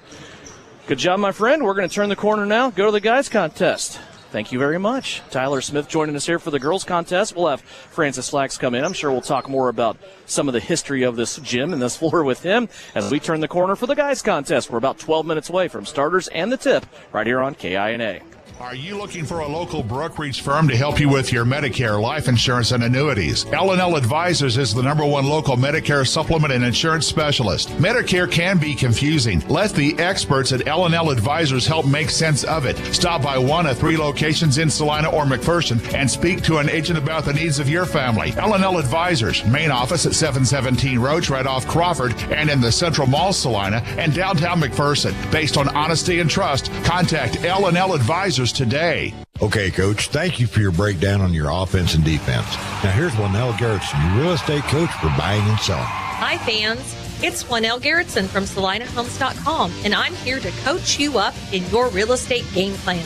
Good job, my friend. We're going to turn the corner now, go to the guys contest. Thank you very much. Tyler Smith joining us here for the girls contest. We'll have Francis Flax come in. I'm sure we'll talk more about some of the history of this gym and this floor with him as we turn the corner for the guys contest. We're about 12 minutes away from starters and the tip right here on KINA. Are you looking for a local brokerage firm to help you with your Medicare, life insurance, and annuities? L&L Advisors is the #1 local Medicare supplement and insurance specialist. Medicare can be confusing. Let the experts at L&L Advisors help make sense of it. Stop by one of 3 locations in Salina or McPherson and speak to an agent about the needs of your family. L&L Advisors, main office at 717 Roach right off Crawford and in the Central Mall Salina and downtown McPherson. Based on honesty and trust, contact L&L Advisors today. Okay, Coach, thank you for your breakdown on your offense and defense. Now here's Lynell Garrettson, your real estate coach for buying and selling. Hi, fans. It's Lynell Garrettson from SalinaHomes.com, and I'm here to coach you up in your real estate game plan.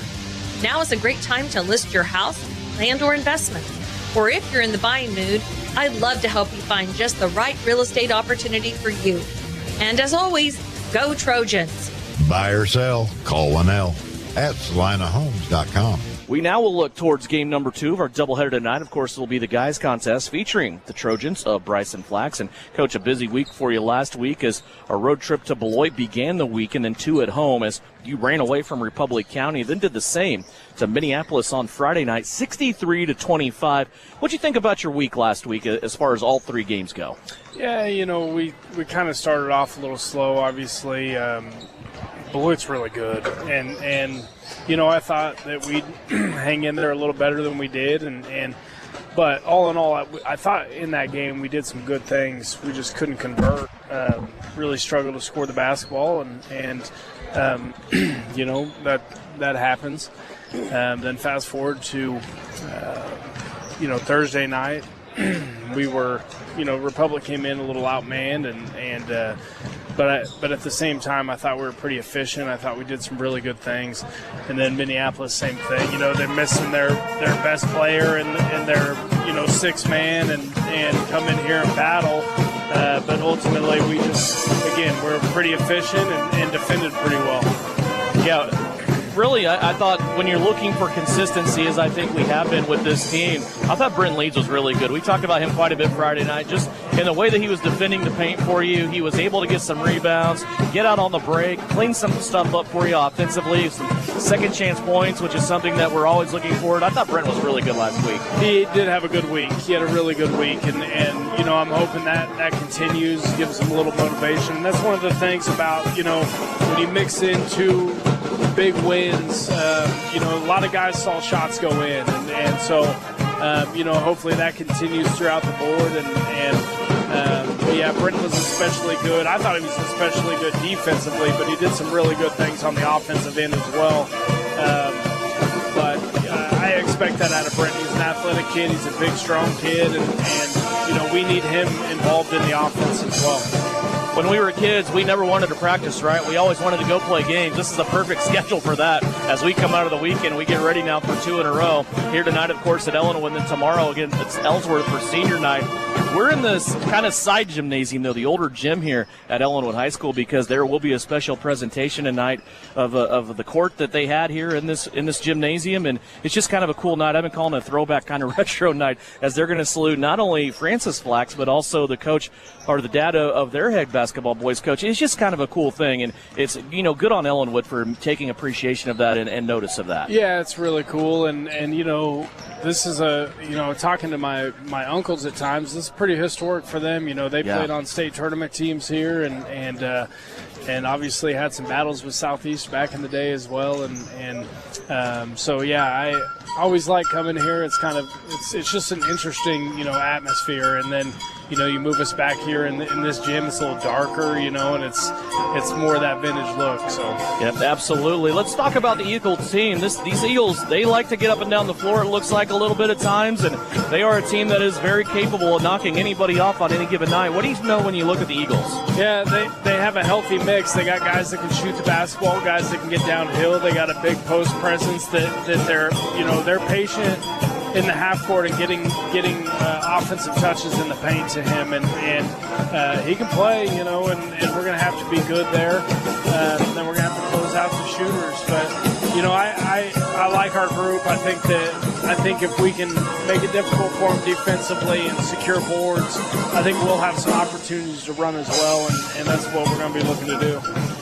Now is a great time to list your house, land, or investment. Or if you're in the buying mood, I'd love to help you find just the right real estate opportunity for you. And as always, go Trojans. Buy or sell, call Linnell at SalinaHomes.com. We now will look towards game number 2 of our doubleheader tonight. Of course, it will be the guys contest featuring the Trojans of Bryson Flax. And, Coach, a busy week for you last week as our road trip to Beloit began the week, and then 2 at home as you ran away from Republic County, then did the same to Minneapolis on Friday night, 63-25. What'd you think about your week last week as far as all 3 games go? Yeah, we kind of started off a little slow, obviously. Beloit's really good, and I thought that we'd hang in there a little better than we did, but all in all, I thought in that game we did some good things. We just couldn't convert. Really struggled to score the basketball, and that happens. Then fast forward to Thursday night, we were Republic came in a little outmanned, but at the same time, I thought we were pretty efficient. I thought we did some really good things. And then Minneapolis, same thing. They're missing their best player and their 6-man and come in here and battle. But ultimately, we're pretty efficient and defended pretty well. Yeah. Really, I thought when you're looking for consistency, as I think we have been with this team, I thought Brent Leeds was really good. We talked about him quite a bit Friday night, just in the way that he was defending the paint for you. He was able to get some rebounds, get out on the break, clean some stuff up for you offensively, some second chance points, which is something that we're always looking for. I thought Brent was really good last week. He did have a good week. He had a really good week, and I'm hoping that continues, gives him a little motivation. And that's one of the things about, when you mix into big wins, a lot of guys saw shots go in, and so hopefully that continues throughout the board. Brenton was especially good. I thought he was especially good defensively, but he did some really good things on the offensive end as well. I expect that out of Brenton. He's an athletic kid. He's a big, strong kid, and we need him involved in the offense as well. When we were kids, we never wanted to practice, right? We always wanted to go play games. This is a perfect schedule for that. As we come out of the weekend, we get ready now for 2 in a row. Here tonight, of course, at Ellinwood, and then tomorrow again, it's Ellsworth for senior night. We're in this kind of side gymnasium, though, the older gym here at Ellinwood High School, because there will be a special presentation tonight of the court that they had here in this gymnasium, and it's just kind of a cool night. I've been calling it a throwback kind of retro night, as they're going to salute not only Francis Flax, but also the coach or the dad of their head basketball boys coach. It's just kind of a cool thing, and it's good on Ellinwood for taking appreciation of that and notice of that. Yeah, it's really cool, and this is talking to my uncles at times, this is pretty historic for them. They played on state tournament teams here, and obviously had some battles with Southeast back in the day as well, I always like coming here. It's just an interesting atmosphere, and then you move us back here in this gym. It's a little darker, and it's more of that vintage look. So yep, absolutely. Let's talk about the Eagles team. These Eagles, they like to get up and down the floor, it looks like, a little bit at times, and they are a team that is very capable of knocking anybody off on any given night. What do you know when you look at the Eagles? Yeah, they have a healthy mix. They got guys that can shoot the basketball, guys that can get downhill. They got a big post presence that they're patient in the half court and getting offensive touches in the paint to him, and he can play, and we're going to have to be good there. Then we're going to have to close out the shooters. But I like our group. I think if we can make it difficult for them defensively and secure boards, I think we'll have some opportunities to run as well, and that's what we're going to be looking to do.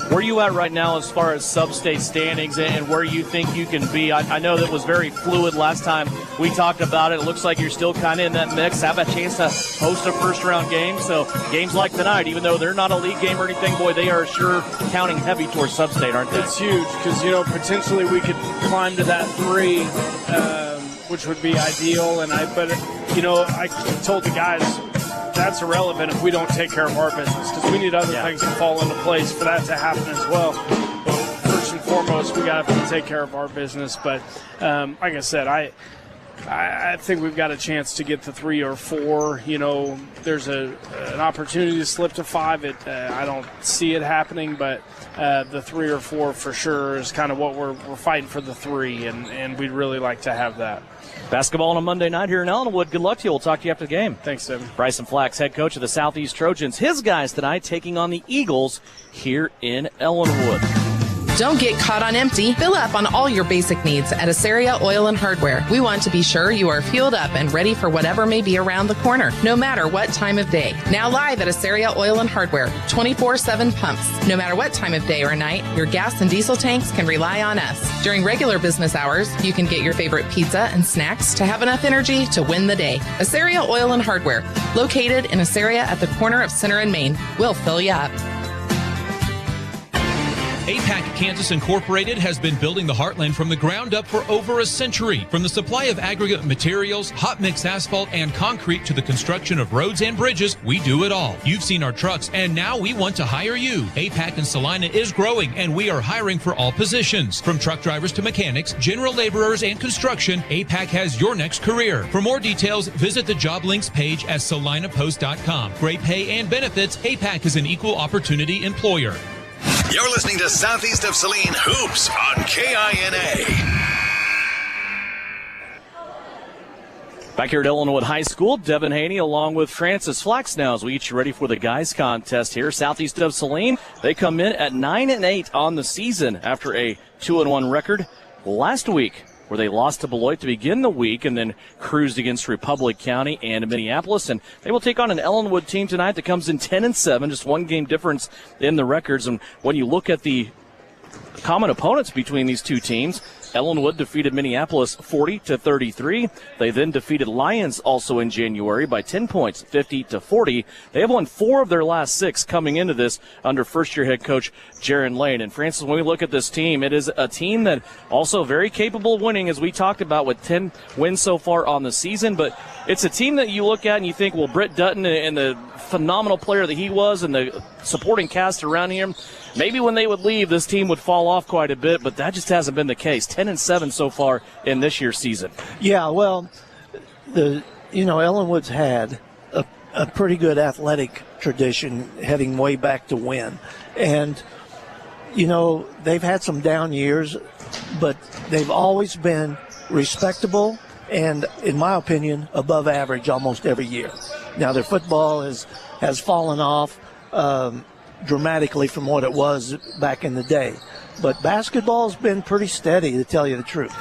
Where are you at right now as far as sub-state standings and where you think you can be? I know that was very fluid last time we talked about it. It looks like you're still kind of in that mix, have a chance to host a first-round game. So games like tonight, even though they're not a league game or anything, boy, they are sure counting heavy towards sub-state, aren't they? It's huge because, potentially we could climb to that 3, which would be ideal. I told the guys, that's irrelevant if we don't take care of our business, because we need other things to fall into place for that to happen as well. But first and foremost, we got to take care of our business. But like I said, I think we've got a chance to get to 3 or 4. There's an opportunity to slip to 5. I don't see it happening, but the 3 or 4 for sure is kind of what we're fighting for, the 3, and we'd really like to have that. Basketball on a Monday night here in Ellinwood. Good luck to you. We'll talk to you after the game. Thanks, Devin. Bryson Flax, head coach of the Southeast Trojans. His guys tonight taking on the Eagles here in Ellinwood. Don't get caught on empty. Fill up on all your basic needs at Asaria Oil and Hardware. We want to be sure you are fueled up and ready for whatever may be around the corner, no matter what time of day. Now live at Asaria Oil and Hardware, 24/7 pumps. No matter what time of day or night, your gas and diesel tanks can rely on us. During regular business hours, you can get your favorite pizza and snacks to have enough energy to win the day. Asaria Oil and Hardware, located in Asaria at the corner of Center and Main. We'll fill you up. APAC Kansas Incorporated has been building the heartland from the ground up for over a century. From the supply of aggregate materials, hot mix asphalt, and concrete to the construction of roads and bridges, we do it all. You've seen our trucks, and now we want to hire you. APAC in Salina is growing, and we are hiring for all positions. From truck drivers to mechanics, general laborers, and construction, APAC has your next career. For more details, visit the job links page at salinapost.com. Great pay and benefits, APAC is an equal opportunity employer. You're listening to Southeast of Saline Hoops on KINA. Back here at Ellinwood High School, Devin Haney along with Francis Flax now as we get you ready for the guys contest here. Southeast of Saline, they come in at 9-8 on the season after a 2-1 record last week, where they lost to Beloit to begin the week and then cruised against Republic County and Minneapolis. And they will take on an Ellinwood team tonight that comes in 10-7, just one game difference in the records. And when you look at the common opponents between these two teams, Ellinwood defeated Minneapolis 40-33. They then defeated Lions also in January by 10 points, 50-40. They have won 4 of their last 6 coming into this under first-year head coach Jaron Lane. And Francis, when we look at this team, it is a team that also very capable of winning, as we talked about, with 10 wins so far on the season. But it's a team that you look at and you think, well, Britt Dutton and the phenomenal player that he was and the supporting cast around him, maybe when they would leave, this team would fall off quite a bit, but that just hasn't been the case. 10-7 so far in this year's season. Yeah, well, Ellinwood's had a pretty good athletic tradition heading way back to win. And, they've had some down years, but they've always been respectable and, in my opinion, above average almost every year. Now, their football has fallen off dramatically from what it was back in the day. But basketball's been pretty steady, to tell you the truth.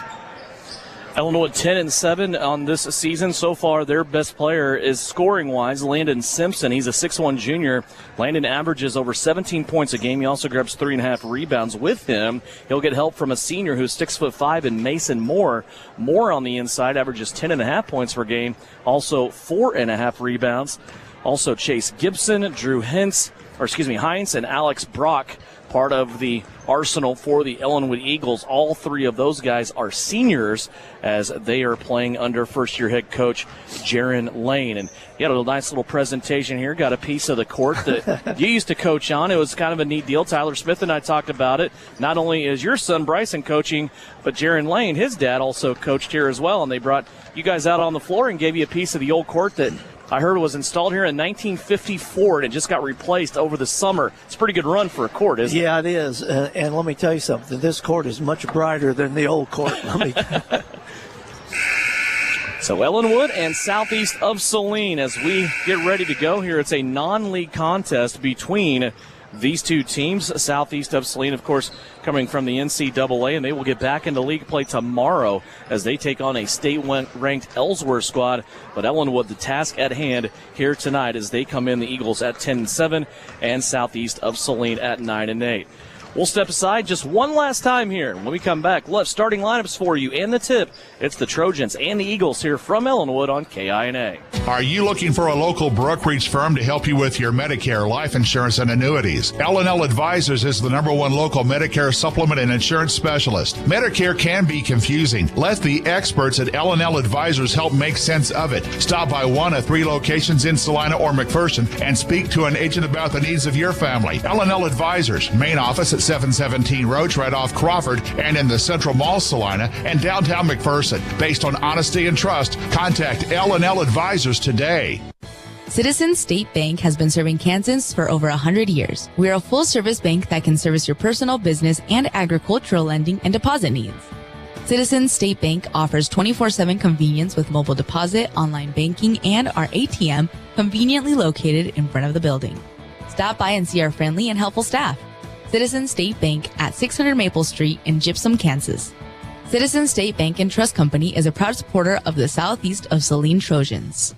Ellinwood 10-7 on this season. So far, their best player is scoring-wise Landon Simpson. He's a 6'1 junior. Landon averages over 17 points a game. He also grabs 3.5 rebounds with him. He'll get help from a senior who's 6'5", and Mason Moore. Moore on the inside averages 10.5 points per game. Also 4.5 rebounds. Also Chase Gibson, Drew Hines, and Alex Brock, part of the arsenal for the Ellinwood Eagles. All 3 of those guys are seniors as they are playing under first-year head coach Jaron Lane. And he had a nice little presentation here, got a piece of the court that you used to coach on. It was kind of a neat deal. Tyler Smith and I talked about it. Not only is your son Bryson coaching, but Jaron Lane, his dad, also coached here as well. And they brought you guys out on the floor and gave you a piece of the old court that I heard it was installed here in 1954, and it just got replaced over the summer. It's a pretty good run for a court, isn't it? Yeah, it is. And let me tell you something. This court is much brighter than the old court. So Ellinwood and Southeast of Saline, as we get ready to go here, it's a non-league contest between these two teams. Southeast of Saline, of course, coming from the NCAA, and they will get back into league play tomorrow as they take on a state-ranked Ellsworth squad. But Ellinwood, the task at hand here tonight as they come in, the Eagles at 10-7 and Southeast of Saline at 9-8. We'll step aside just one last time here. When we come back, we'll have starting lineups for you and the tip. It's the Trojans and the Eagles here from Ellinwood on KINA. Are you looking for a local brokerage firm to help you with your Medicare, life insurance, and annuities? L&L Advisors is the #1 local Medicare supplement and insurance specialist. Medicare can be confusing. Let the experts at L&L Advisors help make sense of it. Stop by one of 3 locations in Salina or McPherson and speak to an agent about the needs of your family. L&L Advisors, main office at 717 Roach, right off Crawford, and in the Central Mall, Salina, and downtown McPherson. Based on honesty and trust, contact L&L Advisors today. Citizens State Bank has been serving Kansans for over 100 years. We are a full-service bank that can service your personal, business, and agricultural lending and deposit needs. Citizens State Bank offers 24/7 convenience with mobile deposit, online banking, and our ATM conveniently located in front of the building. Stop by and see our friendly and helpful staff. Citizens State Bank at 600 Maple Street in Gypsum, Kansas. Citizens State Bank and Trust Company is a proud supporter of the Southeast of Saline Trojans.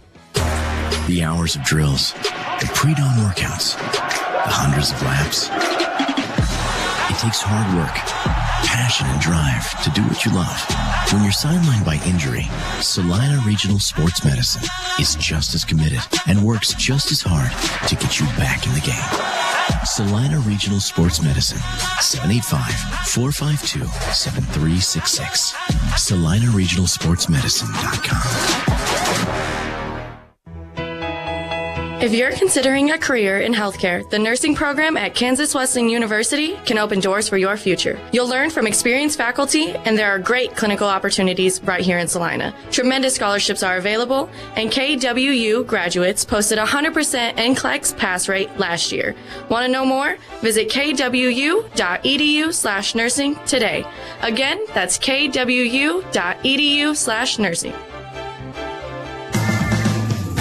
The hours of drills, the pre-dawn workouts, the hundreds of laps. It takes hard work, passion, and drive to do what you love. When you're sidelined by injury, Saline Regional Sports Medicine is just as committed and works just as hard to get you back in the game. Saline Regional Sports Medicine, 785-452-7366. SalinaRegionalSportsMedicine.com. If you're considering a career in healthcare, the nursing program at Kansas Wesleyan University can open doors for your future. You'll learn from experienced faculty, and there are great clinical opportunities right here in Salina. Tremendous scholarships are available, and KWU graduates posted 100% NCLEX pass rate last year. Want to know more? Visit kwu.edu/nursing today. Again, that's kwu.edu/nursing.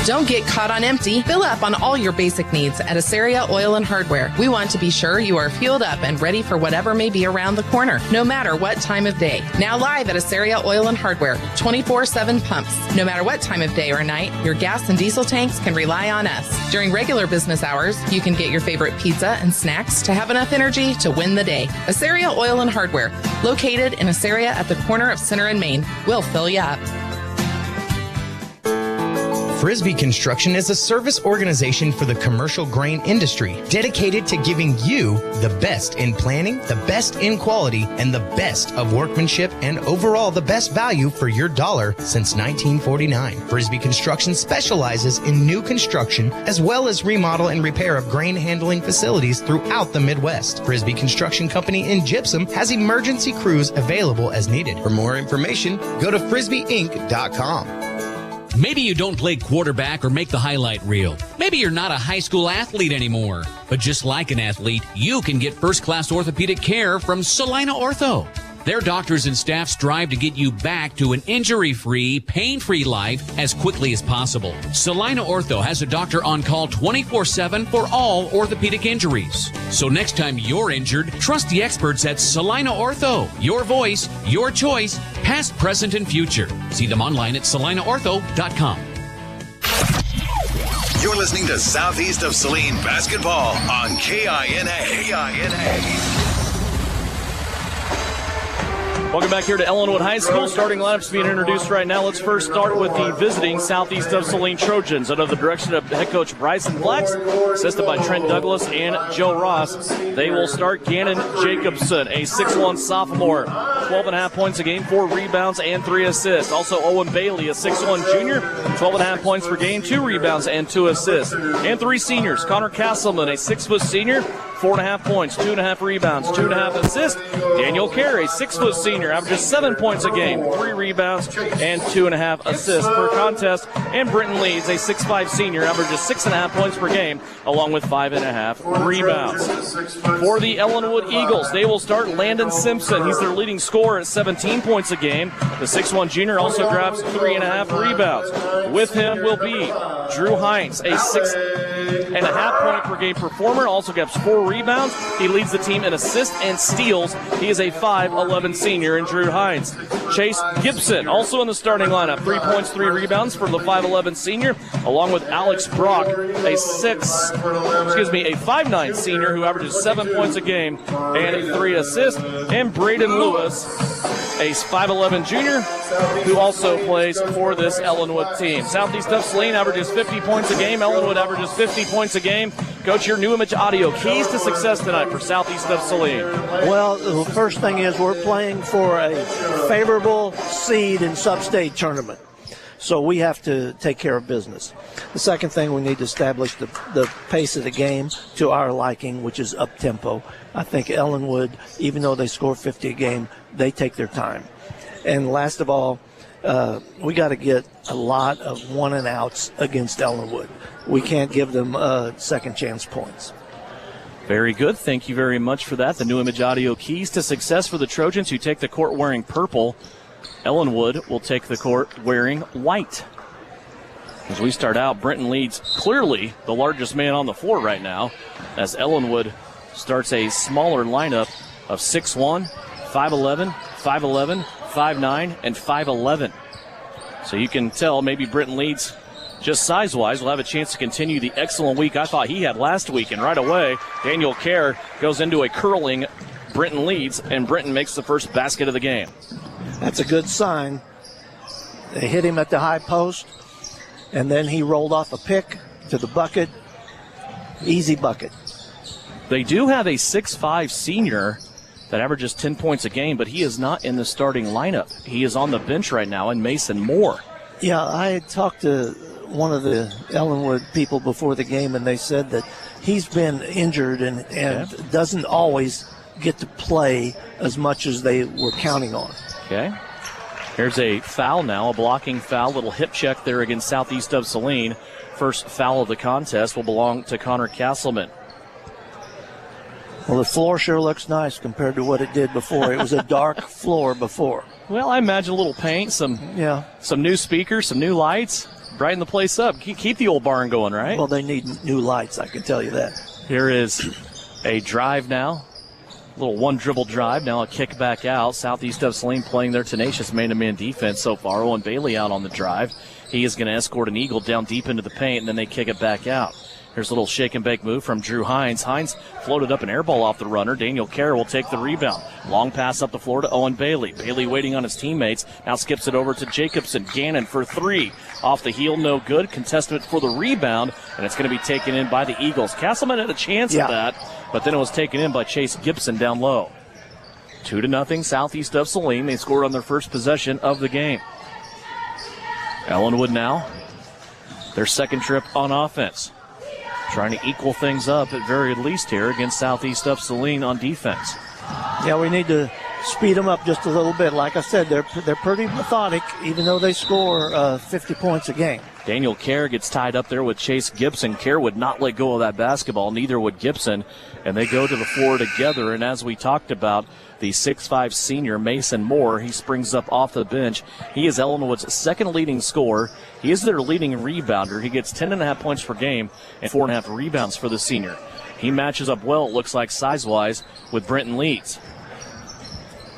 Don't get caught on empty. Fill up on all your basic needs at Asaria Oil and Hardware. We want to be sure you are fueled up and ready for whatever may be around the corner, no matter what time of day. Now live at Asaria Oil and Hardware, 24/7 pumps. No matter what time of day or night, your gas and diesel tanks can rely on us. During regular business hours, you can get your favorite pizza and snacks to have enough energy to win the day. Asaria Oil and Hardware, located in Asaria at the corner of Center and Main, will fill you up. Frisbee Construction is a service organization for the commercial grain industry dedicated to giving you the best in planning, the best in quality, and the best of workmanship, and overall the best value for your dollar since 1949. Frisbee Construction specializes in new construction as well as remodel and repair of grain handling facilities throughout the Midwest. Frisbee Construction Company in Gypsum has emergency crews available as needed. For more information, go to frisbeeinc.com. Maybe you don't play quarterback or make the highlight reel. Maybe you're not a high school athlete anymore. But just like an athlete, you can get first-class orthopedic care from Salina Ortho. Their doctors and staff strive to get you back to an injury-free, pain-free life as quickly as possible. Salina Ortho has a doctor on call 24/7 for all orthopedic injuries. So next time you're injured, trust the experts at Salina Ortho. Your voice, your choice, past, present, and future. See them online at salinaortho.com. You're listening to Southeast of Saline Basketball on KINA. Welcome back here to Ellinwood High School. Starting lineups being introduced right now. Let's first start with the visiting Southeast of Saline Trojans under the direction of head coach Bryson Flax, assisted by Trent Douglas and Joe Ross. They will start Gannon Jacobson, a 6'1 sophomore, 12.5 points a game, 4 rebounds and 3 assists. Also Owen Bailey, a 6'1 junior, 12.5 points per game, 2 rebounds and 2 assists. And 3 seniors, Connor Castleman, a 6' senior, 4.5 points, 2.5 rebounds, 2.5 assists. Daniel Carey, 6' senior, averages 7 points a game, 3 rebounds, and 2.5 assists per contest. And Britton Leeds, a 6'5 senior, averages 6.5 points per game, along with 5.5 rebounds. For the Ellinwood Eagles, they will start Landon Simpson. He's their leading scorer at 17 points a game. The 6'1 junior also grabs 3.5 rebounds. With him will be Drew Hines, a 6.5 point per game performer, also grabs 4 rebounds. He leads the team in assists and steals. He is a 5'11 senior in Drew Hines. Chase Gibson, also in the starting lineup, 3 points, 3 rebounds for the 5'11 senior, along with Alex Brock, a 5'9 senior who averages 7 points a game and 3 assists, and Braden Lewis, a 5'11 junior who also plays for this Ellinwood team. Southeast of Saline averages 50 points a game. Ellinwood averages 50 points a game. Coach, your New Image Audio, keys to success tonight for Southeast of Saline. Well, the first thing is we're playing for a favorable seed in sub-state tournament. So we have to take care of business. The second thing, we need to establish the pace of the game to our liking, which is up-tempo. I think Ellinwood, even though they score 50 a game, they take their time. And last of all, we got to get a lot of one-and-outs against Ellinwood. We can't give them second-chance points. Very good. Thank you very much for that. The New Image Audio, keys to success for the Trojans, who take the court wearing purple. Ellinwood will take the court wearing white. As we start out, Brenton Leeds clearly the largest man on the floor right now, as Ellinwood starts a smaller lineup of 6'1", 5'11", 5'11", 5'9", and 5'11". So you can tell maybe Brenton Leeds, just size-wise, will have a chance to continue the excellent week I thought he had last week. And right away, Daniel Kerr goes into a curling Brenton Leeds, and Brenton makes the first basket of the game. That's a good sign. They hit him at the high post, and then he rolled off a pick to the bucket. Easy bucket. They do have a 6'5" senior that averages 10 points a game, but he is not in the starting lineup. He is on the bench right now in Mason Moore. Yeah, I had talked to one of the Ellinwood people before the game, and they said that he's been injured and doesn't always get to play as much as they were counting on. Okay. Here's a foul now, a blocking foul, little hip check there against Southeast of Saline. First foul of the contest will belong to Connor Castleman. Well, the floor sure looks nice compared to what it did before. It was a dark floor before. Well, I imagine a little paint, some new speakers, some new lights, brighten the place up. Keep the old barn going, right? Well, they need new lights, I can tell you that. Here is a drive now. A little one-dribble drive. Now a kick back out. Southeast of Saline playing their tenacious man-to-man defense so far. Owen Bailey out on the drive. He is going to escort an Eagle down deep into the paint, and then they kick it back out. Here's a little shake-and-bake move from Drew Hines. Hines floated up an air ball off the runner. Daniel Kerr will take the rebound. Long pass up the floor to Owen Bailey. Bailey waiting on his teammates. Now skips it over to Jacobson. Gannon for three. Off the heel, no good. Contestant for the rebound, and it's going to be taken in by the Eagles. Castleman had a chance at that, but then it was taken in by Chase Gibson down low. 2-0 Southeast of Saline. They scored on their first possession of the game. Ellinwood now, their second trip on offense. Trying to equal things up at very least here against Southeast of Saline on defense. Yeah, we need to speed them up just a little bit. Like I said, they're pretty methodic, even though they score 50 points a game. Daniel Kerr gets tied up there with Chase Gibson. Kerr would not let go of that basketball, neither would Gibson, and they go to the floor together. And as we talked about, the 6'5" senior Mason Moore, he springs up off the bench. He is Ellinwood's second leading scorer. He is their leading rebounder. He gets 10.5 points per game and 4.5 rebounds for the senior. He matches up well, it looks like, size-wise, with Brenton Leeds.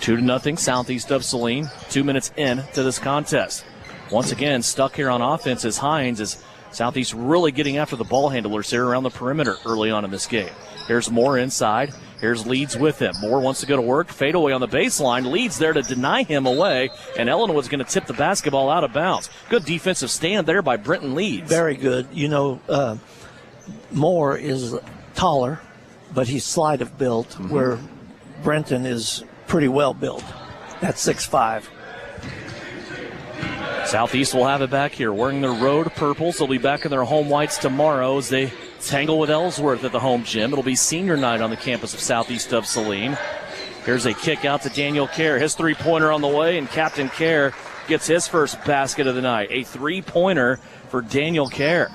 2-0 Southeast of Saline, 2 minutes in to this contest. Once again, stuck here on offense is Hines, as Southeast really getting after the ball handlers here around the perimeter early on in this game. Here's Moore inside. Here's Leeds with him. Moore wants to go to work. Fade away on the baseline. Leeds there to deny him away, and Ellinwood's going to tip the basketball out of bounds. Good defensive stand there by Brenton Leeds. Very good. You know, Moore is taller, but he's slight of built, where Brenton is pretty well built at 6'5". Southeast will have it back here, wearing their road purples. They'll be back in their home whites tomorrow as they tangle with Ellsworth at the home gym. It'll be senior night on the campus of Southeast of Saline. Here's a kick out to Daniel Kerr. His three-pointer on the way, and Captain Kerr gets his first basket of the night. A three-pointer for Daniel Kerr.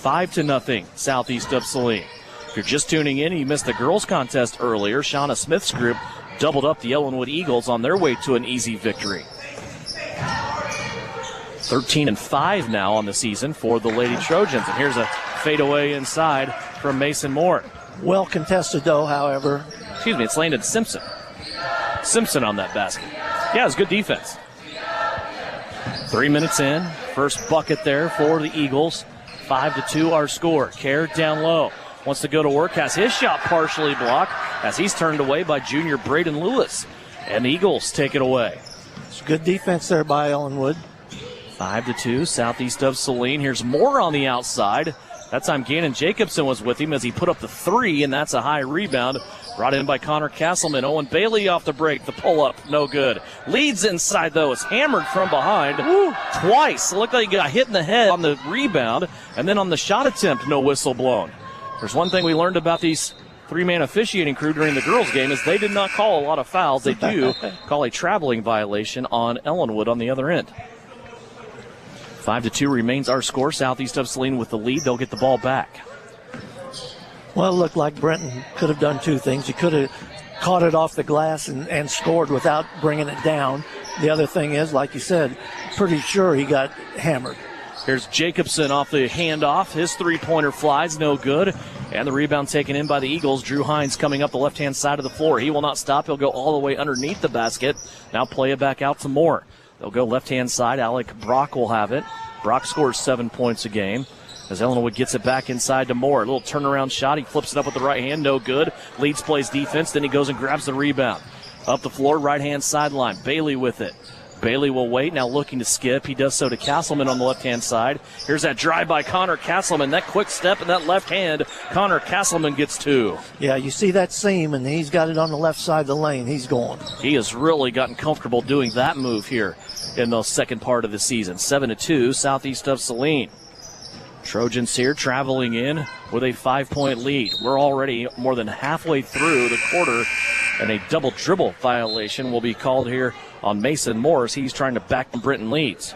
5-0 Southeast of Saline. If you're just tuning in and you missed the girls' contest earlier, Shauna Smith's group doubled up the Ellinwood Eagles on their way to an easy victory. 13-5 now on the season for the Lady Trojans. And here's a fadeaway inside from Mason Moore. Well contested, though, however. Excuse me, it's Landon Simpson. Simpson on that basket. Yeah, it's good defense. 3 minutes in. First bucket there for the Eagles. 5-2 our score. Kerr down low. Wants to go to work. Has his shot partially blocked as he's turned away by junior Braden Lewis. And the Eagles take it away. It's good defense there by Ellinwood. 5-2, Southeast of Saline. Here's Moore on the outside. That time Gannon Jacobson was with him as he put up the three, and that's a high rebound. Brought in by Connor Castleman. Owen Bailey off the break. The pull-up, no good. Leeds inside, though. Is hammered from behind twice. It looked like he got hit in the head on the rebound, and then on the shot attempt, no whistle blown. There's one thing we learned about these three-man officiating crew during the girls' game is they did not call a lot of fouls. They do call a traveling violation on Ellinwood on the other end. 5-2 remains our score. Southeast of Saline with the lead. They'll get the ball back. Well, it looked like Brenton could have done two things. He could have caught it off the glass and scored without bringing it down. The other thing is, like you said, pretty sure he got hammered. Here's Jacobson off the handoff. His three-pointer flies, no good. And the rebound taken in by the Eagles. Drew Hines coming up the left-hand side of the floor. He will not stop. He'll go all the way underneath the basket. Now play it back out to Moore. They'll go left-hand side. Alec Brock will have it. Brock scores 7 points a game as Ellinwood gets it back inside to Moore. A little turnaround shot. He flips it up with the right hand. No good. Leeds plays defense. Then he goes and grabs the rebound. Up the floor, right-hand sideline. Bailey with it. Bailey will wait, now looking to skip. He does so to Castleman on the left-hand side. Here's that drive by Connor Castleman. That quick step and that left hand. Connor Castleman gets 2. Yeah, you see that seam, and he's got it on the left side of the lane. He's going. He has really gotten comfortable doing that move here in the second part of the season. 7-2, southeast of Saline. Trojans here traveling in with a 5-point lead. We're already more than halfway through the quarter, and a double dribble violation will be called here on Mason Morris. He's trying to back Brenton Leeds.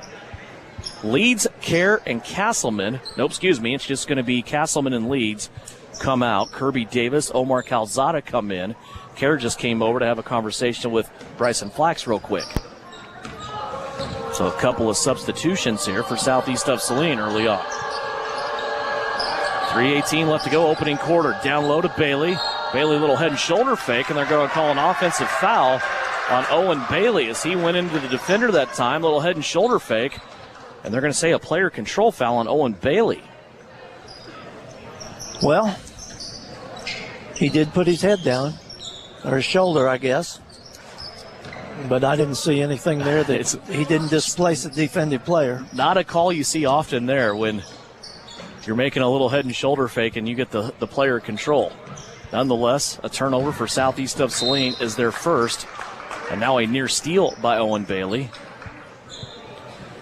Leeds, Kerr, and Castleman. Nope, excuse me. It's just going to be Castleman and Leeds come out. Kirby Davis, Omar Calzada come in. Kerr just came over to have a conversation with Bryson Flax real quick. So a couple of substitutions here for southeast of Saline early on. 3:18 left to go, opening quarter. Down low to Bailey. Bailey, little head and shoulder fake, and they're going to call an offensive foul on Owen Bailey as he went into the defender that time. Little head and shoulder fake, and they're going to say a player control foul on Owen Bailey. Well, he did put his head down, or his shoulder, I guess. But I didn't see anything there that he didn't displace a defensive player. Not a call you see often there when you're making a little head and shoulder fake and you get the player control. Nonetheless, a turnover for southeast of Saline is their first. And now a near steal by Owen Bailey.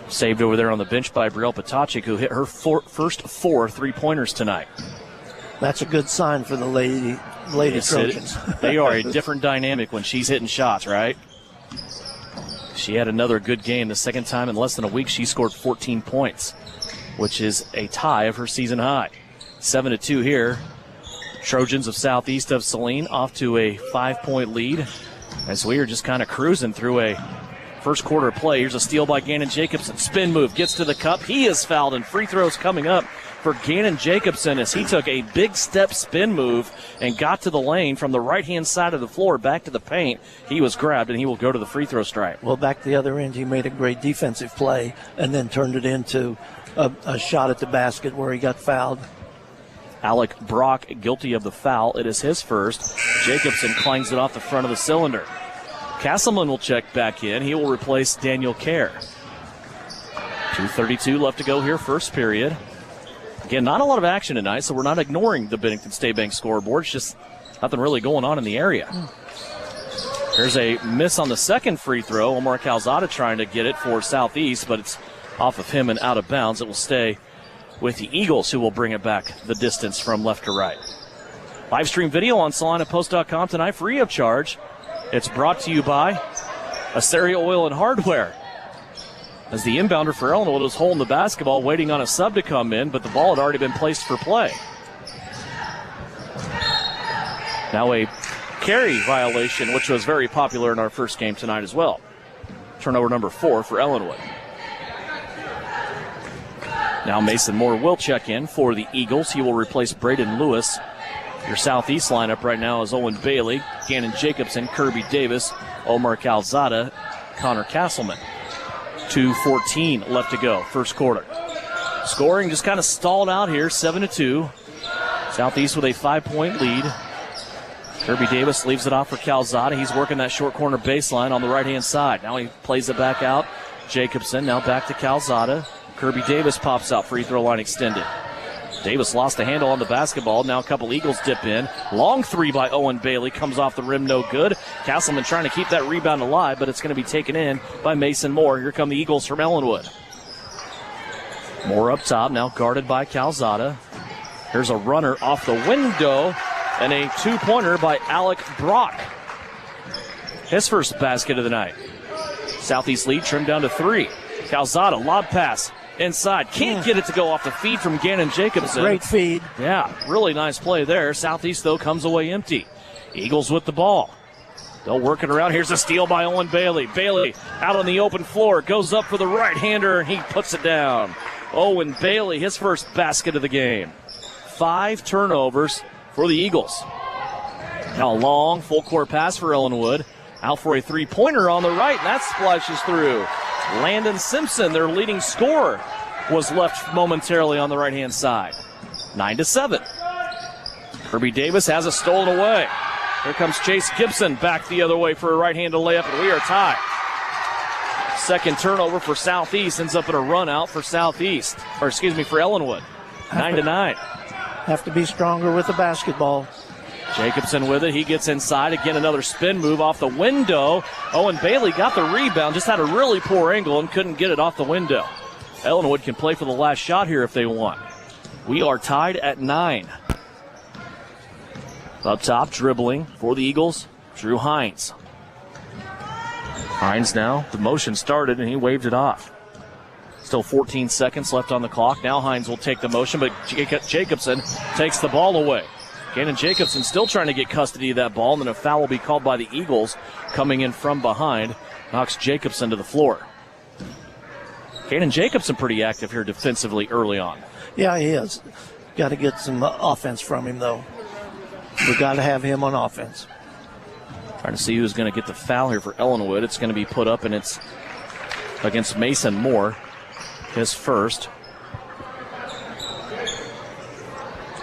Saved over there on the bench by Brielle Potachik, who hit her first 4 3-pointers tonight. That's a good sign for the lady Trojans. They are a different dynamic when she's hitting shots, right? She had another good game. The second time in less than a week she scored 14 points, which is a tie of her season high. 7-2 here. Trojans of southeast of Saline off to a 5-point lead as we are just kind of cruising through a first quarter play. Here's a steal by Gannon Jacobson. Spin move, gets to the cup. He is fouled, and free throws coming up for Gannon Jacobson as he took a big step spin move and got to the lane from the right-hand side of the floor back to the paint. He was grabbed, and he will go to the free throw stripe. Well, back to the other end, he made a great defensive play and then turned it into a shot at the basket where he got fouled. Alec Brock guilty of the foul. It is his first. Jacobson clangs it off the front of the cylinder. Castleman will check back in. He will replace Daniel Kerr. 2:32 left to go here, first period. Again, not a lot of action tonight, so we're not ignoring the Bennington State Bank scoreboard. It's just nothing really going on in the area. There's a miss on the second free throw. Omar Calzada trying to get it for Southeast, but it's off of him and out of bounds. It will stay with the Eagles, who will bring it back the distance from left to right. Live stream video on SalinaPost.com tonight, free of charge. It's brought to you by Asteria Oil and Hardware. As the inbounder for Ellinwood was holding the basketball, waiting on a sub to come in, but the ball had already been placed for play. Now a carry violation, which was very popular in our first game tonight as well. Turnover number 4 for Ellinwood. Now Mason Moore will check in for the Eagles. He will replace Braden Lewis. Your Southeast lineup right now is Owen Bailey, Gannon Jacobson, Kirby Davis, Omar Calzada, Connor Castleman. 2:14 left to go, first quarter. Scoring just kind of stalled out here, 7-2. Southeast with a 5-point lead. Kirby Davis leaves it off for Calzada. He's working that short corner baseline on the right-hand side. Now he plays it back out. Jacobson now back to Calzada. Kirby Davis pops out, free throw line extended. Davis lost the handle on the basketball. Now a couple Eagles dip in. Long three by Owen Bailey. Comes off the rim, no good. Castleman trying to keep that rebound alive, but it's going to be taken in by Mason Moore. Here come the Eagles from Ellinwood. Moore up top, now guarded by Calzada. Here's a runner off the window, and a two-pointer by Alec Brock. His first basket of the night. Southeast lead trimmed down to 3. Calzada, lob pass. Inside. Can't get it to go off the feed from Gannon Jacobson. Great feed. Yeah, really nice play there. Southeast, though, comes away empty. Eagles with the ball. They'll work it around. Here's a steal by Owen Bailey. Bailey out on the open floor. Goes up for the right-hander, and he puts it down. Owen Bailey, his first basket of the game. 5 turnovers for the Eagles. Now a long full court pass for Ellinwood. Out for a three-pointer on the right, and that splashes through. Landon Simpson, their leading scorer, was left momentarily on the right-hand side. 9-7. Kirby Davis has it stolen away. Here comes Chase Gibson back the other way for a right-handed layup, and we are tied. Second turnover for Southeast ends up in a run out for Southeast, for Ellinwood. 9-9. Have to be stronger with the basketball. Jacobson with it. He gets inside. Again, another spin move off the window. Owen Bailey got the rebound, just had a really poor angle and couldn't get it off the window. Ellinwood can play for the last shot here if they want. We are tied at 9. Up top, dribbling for the Eagles, Drew Hines. Hines now, the motion started and he waved it off. Still 14 seconds left on the clock. Now Hines will take the motion, but Jacobson takes the ball away. Cannon Jacobson still trying to get custody of that ball, and then a foul will be called by the Eagles coming in from behind. Knocks Jacobson to the floor. Cannon Jacobson pretty active here defensively early on. Yeah, he is. Got to get some offense from him, though. We've got to have him on offense. Trying to see who's going to get the foul here for Ellinwood. It's going to be put up, and it's against Mason Moore, his first.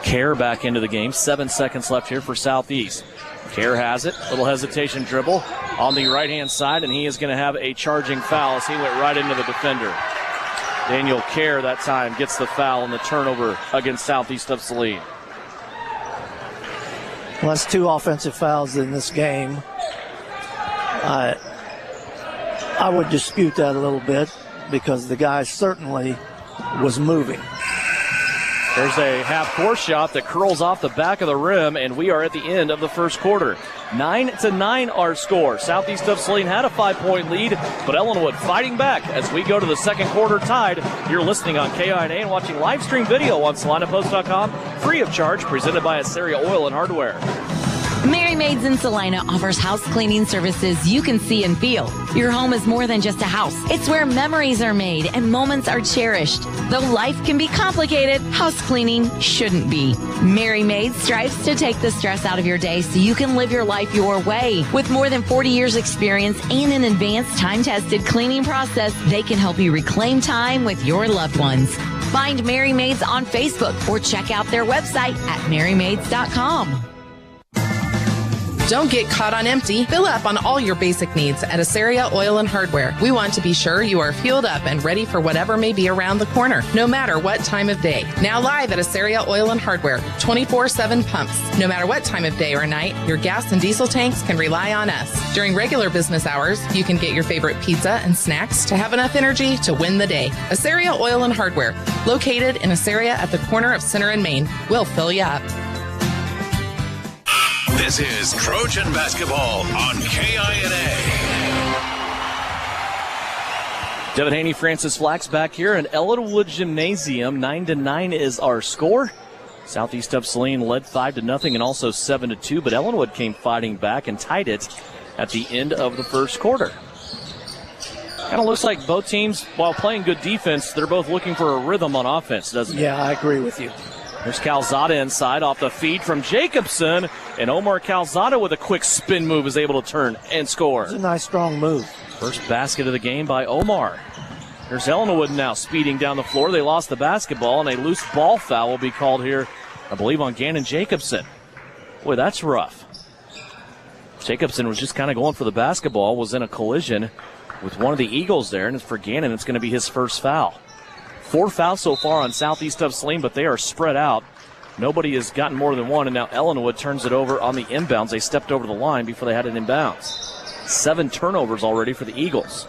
Kerr back into the game. 7 seconds left here for Southeast. Kerr has it. Little hesitation dribble on the right-hand side, and he is going to have a charging foul as he went right into the defender. Daniel Kerr that time gets the foul and the turnover against Southeast of Saline. Well, that's 2 offensive fouls in this game. I would dispute that a little bit because the guy certainly was moving. There's a half-court shot that curls off the back of the rim, and we are at the end of the first quarter. 9-9 our score. Southeast of Saline had a 5-point lead, but Ellinwood fighting back as we go to the second quarter tied. You're listening on KINA and watching live stream video on SalinaPost.com, free of charge, presented by Assyria Oil and Hardware. Mary Maids in Salina offers house cleaning services you can see and feel. Your home is more than just a house. It's where memories are made and moments are cherished. Though life can be complicated, house cleaning shouldn't be. Mary Maids strives to take the stress out of your day so you can live your life your way. With more than 40 years experience and an advanced time-tested cleaning process, they can help you reclaim time with your loved ones. Find Mary Maids on Facebook or check out their website at marymaids.com. Don't get caught on empty. Fill up on all your basic needs at Assyria Oil and Hardware. We want to be sure you are fueled up and ready for whatever may be around the corner, no matter what time of day. Now live at Assyria Oil and Hardware, 24/7 pumps. No matter what time of day or night, your gas and diesel tanks can rely on us. During regular business hours, you can get your favorite pizza and snacks to have enough energy to win the day. Assyria Oil and Hardware, located in Assyria at the corner of Center and Main. We'll fill you up. This is Trojan Basketball on KINA. Devin Haney, Francis Flax back here in Ellinwood Gymnasium. 9-9 is our score. Southeast of Saline led 5-0 and also 7-2, but Ellinwood came fighting back and tied it at the end of the first quarter. Kind of looks like both teams, while playing good defense, they're both looking for a rhythm on offense, doesn't it? Yeah, I agree with you. There's Calzada inside off the feed from Jacobson, and Omar Calzada with a quick spin move is able to turn and score. It's a nice, strong move. First basket of the game by Omar. There's Ellinwood now speeding down the floor. They lost the basketball, and a loose ball foul will be called here, I believe, on Gannon Jacobson. Boy, that's rough. Jacobson was just kind of going for the basketball, was in a collision with one of the Eagles there, and for Gannon, it's going to be his first foul. 4 fouls so far on Southeast of Saline, but they are spread out. Nobody has gotten more than one, and now Ellinwood turns it over on the inbounds. They stepped over the line before they had it inbounds. 7 turnovers already for the Eagles.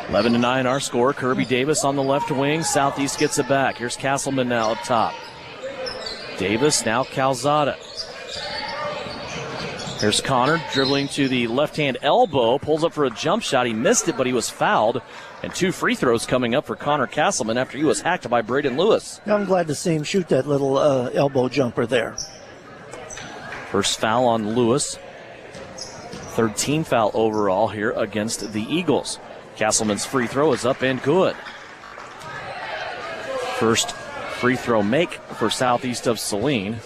11-9 our score. Kirby Davis on the left wing. Southeast gets it back. Here's Castleman now up top. Davis, now Calzada. Here's Connor dribbling to the left-hand elbow. Pulls up for a jump shot. He missed it, but he was fouled. And 2 free throws coming up for Connor Castleman after he was hacked by Braden Lewis. I'm glad to see him shoot that little elbow jumper there. First foul on Lewis. 3rd team foul overall here against the Eagles. Castleman's free throw is up and good. First free throw make for Southeast of Saline.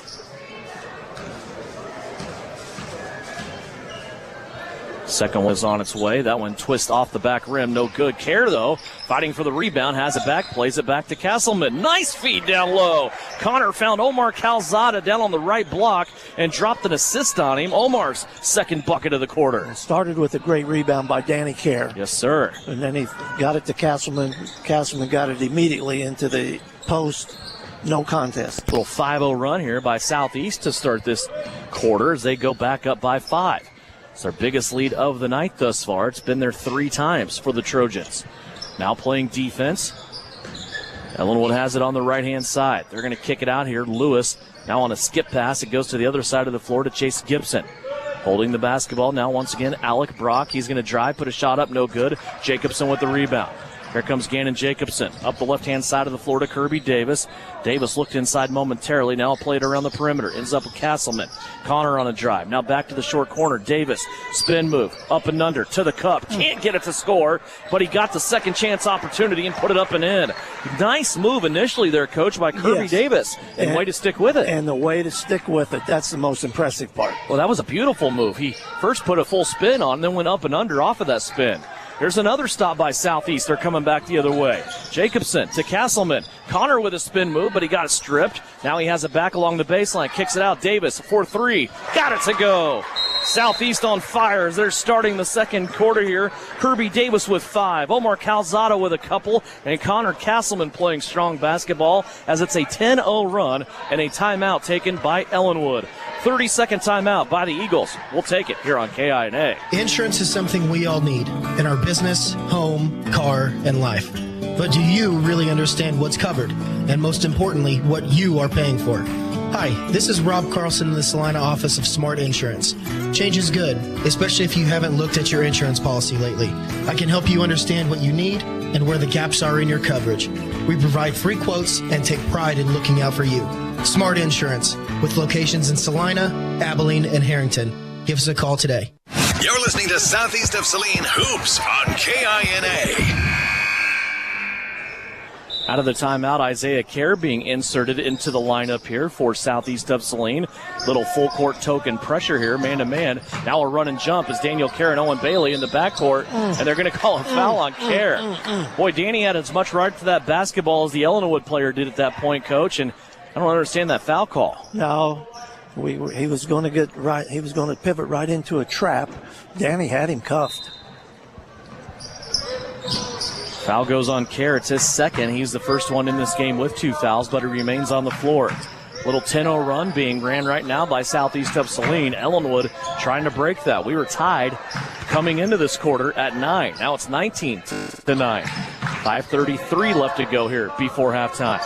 Second one is on its way. That one twists off the back rim. No good. Kerr, though, fighting for the rebound, has it back, plays it back to Castleman. Nice feed down low. Connor found Omar Calzada down on the right block and dropped an assist on him. Omar's second bucket of the quarter. It started with a great rebound by Danny Kerr. Yes, sir. And then he got it to Castleman. Castleman got it immediately into the post. No contest. Little 5-0 run here by Southeast to start this quarter as they go back up by 5. It's their biggest lead of the night thus far. It's been there 3 times for the Trojans. Now playing defense. Ellinwood has it on the right-hand side. They're going to kick it out here. Lewis now on a skip pass. It goes to the other side of the floor to Chase Gibson. Holding the basketball now once again, Alec Brock. He's going to drive, put a shot up, no good. Jacobson with the rebound. Here comes Gannon Jacobson. Up the left-hand side of the floor to Kirby Davis. Davis looked inside momentarily. Now played around the perimeter. Ends up with Castleman. Connor on a drive. Now back to the short corner. Davis, spin move. Up and under to the cup. Can't get it to score, but he got the second chance opportunity and put it up and in. Nice move initially there, Coach, by Kirby Davis. And way to stick with it. And the way to stick with it, that's the most impressive part. Well, that was a beautiful move. He first put a full spin on, then went up and under off of that spin. Here's another stop by Southeast. They're coming back the other way. Jacobson to Castleman. Connor with a spin move, but he got it stripped. Now he has it back along the baseline. Kicks it out. Davis for 3. Got it to go. Southeast on fire as they're starting the second quarter here. Kirby Davis with 5. Omar Calzada with a couple. And Connor Castleman playing strong basketball as it's a 10-0 run and a timeout taken by Ellinwood. 30-second timeout by the Eagles. We'll take it here on KINA. Insurance is something we all need in our business, home, car, and life. But do you really understand what's covered? And most importantly, what you are paying for? Hi, this is Rob Carlson in the Salina office of Smart Insurance. Change is good, especially if you haven't looked at your insurance policy lately. I can help you understand what you need and where the gaps are in your coverage. We provide free quotes and take pride in looking out for you. Smart Insurance, with locations in Salina, Abilene, and Harrington. Give us a call today. You're listening to Southeast of Saline Hoops on KINA. Out of the timeout, Isaiah Kerr being inserted into the lineup here for Southeast of Saline. Little full court token pressure here, man to man. Now a run and jump is Daniel Kerr and Owen Bailey in the backcourt, and they're going to call a foul on Kerr. Boy, Danny had as much right to that basketball as the Ellinwood player did at that point, Coach, and I don't understand that foul call. No, he was going to get right. He was going to pivot right into a trap. Danny had him cuffed. Foul goes on Kerr. It's his second. He's the first one in this game with 2 fouls, but he remains on the floor. Little 10-0 run being ran right now by Southeast of Saline. Ellinwood trying to break that. We were tied coming into this quarter at 9. Now it's 19-9. 5:33 left to go here before halftime.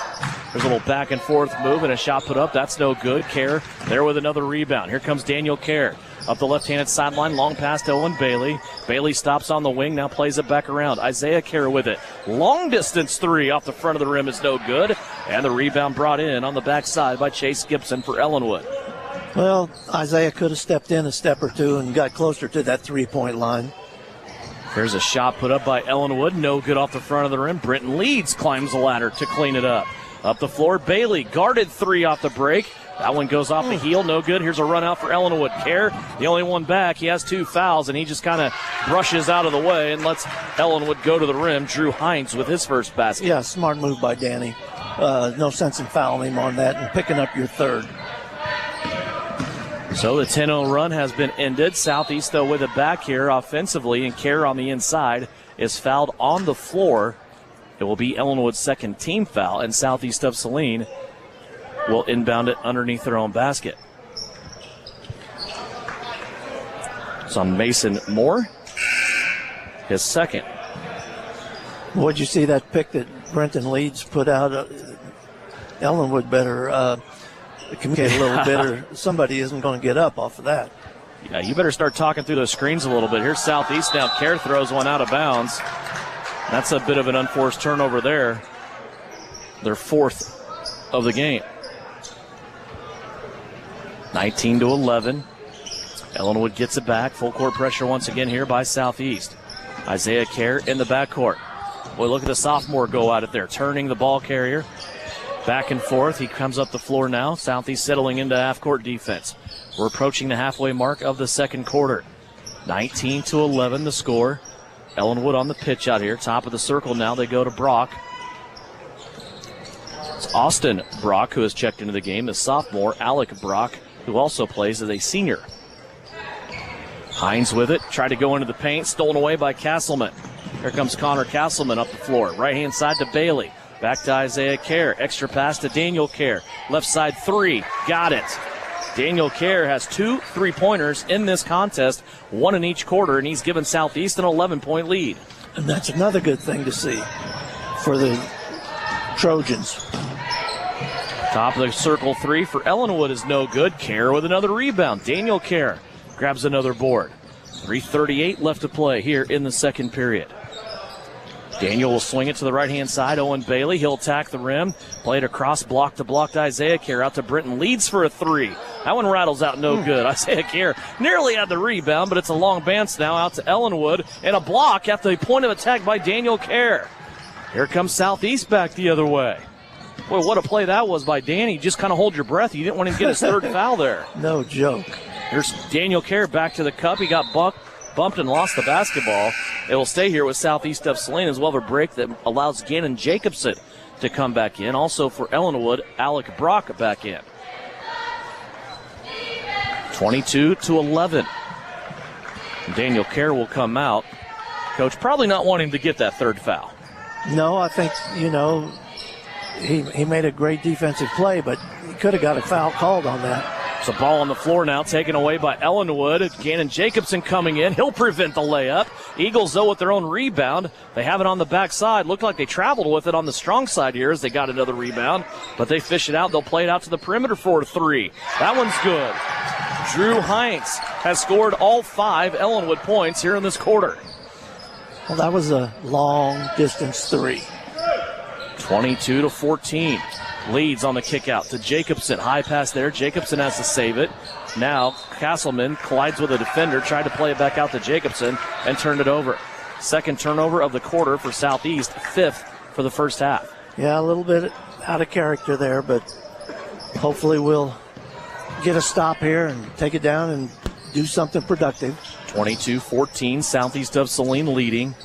There's a little back and forth move and a shot put up. That's no good. Kerr there with another rebound. Here comes Daniel Kerr. Up the left-handed sideline, long pass to Owen Bailey. Bailey stops on the wing, now plays it back around. Isaiah Kerr with it. Long distance 3 off the front of the rim is no good. And the rebound brought in on the backside by Chase Gibson for Ellinwood. Well, Isaiah could have stepped in a step or two and got closer to that 3-point line. There's a shot put up by Ellinwood. No good off the front of the rim. Brenton Leeds climbs the ladder to clean it up. Up the floor, Bailey guarded 3 off the break. That one goes off the heel, no good. Here's a run out for Ellinwood. Kerr, the only one back. He has 2 fouls, and he just kind of brushes out of the way and lets Ellinwood go to the rim. Drew Hines with his first basket. Yeah, smart move by Danny. No sense in fouling him on that and picking up your third. So the 10-0 run has been ended. Southeast, though, with it back here offensively, and Kerr on the inside is fouled on the floor. It will be Ellinwood's second team foul, and Southeast of Saline will inbound it underneath their own basket. It's on Mason Moore, his second. What'd you see that pick that Brenton Leeds put out? Ellinwood better communicate a little bit, or somebody isn't going to get up off of that. Yeah, you better start talking through those screens a little bit. Here's Southeast now. Kerr throws one out of bounds. That's a bit of an unforced turnover there. Their 4th of the game. 19-11. Ellinwood gets it back. Full court pressure once again here by Southeast. Isaiah Kerr in the backcourt. Boy, look at the sophomore go out of there, turning the ball carrier. Back and forth. He comes up the floor now. Southeast settling into half-court defense. We're approaching the halfway mark of the second quarter. 19-11 the score. Ellinwood on the pitch out here. Top of the circle now. They go to Brock. It's Austin Brock who has checked into the game. The sophomore, Alec Brock, who also plays as a senior. Hines with it. Tried to go into the paint. Stolen away by Castleman. Here comes Connor Castleman up the floor. Right-hand side to Bailey. Back to Isaiah Kerr. Extra pass to Daniel Kerr. Left side three. Got it. Daniel Kerr has 2 3-pointers in this contest, 1 in each quarter, and he's given Southeast an 11-point lead. And that's another good thing to see for the Trojans. Top of the circle three for Ellinwood is no good. Kerr with another rebound. Daniel Kerr grabs another board. 3:38 left to play here in the second period. Daniel will swing it to the right-hand side. Owen Bailey, he'll attack the rim. Play it across, block to block to Isaiah Kerr. Out to Britton, leads for a three. That one rattles out no good. Isaiah Kerr nearly had the rebound, but it's a long bounce now out to Ellinwood. And a block at the point of attack by Daniel Kerr. Here comes Southeast back the other way. Boy, what a play that was by Danny. Just kind of hold your breath. You didn't want him to get his third foul there. No joke. Here's Daniel Kerr back to the cup. He got bumped and lost the basketball. It will stay here with Southeast of Saline as well, a break that allows Gannon Jacobson to come back in. Also for Ellinwood, Alec Brock back in. 22-11. Daniel Kerr will come out. Coach probably not wanting to get that third foul. No, I think, he made a great defensive play, but he could have got a foul called on that. It's a ball on the floor now, taken away by Ellinwood. Gannon Jacobson coming in. He'll prevent the layup. Eagles, though, with their own rebound. They have it on the backside. Looked like they traveled with it on the strong side here as they got another rebound. But they fish it out. They'll play it out to the perimeter for a three. That one's good. Drew Hines has scored all 5 Ellinwood points here in this quarter. Well, that was a long-distance three. 22-14. Leads on the kick out to Jacobson. High pass there. Jacobson has to save it. Now Castleman collides with a defender, tried to play it back out to Jacobson and turned it over. Second turnover of the quarter for Southeast, 5th for the first half. Yeah, a little bit out of character there, but hopefully we'll get a stop here and take it down and do something productive. 22-14, Southeast of Saline leading.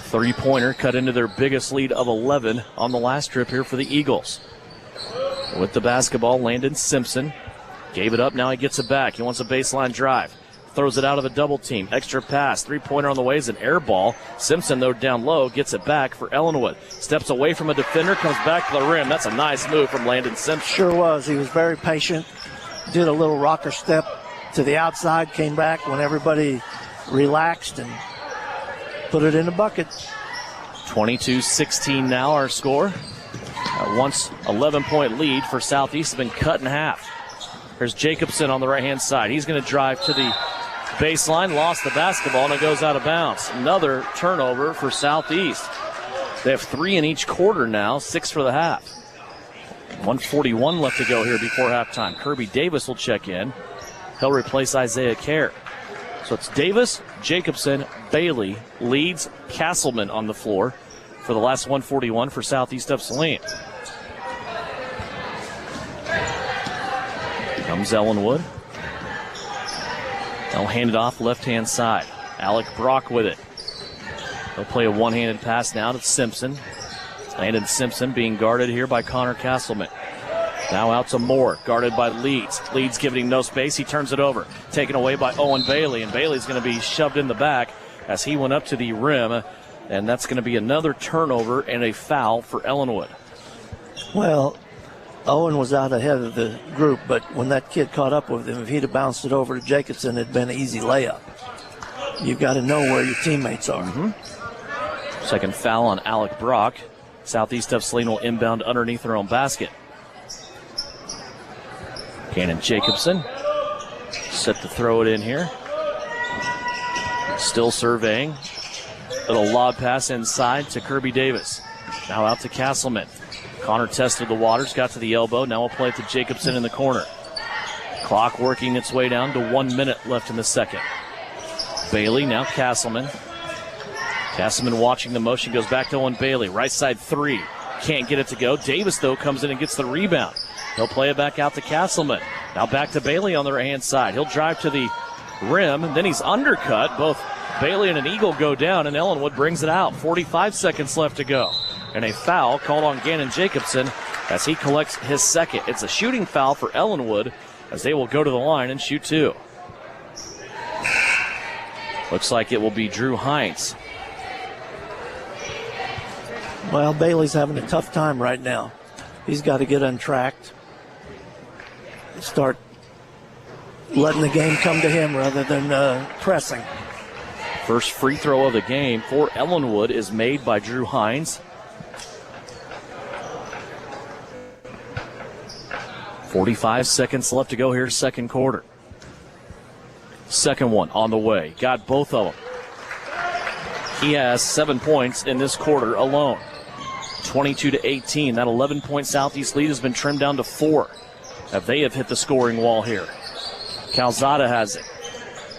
Three-pointer cut into their biggest lead of 11 on the last trip here for the Eagles. With the basketball, Landon Simpson gave it up. Now he gets it back. He wants a baseline drive. Throws it out of a double team. Extra pass. Three-pointer on the way is an air ball. Simpson, though, down low, gets it back for Ellinwood. Steps away from a defender, comes back to the rim. That's a nice move from Landon Simpson. Sure was. He was very patient. Did a little rocker step to the outside. Came back when everybody relaxed and put it in the bucket. 22-16 now our score. Once 11-point lead for Southeast has been cut in half. There's Jacobson on the right-hand side. He's going to drive to the baseline, lost the basketball, and it goes out of bounds. Another turnover for Southeast. They have 3 in each quarter now, 6 for the half. 1:41 left to go here before halftime. Kirby Davis will check in. He'll replace Isaiah Kerr. So it's Davis, Jacobson, Bailey, Leeds, Castleman on the floor for the last 1:41 for Southeast of Saline. Comes Ellinwood. They'll hand it off left-hand side. Alec Brock with it. They'll play a one-handed pass now to Simpson. Landon Simpson being guarded here by Connor Castleman. Now out to Moore, guarded by Leeds. Leeds giving him no space. He turns it over. Taken away by Owen Bailey, and Bailey's going to be shoved in the back as he went up to the rim, and that's going to be another turnover and a foul for Ellinwood. Well, Owen was out ahead of the group, but when that kid caught up with him, if he'd have bounced it over to Jacobson, it'd been an easy layup. You've got to know where your teammates are. Mm-hmm. Second foul on Alec Brock. Southeast of Saline will inbound underneath their own basket. Gannon Jacobson set to throw it in here. Still surveying. Little lob pass inside to Kirby Davis. Now out to Castleman. Connor tested the waters, got to the elbow. Now we'll play it to Jacobson in the corner. Clock working its way down to 1 minute left in the second. Bailey, now Castleman. Castleman watching the motion, goes back to Owen Bailey. Right side three. Can't get it to go. Davis, though, comes in and gets the rebound. He'll play it back out to Castleman. Now back to Bailey on the right-hand side. He'll drive to the rim, and then he's undercut. Both Bailey and an Eagle go down, and Ellinwood brings it out. 45 seconds left to go. And a foul called on Gannon Jacobson as he collects his second. It's a shooting foul for Ellinwood as they will go to the line and shoot two. Looks like it will be Drew Hines. Well, Bailey's having a tough time right now. He's got to get untracked. Start letting the game come to him rather than pressing. First free throw of the game for Ellinwood is made by Drew Hines. 45 seconds left to go here, second quarter. Second one on the way. Got both of them. He has 7 points in this quarter alone. 22-18. That 11-point Southeast lead has been trimmed down to 4. They have hit the scoring wall here. Calzada has it.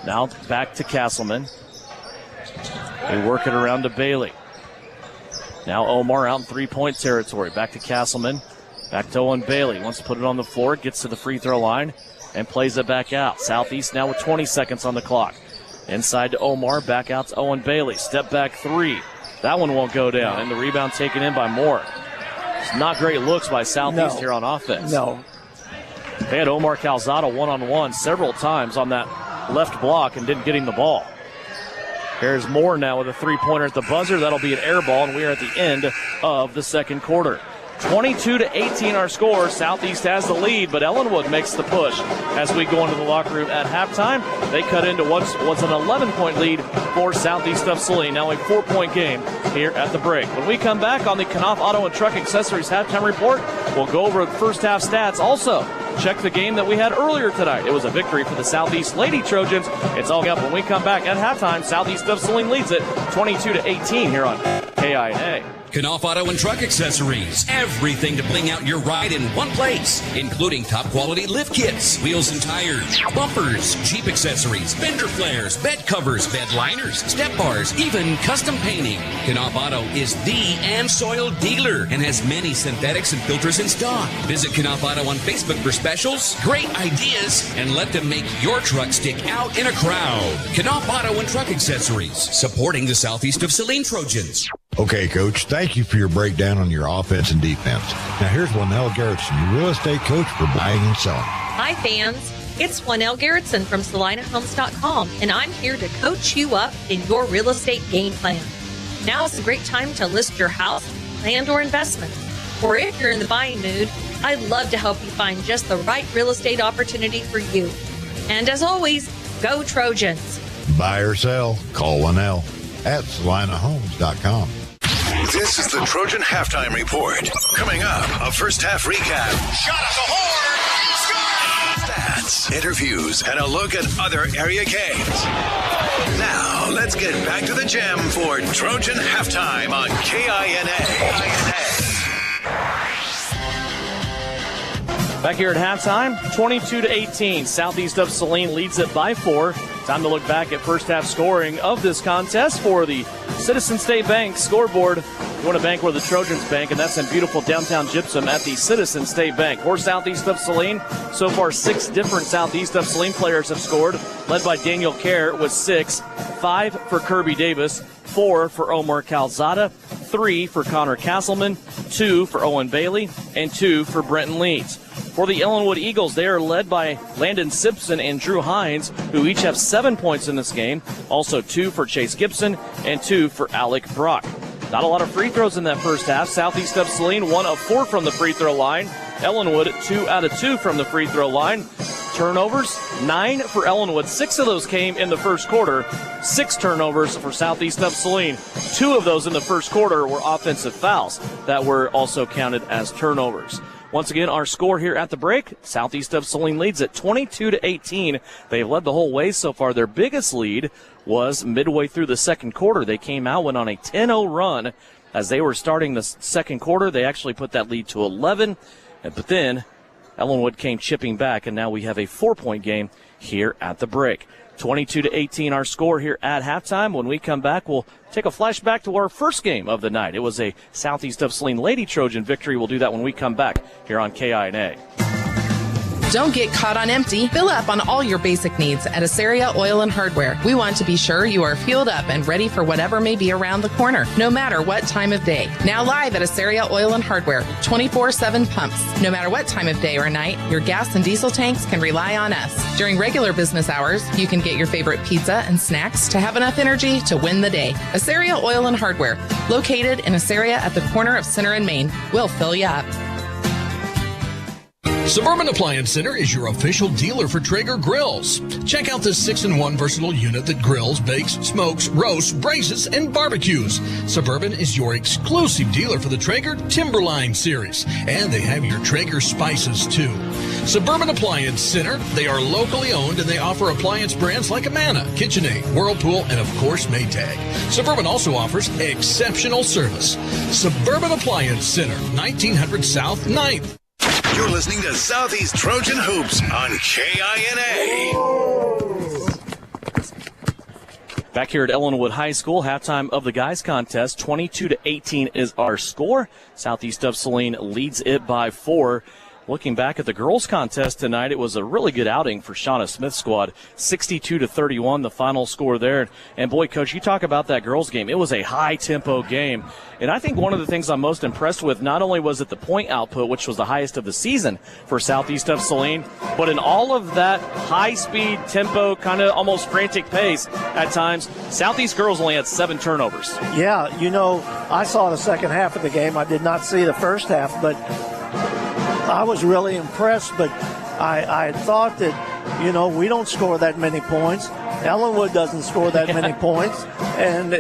Now back to Castleman. They work it around to Bailey. Now Omar out in three-point territory. Back to Castleman. Back to Owen Bailey. Wants to put it on the floor. Gets to the free throw line and plays it back out. Southeast now with 20 seconds on the clock. Inside to Omar. Back out to Owen Bailey. Step back three. That one won't go down. And the rebound taken in by Moore. It's not great looks by Southeast here on offense. No. They had Omar Calzada one-on-one several times on that left block and didn't get him the ball. Here's Moore now with a three-pointer at the buzzer. That'll be an air ball, and we are at the end of the second quarter. 22-18 our score. Southeast has the lead, but Ellinwood makes the push as we go into the locker room at halftime. They cut into what's an 11-point lead for Southeast of Saline. Now a 4-point game here at the break. When we come back on the Knopf Auto and Truck Accessories halftime report, we'll go over the first half stats. Also, check the game that we had earlier tonight. It was a victory for the Southeast Lady Trojans. It's all up when we come back at halftime. Southeast of Saline leads it 22-18 here on KINA. Knopf Auto and Truck Accessories. Everything to bling out your ride in one place, including top quality lift kits, wheels and tires, bumpers, Jeep accessories, fender flares, bed covers, bed liners, step bars, even custom painting. Knopf Auto is the and soil dealer and has many synthetics and filters in stock. Visit Knopf Auto on Facebook for specials, great ideas, and let them make your truck stick out in a crowd. Knopf Auto and Truck Accessories, supporting the Southeast of Saline Trojans. Okay, Coach, thank you for your breakdown on your offense and defense. Now here's Winnell Garrettson, your real estate coach for buying and selling. Hi, fans. It's Winnell Garrettson from SalinaHomes.com, and I'm here to coach you up in your real estate game plan. Now is a great time to list your house, land, or investment. Or if you're in the buying mood, I'd love to help you find just the right real estate opportunity for you. And as always, go Trojans. Buy or sell, call Winnell at SalinaHomes.com. This is the Trojan Halftime Report. Coming up, a first half recap. Shot at the horn! Stats, interviews, and a look at other area games. Now, let's get back to the gym for Trojan Halftime on KINA. Back here at halftime, 22-18. Southeast of Saline leads it by 4. Time to look back at first half scoring of this contest for the Citizen State Bank scoreboard. You want to bank where the Trojans bank, and that's in beautiful downtown Gypsum at the Citizen State Bank. For Southeast of Saline, so far 6 different Southeast of Saline players have scored, led by Daniel Kerr with 6, 5 for Kirby Davis, 4 for Omar Calzada, 3 for Connor Castleman, 2 for Owen Bailey, and 2 for Brenton Leeds. For the Ellinwood Eagles, they are led by Landon Simpson and Drew Hines, who each have 7 points in this game. Also 2 for Chase Gibson and 2 for Alec Brock. Not a lot of free throws in that first half. Southeast of Saline, 1 of 4 from the free throw line. Ellinwood, 2 out of 2 from the free throw line. Turnovers, 9 for Ellinwood. 6 of those came in the first quarter. 6 turnovers for Southeast of Saline. 2 of those in the first quarter were offensive fouls that were also counted as turnovers. Once again, our score here at the break, Southeast of Saline leads at 22-18. They've led the whole way so far. Their biggest lead was midway through the second quarter. They came out, went on a 10-0 run. As they were starting the second quarter, they actually put that lead to 11. But then Ellinwood came chipping back, and now we have a 4-point game here at the break. 22-18 our score here at halftime. When we come back, we'll take a flashback to our first game of the night. It was a Southeast of Saline Lady Trojan victory. We'll do that when we come back here on KINA. Don't get caught on empty. Fill up on all your basic needs at Asaria Oil and Hardware. We want to be sure you are fueled up and ready for whatever may be around the corner, no matter what time of day. Now live at Asaria Oil and Hardware, 24/7 pumps. No matter what time of day or night, your gas and diesel tanks can rely on us. During regular business hours, you can get your favorite pizza and snacks to have enough energy to win the day. Asaria Oil and Hardware, located in Asaria at the corner of Center and Main. We'll fill you up. Suburban Appliance Center is your official dealer for Traeger grills. Check out this 6-in-1 versatile unit that grills, bakes, smokes, roasts, braces, and barbecues. Suburban is your exclusive dealer for the Traeger Timberline series, and they have your Traeger spices too. Suburban Appliance Center, they are locally owned and they offer appliance brands like Amana, KitchenAid, Whirlpool, and of course Maytag. Suburban also offers exceptional service. Suburban Appliance Center, 1900 South 9th. You're listening to Southeast Trojan Hoops on KINA. Back here at Ellinwood High School, halftime of the guys contest, 22-18 is our score. Southeast of Saline leads it by 4. Looking back at the girls contest tonight, it was a really good outing for Shauna Smith's squad. 62-31, the final score there. And boy, Coach, you talk about that girls game. It was a high-tempo game. And I think one of the things I'm most impressed with, not only was it the point output, which was the highest of the season for Southeast of Saline, but in all of that high-speed tempo, kind of almost frantic pace at times, Southeast girls only had 7 turnovers. Yeah, I saw the second half of the game. I did not see the first half, but I was really impressed, but I thought that, we don't score that many points. Ellinwood doesn't score that many points, and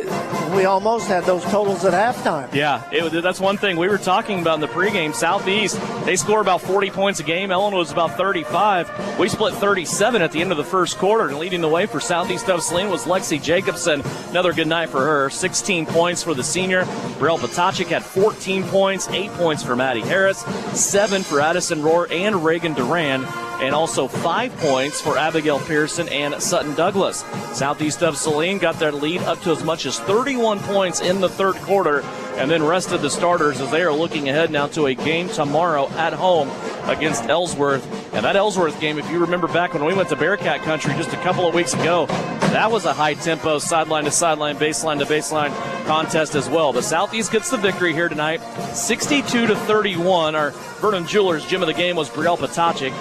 we almost had those totals at halftime. Yeah, that's one thing we were talking about in the pregame. Southeast, they score about 40 points a game. Ellinwood was about 35. We split 37 at the end of the first quarter, and leading the way for Southeast of Saline was Lexi Jacobson. Another good night for her. 16 points for the senior. Brielle Potachik had 14 points, 8 points for Maddie Harris, 7 for Addison Rohr and Reagan Duran, and also 5 points for Abigail Pearson and Sutton Douglas. Southeast of Saline got their lead up to as much as 31 points in the third quarter, and then rested the starters as they are looking ahead now to a game tomorrow at home against Ellsworth. And that Ellsworth game, if you remember back when we went to Bearcat Country just a couple of weeks ago, that was a high-tempo sideline to sideline, baseline to baseline contest as well. But Southeast gets the victory here tonight, 62-31. Our Vernon Jewelers gem of the game was Brielle Potachik,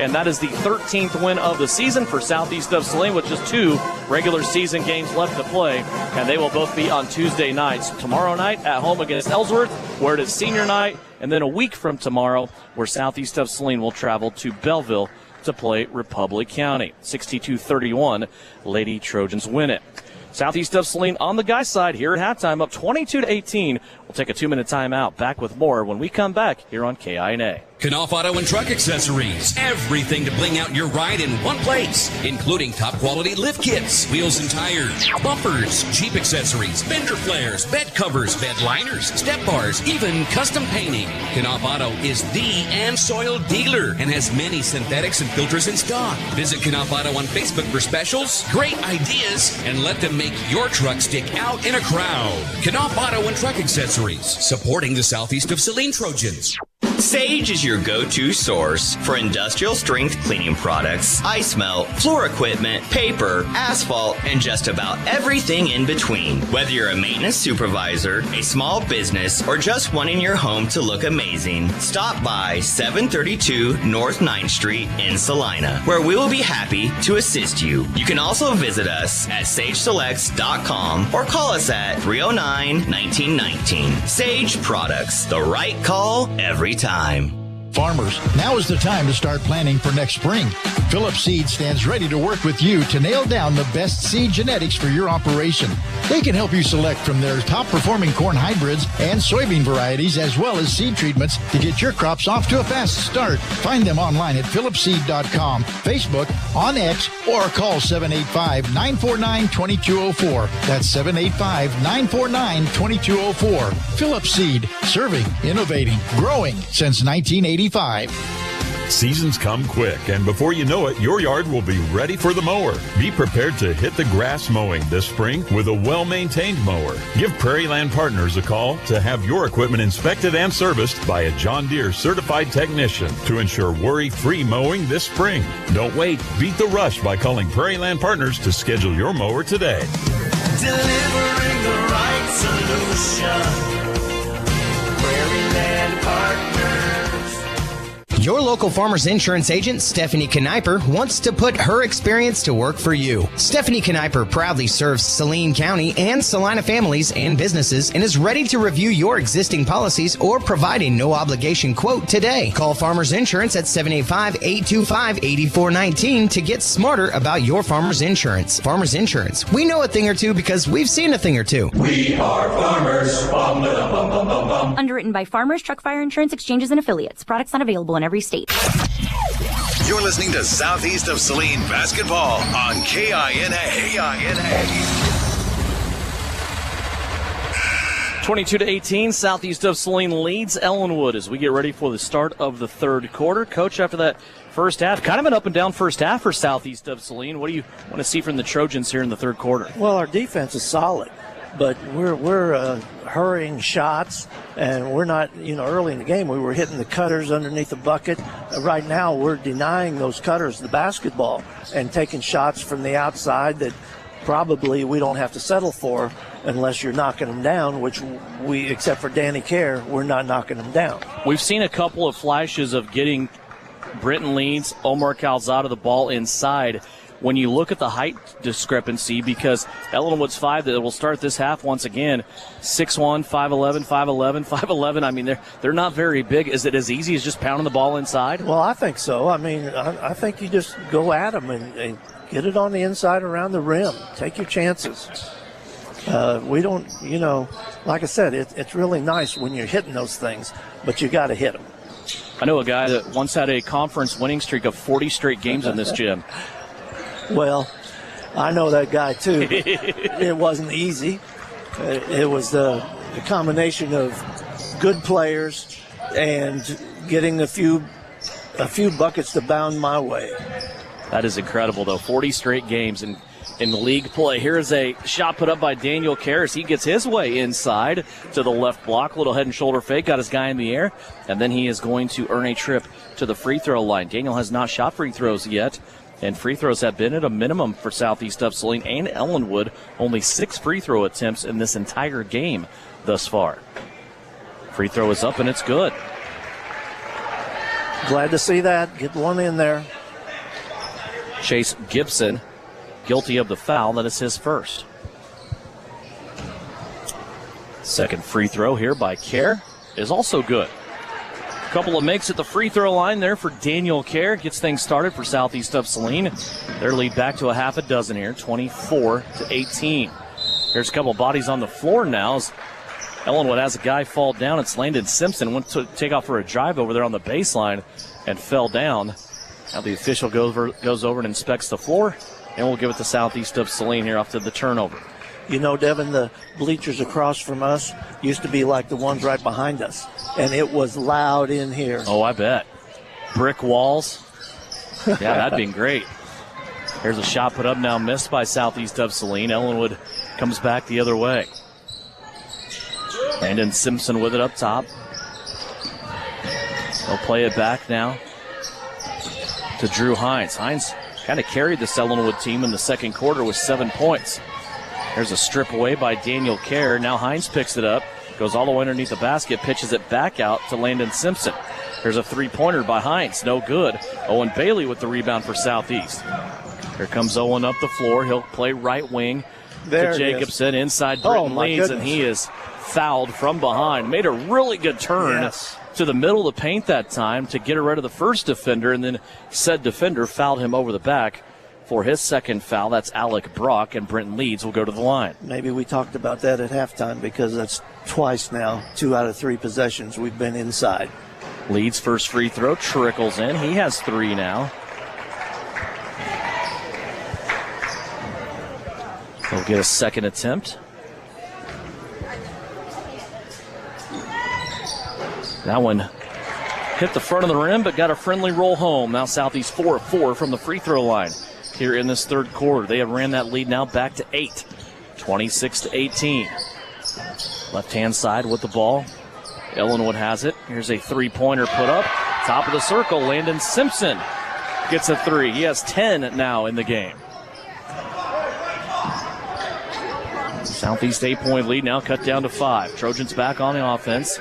and that is the 13th win of the season for Southeast of Saline with just 2 regular season games left to play, and they will both be on Tuesday nights. Tomorrow night at home against Ellsworth, where it is senior night, and then a week from tomorrow, where Southeast of Saline will travel to Belleville to play Republic County. 62-31, Lady Trojans win it. Southeast of Saline on the guys' side here at halftime, up 22-18. We'll take a 2-minute timeout. Back with more when we come back here on KINA. Knauf Auto and Truck Accessories. Everything to bling out your ride in one place, including top quality lift kits, wheels and tires, bumpers, Jeep accessories, fender flares, bed covers, bed liners, step bars, even custom painting. Knauf Auto is the and soil dealer and has many synthetics and filters in stock. Visit Knauf Auto on Facebook for specials, great ideas, and let them make your truck stick out in a crowd. Knauf Auto and Truck Accessories, supporting the Southeast of Saline Trojans. Sage is your go-to source for industrial strength cleaning products, ice melt, floor equipment, paper, asphalt, and just about everything in between. Whether you're a maintenance supervisor, a small business, or just wanting your home to look amazing, stop by 732 North 9th Street in Salina, where we will be happy to assist you. You can also visit us at sageselects.com or call us at 309-1919. Sage Products, the right call every time. Farmers, now is the time to start planning for next spring. Phillips Seed stands ready to work with you to nail down the best seed genetics for your operation. They can help you select from their top-performing corn hybrids and soybean varieties, as well as seed treatments to get your crops off to a fast start. Find them online at phillipseed.com, Facebook, on X, or call 785-949-2204. That's 785-949-2204. Phillips Seed, serving, innovating, growing since 1985. Seasons come quick, and before you know it, your yard will be ready for the mower. Be prepared to hit the grass mowing this spring with a well-maintained mower. Give Prairie Land Partners a call to have your equipment inspected and serviced by a John Deere certified technician to ensure worry-free mowing this spring. Don't wait. Beat the rush by calling Prairie Land Partners to schedule your mower today. Delivering the right solution. Prairie Land Partners. Your local Farmers Insurance agent, Stephanie Kniper, wants to put her experience to work for you. Stephanie Kniper proudly serves Saline County and Salina families and businesses and is ready to review your existing policies or provide a no-obligation quote today. Call Farmers Insurance at 785-825-8419 to get smarter about your Farmers Insurance. Farmers Insurance. We know a thing or two because we've seen a thing or two. We are farmers. Bum, ba-dum, bum, bum, bum, bum. Underwritten by Farmers Truck Fire Insurance Exchanges and Affiliates. Products not available in every state. You're listening to Southeast of Saline Basketball on KINA. 22-18, Southeast of Saline leads Ellinwood as we get ready for the start of the third quarter. Coach, after that first half, kind of an up and down first half for Southeast of Saline. What do you want to see from the Trojans here in the third quarter? Well, our defense is solid, but we're hurrying shots, and we're not, early in the game we were hitting the cutters underneath the bucket. Right now we're denying those cutters the basketball and taking shots from the outside that probably we don't have to settle for unless you're knocking them down, which we, except for Danny Kerr, we're not knocking them down. We've seen a couple of flashes of getting Brenton Leeds, Omar Calzada the ball inside. When you look at the height discrepancy, because Ellinwood's 5 that will start this half once again, 6'1", 5'11", 5'11", 5'11". I mean, they're not very big. Is it as easy as just pounding the ball inside? Well, I think so. I mean, I think you just go at them and get it on the inside around the rim. Take your chances. We don't, like I said, it's really nice when you're hitting those things, but you got to hit them. I know a guy that once had a conference winning streak of 40 straight games in this gym. Well, I know that guy too. It wasn't easy. It was the combination of good players and getting a few buckets to bound my way. That is incredible, though. 40 straight games in league play. Here's a shot put up by Daniel Karras. He gets his way inside to the left block. Little head and shoulder fake. Got his guy in the air. And then he is going to earn a trip to the free throw line. Daniel has not shot free throws yet. And free throws have been at a minimum for Southeast of Saline and Ellinwood. Only 6 free throw attempts in this entire game thus far. Free throw is up and it's good. Glad to see that. Get one in there. Chase Gibson, guilty of the foul. That is his first. Second free throw here by Kerr is also good. Couple of makes at the free throw line there for Daniel Kerr. Gets things started for Southeast of Saline. Their lead back to a half a dozen here, 24-18. Here's a couple of bodies on the floor now as Ellinwood has a guy fall down. It's Landon Simpson. Went to take off for a drive over there on the baseline and fell down. Now the official goes over and inspects the floor, and we'll give it to Southeast of Saline here after the turnover. Devin, the bleachers across from us used to be like the ones right behind us, and it was loud in here. Oh, I bet. Brick walls. Yeah, that'd be great. Here's a shot put up now, missed by Southeast of Saline. Ellinwood comes back the other way. Landon Simpson with it up top. They'll play it back now to Drew Hines. Hines kind of carried this Ellinwood team in the second quarter with 7 points. There's a strip away by Daniel Kerr. Now Hines picks it up, goes all the way underneath the basket, pitches it back out to Landon Simpson. There's a three-pointer by Hines, no good. Owen Bailey with the rebound for Southeast. Here comes Owen up the floor. He'll play right wing to Jacobson. Inside Britton Leeds, and he is fouled from behind. Made a really good turn to the middle of the paint that time to get rid of the first defender, and then said defender fouled him over the back for his second foul. That's Alec Brock, and Brenton Leeds will go to the line. Maybe we talked about that at halftime because that's twice now, 2 out of 3 possessions we've been inside. Leeds' first free throw trickles in. He has 3 now. He'll get a second attempt. That one Hit the front of the rim, but got a friendly roll home. Now Southeast 4 of 4 from the free throw line here in this third quarter. They have ran that lead now back to 8, 26-18. Left-hand side with the ball. Ellinwood has it. Here's a three-pointer put up. Top of the circle, Landon Simpson gets a three. He has 10 now in the game. Southeast 8-point lead now cut down to 5. Trojans back on the offense.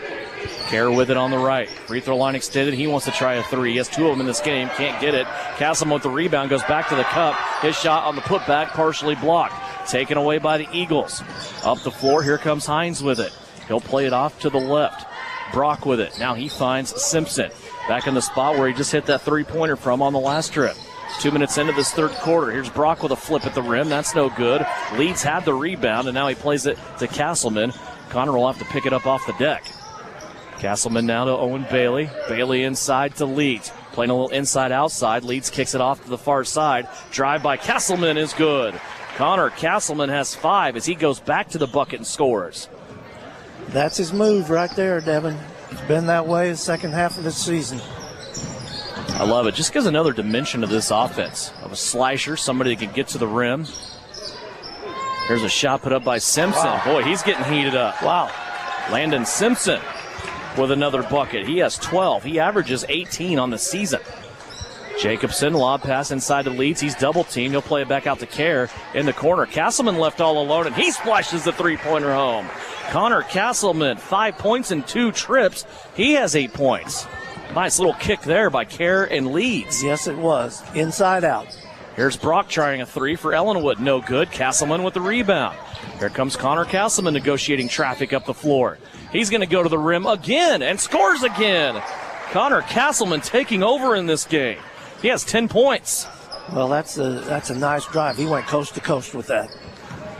Kerr with it on the right. Free throw line extended. He wants to try a three. He has 2 of them in this game. Can't get it. Castleman with the rebound. Goes back to the cup. His shot on the putback partially blocked. Taken away by the Eagles. Up the floor. Here comes Hines with it. He'll play it off to the left. Brock with it. Now he finds Simpson. Back in the spot where he just hit that three-pointer from on the last trip. 2 minutes into this third quarter. Here's Brock with a flip at the rim. That's no good. Leeds had the rebound, and now he plays it to Castleman. Connor will have to pick it up off the deck. Castleman now to Owen Bailey. Bailey inside to Leeds. Playing a little inside-outside. Leeds kicks it off to the far side. Drive by Castleman is good. Connor Castleman has 5 as he goes back to the bucket and scores. That's his move right there, Devin. It's been that way the second half of the season. I love it. Just gives another dimension to this offense. Of a slasher, somebody that can get to the rim. Here's a shot put up by Simpson. Wow. Boy, he's getting heated up. Wow. Landon Simpson with another bucket. He has 12. He averages 18 on the season. Jacobson, lob pass inside the Leeds. He's double-teamed. He'll play it back out to Kerr in the corner. Castleman left all alone, and he splashes the three-pointer home. Connor Castleman, 5 points and 2 trips. He has 8 points. Nice little kick there by Kerr and Leeds. Yes, it was. Inside out. Here's Brock trying a three for Ellinwood. No good. Castleman with the rebound. Here comes Connor Castleman negotiating traffic up the floor. He's going to go to the rim again and scores again. Connor Castleman taking over in this game. He has 10 points. Well, that's a nice drive. He went coast to coast with that.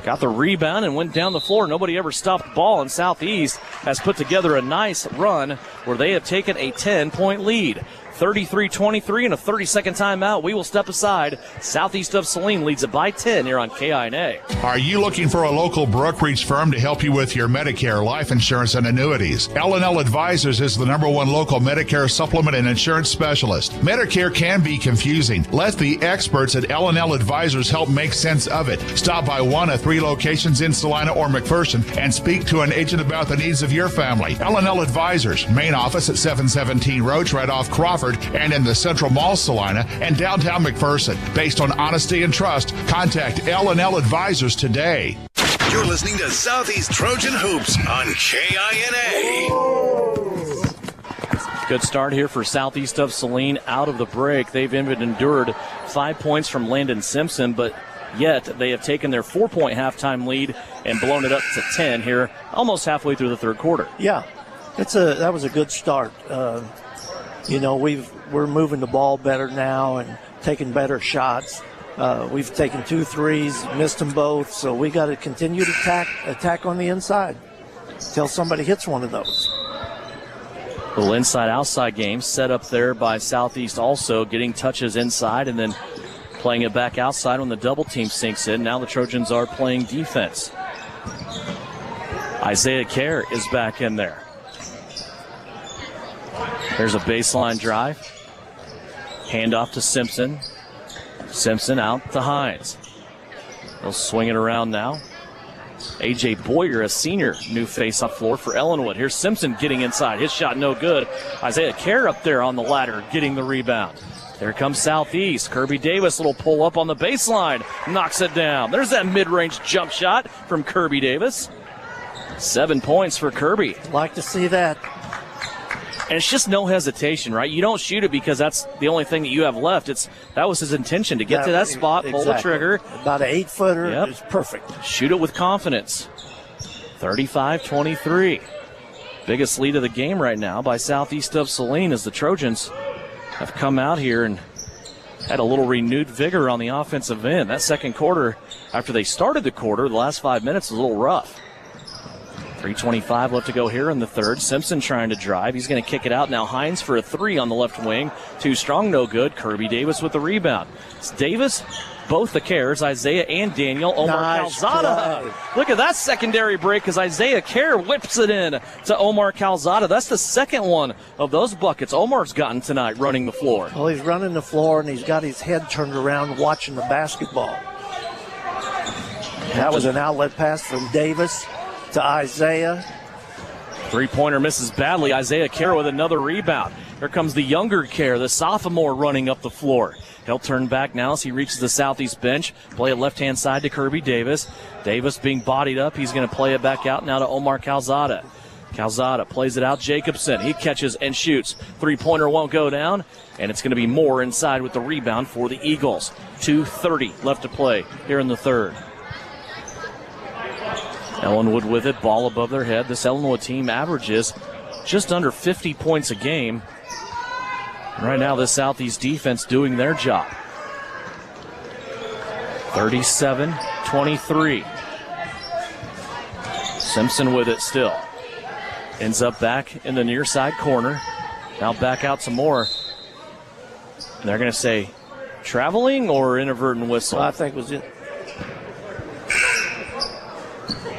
Got the rebound and went down the floor. Nobody ever stopped the ball, and Southeast has put together a nice run where they have taken a 10-point lead. 33-23 and a 30-second timeout. We will step aside. Southeast of Saline leads it by 10 here on KINA. Are you looking for a local brokerage firm to help you with your Medicare, life insurance, and annuities? L&L Advisors is the #1 local Medicare supplement and insurance specialist. Medicare can be confusing. Let the experts at L&L Advisors help make sense of it. Stop by one of 3 locations in Salina or McPherson and speak to an agent about the needs of your family. L&L Advisors, main office at 717 Roach, right off Crawford, and in the Central Mall Salina and downtown McPherson. Based on honesty and trust, contact L&L Advisors today. You're listening to Southeast Trojan Hoops on KINA. Good start here for Southeast of Saline out of the break. They've endured 5 points from Landon Simpson, but yet they have taken their 4-point halftime lead and blown it up to 10 here almost halfway through the third quarter. Yeah, that was a good start. We're moving the ball better now and taking better shots. We've taken 2 threes, missed them both, so we got to continue to attack on the inside until somebody hits one of those. Little inside-outside game set up there by Southeast also, getting touches inside and then playing it back outside when the double team sinks in. Now the Trojans are playing defense. Isaiah Kerr is back in there. There's a baseline drive. Handoff to Simpson. Simpson out to Hines. They'll swing it around now. A.J. Boyer, a senior, new face up floor for Ellinwood. Here's Simpson getting inside. His shot no good. Isaiah Kerr up there on the ladder getting the rebound. There comes Southeast. Kirby Davis, little pull up on the baseline. Knocks it down. There's that mid-range jump shot from Kirby Davis. 7 points for Kirby. Like to see that. And it's just no hesitation, right? You don't shoot it because that's the only thing that you have left. That was his intention, to get to that spot, pull the trigger. About an 8-footer is perfect. Shoot it with confidence. 35-23. Biggest lead of the game right now by Southeast of Saline as the Trojans have come out here and had a little renewed vigor on the offensive end. That second quarter, after they started the quarter, the last 5 minutes was a little rough. 3:25 left to go here in the third. Simpson trying to drive. He's going to kick it out now. Hines for a three on the left wing. Too strong, no good. Kirby Davis with the rebound. It's Davis, both the Cares, Isaiah and Daniel. Omar Calzada. Look at that secondary break as Isaiah Care whips it in to Omar Calzada. That's the second one of those buckets Omar's gotten tonight running the floor. Well, he's running the floor, and he's got his head turned around watching the basketball. That was an outlet pass from Davis to Isaiah. Three-pointer misses badly. Isaiah Care with another rebound. Here comes the younger Care, the sophomore, running up the floor. He'll turn back now as he reaches the southeast bench. Play it left-hand side to Kirby Davis. Davis being bodied up. He's going to play it back out now to Omar Calzada. Calzada plays it out. Jacobson, he catches and shoots. Three-pointer won't go down, and it's going to be Moore inside with the rebound for the Eagles. 2:30 left to play here in the third. Ellinwood with it, ball above their head. This Ellinwood team averages just under 50 points a game. Right now, the Southeast defense doing their job. 37-23. Simpson with it still. Ends up back in the near side corner. Now back out some more. And they're going to say traveling or inadvertent whistle? Well, I think it was it.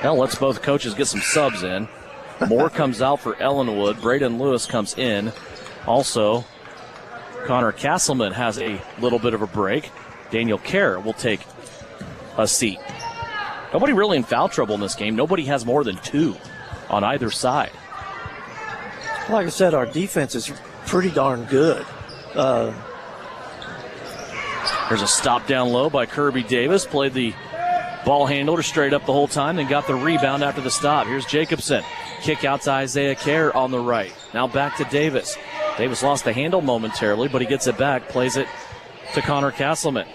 Hell, let's both coaches get some subs in. Moore comes out for Ellinwood. Braden Lewis comes in. Also, Connor Castleman has a little bit of a break. Daniel Kerr will take a seat. Nobody really in foul trouble in this game. Nobody has more than two on either side. Like I said, our defense is pretty darn good. There's a stop down low by Kirby Davis. Played the ball handler straight up the whole time, then got the rebound after the stop. Here's Jacobson. Kick out to Isaiah Kerr on the right. Now back to Davis. Davis lost the handle momentarily, but he gets it back, plays it to Connor Castleman.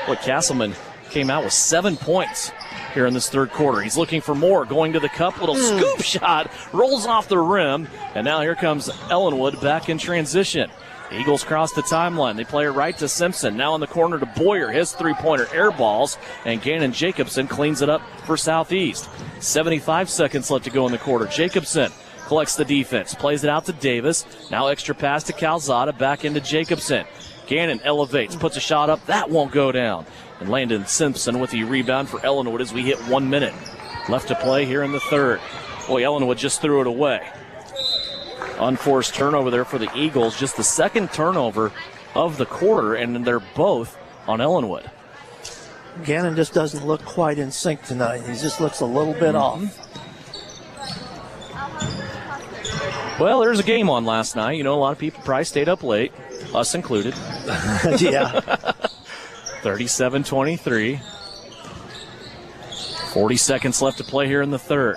Look, Castleman came out with 7 points here in this third quarter. He's looking for more, going to the cup, little scoop shot, rolls off the rim, and now here comes Ellinwood back in transition. Eagles cross the timeline. They play it right to Simpson. Now in the corner to Boyer. His three-pointer air balls, and Gannon Jacobson cleans it up for Southeast. 75 seconds left to go in the quarter. Jacobson collects the defense, plays it out to Davis. Now extra pass to Calzada, back into Jacobson. Gannon elevates, puts a shot up. That won't go down. And Landon Simpson with the rebound for Ellinwood as we hit 1 minute left to play here in the third. Boy, Ellinwood just threw it away. Unforced turnover there for the Eagles. Just the second turnover of the quarter, and they're both on Ellinwood. Gannon just doesn't look quite in sync tonight. He just looks a little bit off. Well, there's a game on last night. You know, a lot of people probably stayed up late, us included. Yeah. 37-23. 40 seconds left to play here in the third.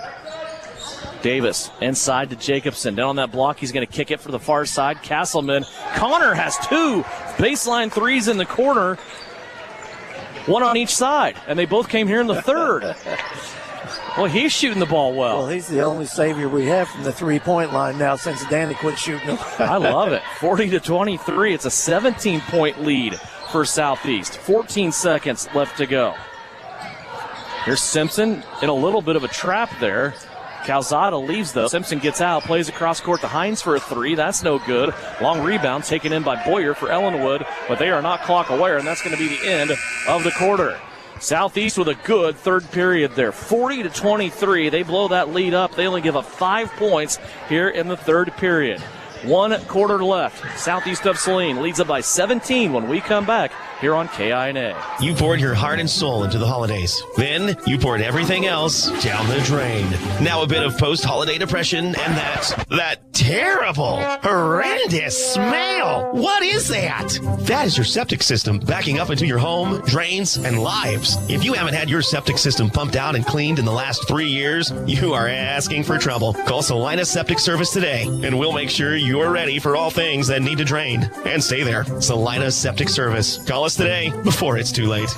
Davis inside to Jacobson. Down on that block, he's going to kick it for the far side. Castleman. Connor has two baseline threes in the corner. One on each side. And they both came here in the third. Well, he's shooting the ball well. Well, he's the only savior we have from the three-point line now since Danny quit shooting them. I love it. 40-23. It's a 17-point lead for Southeast. 14 seconds left to go. Here's Simpson in a little bit of a trap there. Calzada leaves, though. Simpson gets out, plays across court to Hines for a three. That's no good. Long rebound taken in by Boyer for Ellinwood, but they are not clock aware, and that's going to be the end of the quarter. Southeast with a good third period there. 40-23. They blow that lead up. They only give up 5 points here in the third period. 1 quarter left. Southeast of Saline leads up by 17 when we come back here on KINA. You poured your heart and soul into the holidays. Then you poured everything else down the drain. Now a bit of post-holiday depression and that terrible, horrendous smell. What is that? That is your septic system backing up into your home, drains, and lives. If you haven't had your septic system pumped out and cleaned in the last 3 years, you are asking for trouble. Call Saline Septic Service today, and we'll make sure you're ready for all things that need to drain. And stay there. Saline Septic Service. Call us today before it's too late.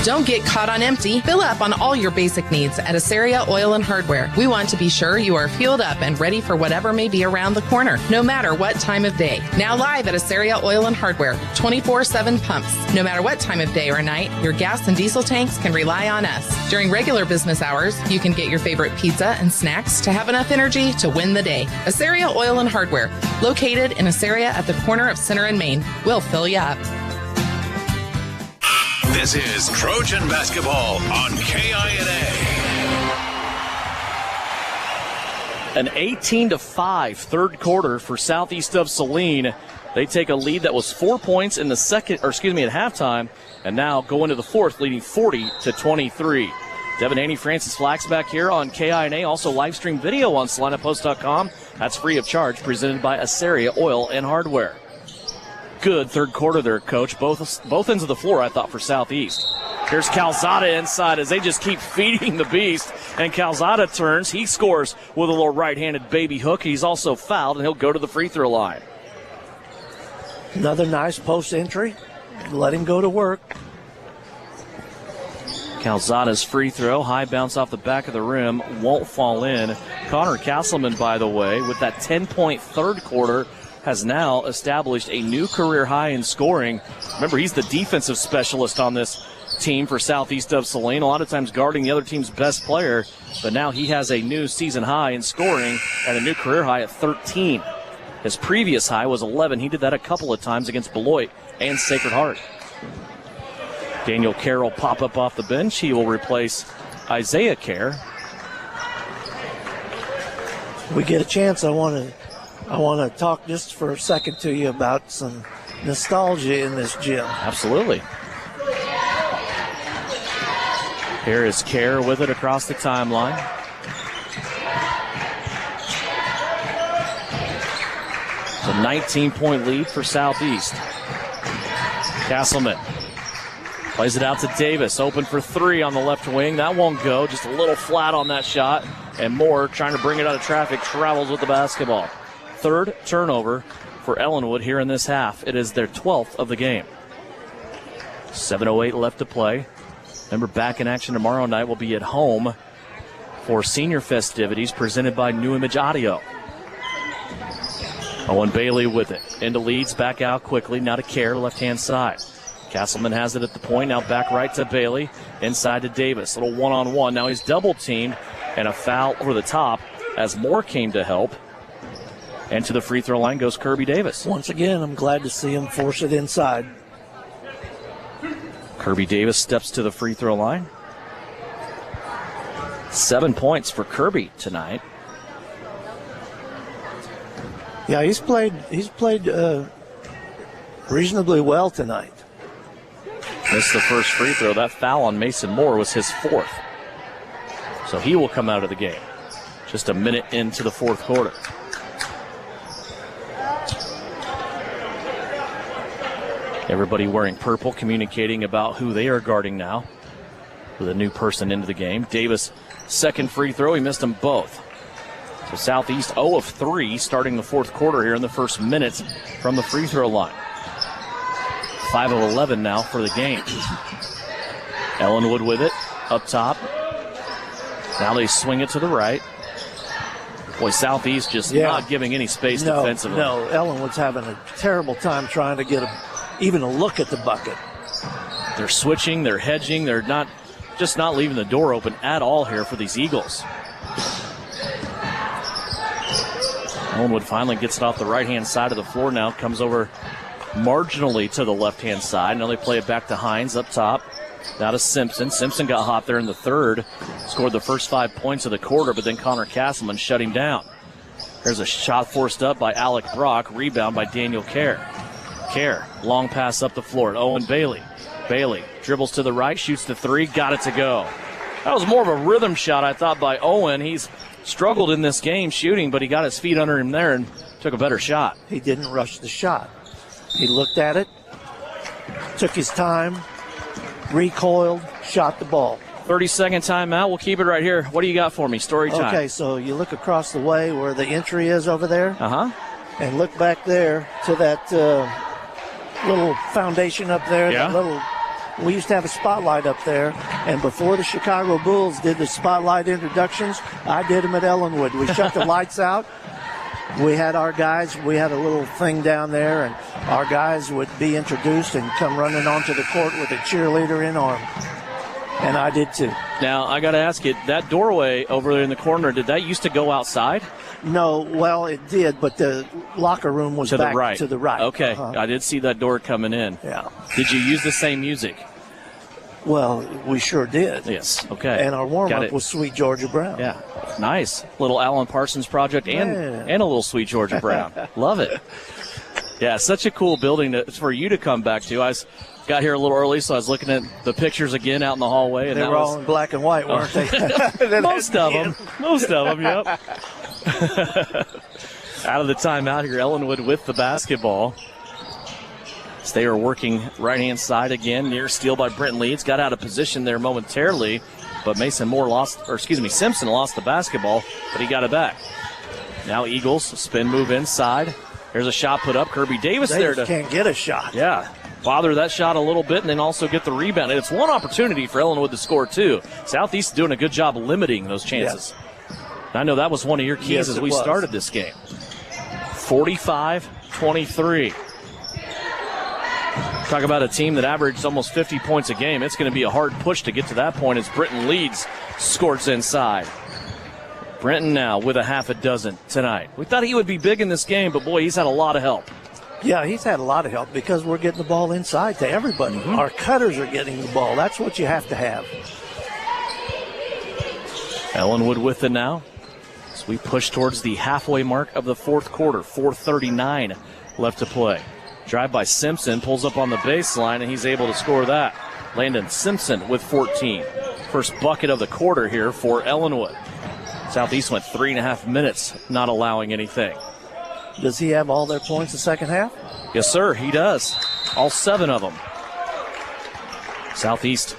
Don't get caught on empty. Fill up on all your basic needs at Asaria Oil and Hardware. We want to be sure you are fueled up and ready for whatever may be around the corner, no matter what time of day. Now live at Asaria Oil and Hardware, 24/7 pumps. No matter what time of day or night, your gas and diesel tanks can rely on us. During regular business hours, you can get your favorite pizza and snacks to have enough energy to win the day. Asaria Oil and Hardware, located in Asaria at the corner of Center and Main. We'll fill you up. This is Trojan Basketball on KINA. An 18-5 third quarter for Southeast of Saline. They take a lead that was 4 points in the at halftime, and now go into the fourth, leading 40-23. Devin Haney, Francis Flax back here on KINA. Also live stream video on SalinaPost.com. That's free of charge, presented by Asaria Oil and Hardware. Good third quarter there, Coach. Both ends of the floor, I thought, for Southeast. Here's Calzada inside as they just keep feeding the beast. And Calzada turns. He scores with a little right-handed baby hook. He's also fouled, and he'll go to the free throw line. Another nice post entry. Let him go to work. Calzada's free throw, high bounce off the back of the rim, won't fall in. Connor Castleman, by the way, with that 10-point third quarter, has now established a new career high in scoring. Remember, he's the defensive specialist on this team for Southeast of Saline, a lot of times guarding the other team's best player, but now he has a new season high in scoring and a new career high at 13. His previous high was 11. He did that a couple of times against Beloit and Sacred Heart. Daniel Kerr will pop up off the bench. He will replace Isaiah Kerr. We get a chance. I want to talk just for a second to you about some nostalgia in this gym. Absolutely. Here is Kerr with it across the timeline. It's a 19-point lead for Southeast. Castleman plays it out to Davis, open for three on the left wing. That won't go, just a little flat on that shot. And Moore, trying to bring it out of traffic, travels with the basketball. Third turnover for Ellinwood here in this half. It is their 12th of the game. 7:08 left to play. Remember, back in action tomorrow night. We'll be at home for senior festivities presented by New Image Audio. Owen Bailey with it. Into leads, back out quickly. Now to Kerr, left-hand side. Castleman has it at the point. Now back right to Bailey. Inside to Davis. Little one-on-one. Now he's double-teamed. And a foul over the top as Moore came to help. And to the free throw line goes Kirby Davis. Once again, I'm glad to see him force it inside. Kirby Davis steps to the free throw line. 7 points for Kirby tonight. Yeah, he's played reasonably well tonight. Missed the first free throw. That foul on Mason Moore was his fourth. So he will come out of the game. Just a minute into the fourth quarter. Everybody wearing purple, communicating about who they are guarding now with a new person into the game. Davis, second free throw. He missed them both. So Southeast 0 of 3 starting the fourth quarter here in the first minute from the free throw line. 5 of 11 now for the game. Ellinwood with it up top. Now they swing it to the right. Boy, Southeast just not giving any space defensively. No, Ellinwood's having a terrible time trying to get even a look at the bucket. They're switching, they're hedging, they're not leaving the door open at all here for these Eagles. Ellinwood finally gets it off the right-hand side of the floor now, comes over marginally to the left-hand side. Now they play it back to Hines up top. Now to Simpson. Simpson got hot there in the third. Scored the first 5 points of the quarter, but then Connor Castleman shut him down. There's a shot forced up by Alec Brock. Rebound by Daniel Kerr. Kerr, long pass up the floor to Owen Bailey. Bailey dribbles to the right, shoots the three, got it to go. That was more of a rhythm shot, I thought, by Owen. He's struggled in this game shooting, but he got his feet under him there and took a better shot. He didn't rush the shot. He looked at it, took his time, recoiled, shot the ball. 30-second timeout. We'll keep it right here. What do you got for me? Story time. Okay, so you look across the way where the entry is over there. And look back there to that little foundation up there, that we used to have a spotlight up there, and before the Chicago Bulls did the spotlight introductions, I did them at Ellinwood. We shut the lights out. We had our guys, we had a little thing down there, and our guys would be introduced and come running onto the court with a cheerleader in arm. And I did too. Now, I got to ask you, that doorway over there in the corner, did that used to go outside? No, well, it did, but the locker room was back to the right. Okay, I did see that door coming in. Yeah. Did you use the same music? Well, we sure did. Yes, okay. And our warm-up was Sweet Georgia Brown. Yeah, nice. Little Alan Parsons project and a little Sweet Georgia Brown. Love it. Yeah, such a cool building for you to come back to. I got here a little early, so I was looking at the pictures again out in the hallway. And they were all in black and white, weren't they? Most of them, yep. Out of the timeout here, Ellinwood with the basketball. They are working right-hand side again, near steal by Brenton Leeds. Got out of position there momentarily, but Simpson lost the basketball, but he got it back. Now Eagles, spin move inside. There's a shot put up. Kirby Davis there can't get a shot. Yeah, bother that shot a little bit and then also get the rebound. And it's one opportunity for Ellinwood to score, too. Southeast is doing a good job limiting those chances. Yes. I know that was one of your keys as we started this game. 45-23. Talk about a team that averaged almost 50 points a game. It's going to be a hard push to get to that point as Brenton Leeds scores inside. Brenton now with a half a dozen tonight. We thought he would be big in this game, but boy, he's had a lot of help. Yeah, he's had a lot of help because we're getting the ball inside to everybody. Mm-hmm. Our cutters are getting the ball. That's what you have to have. Ellinwood with it now. So we push towards the halfway mark of the fourth quarter. 4:39 left to play. Drive by Simpson, pulls up on the baseline, and he's able to score that. Landon Simpson with 14. First bucket of the quarter here for Ellinwood. Southeast went 3.5 minutes not allowing anything. Does he have all their points the second half? Yes, sir, he does. All 7 of them. Southeast.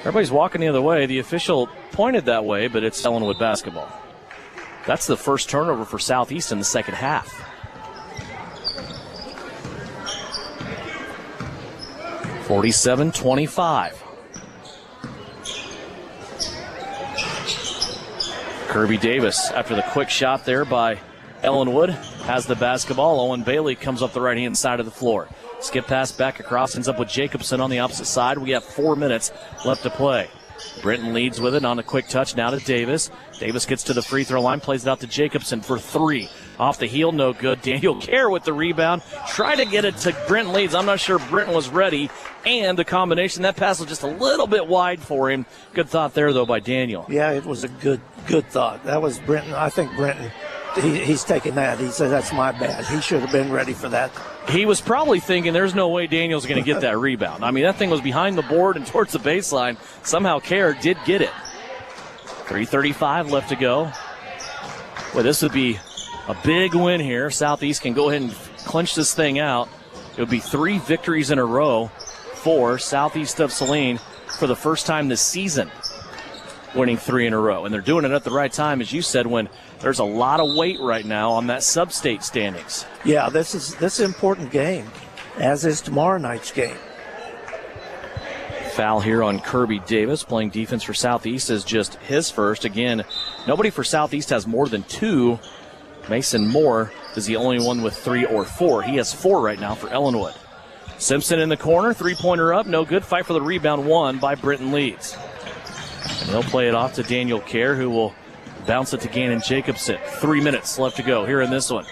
Everybody's walking the other way. The official pointed that way, but it's Ellinwood basketball. That's the first turnover for Southeast in the second half. 47-25. Kirby Davis, after the quick shot there by Ellinwood, has the basketball. Owen Bailey comes up the right-hand side of the floor. Skip pass back across, ends up with Jacobson on the opposite side. We have 4 minutes left to play. Brenton leads with it on a quick touch now to Davis. Davis gets to the free throw line, plays it out to Jacobson for 3. Off the heel, no good. Daniel Kerr with the rebound. Try to get it to Brenton Leeds. I'm not sure Brenton was ready. And the combination, that pass was just a little bit wide for him. Good thought there, though, by Daniel. Yeah, it was a good thought. That was Brenton. I think Brenton, he's taking that. He said, that's my bad. He should have been ready for that. He was probably thinking there's no way Daniel's going to get that rebound. I mean, that thing was behind the board and towards the baseline. Somehow Kerr did get it. 3:35 left to go. Well, this would be a big win here. Southeast can go ahead and clinch this thing out. It would be 3 victories in a row for Southeast of Saline for the first time this season, winning 3 in a row. And they're doing it at the right time, as you said, when there's a lot of weight right now on that sub-state standings. Yeah, this is an important game, as is tomorrow night's game. Foul here on Kirby Davis, playing defense for Southeast, is just his first. Again, nobody for Southeast has more than 2. Mason Moore is the only one with 3 or 4. He has 4 right now for Ellinwood. Simpson in the corner, 3-pointer up, no good. Fight for the rebound, won by Brenton Leeds. And he'll play it off to Daniel Kerr, who will bounce it to Gannon Jacobson. 3 minutes left to go here in this one.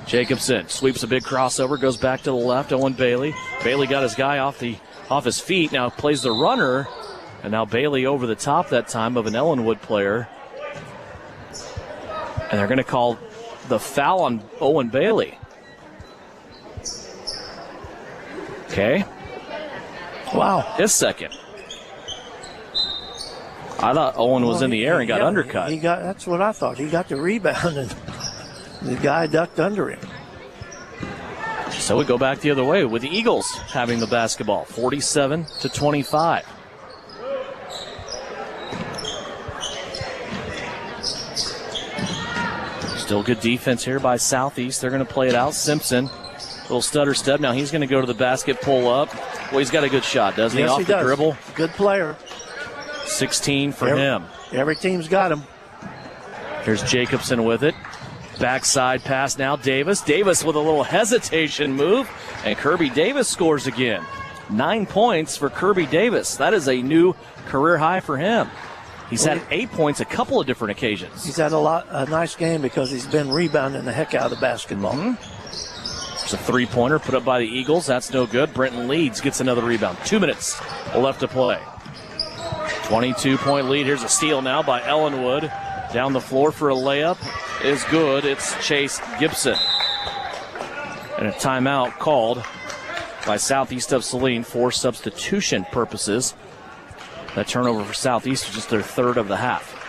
Jacobson sweeps a big crossover, goes back to the left. Owen Bailey. Bailey got his guy off his feet, now plays the runner. And now Bailey over the top that time of an Ellinwood player. And they're going to call the foul on Owen Bailey. Okay. Wow. His second. I thought Owen was in the air and got undercut. That's what I thought. He got the rebound and the guy ducked under him. So we go back the other way with the Eagles having the basketball, 47-25. Still good defense here by Southeast. They're going to play it out. Simpson Little stutter step. Now he's going to go to the basket, pull up. Well, he's got a good shot, doesn't he? Yes, Off he the does. dribble. Good player. 16 for him. Every team's got him. Here's Jacobson with it. Backside pass now, Davis. Davis with a little hesitation move, and Kirby Davis scores again. 9 points for Kirby Davis. That is a new career high for him. He's had 8 points a couple of different occasions. He's had a nice game because he's been rebounding the heck out of the basketball. There's a three-pointer put up by the Eagles. That's no good. Brenton Leeds gets another rebound. 2 minutes left to play. 22-point lead. Here's a steal now by Ellinwood. Down the floor for a layup is good. It's Chase Gibson. And a timeout called by Southeast of Saline for substitution purposes. That turnover for Southeast was just their third of the half.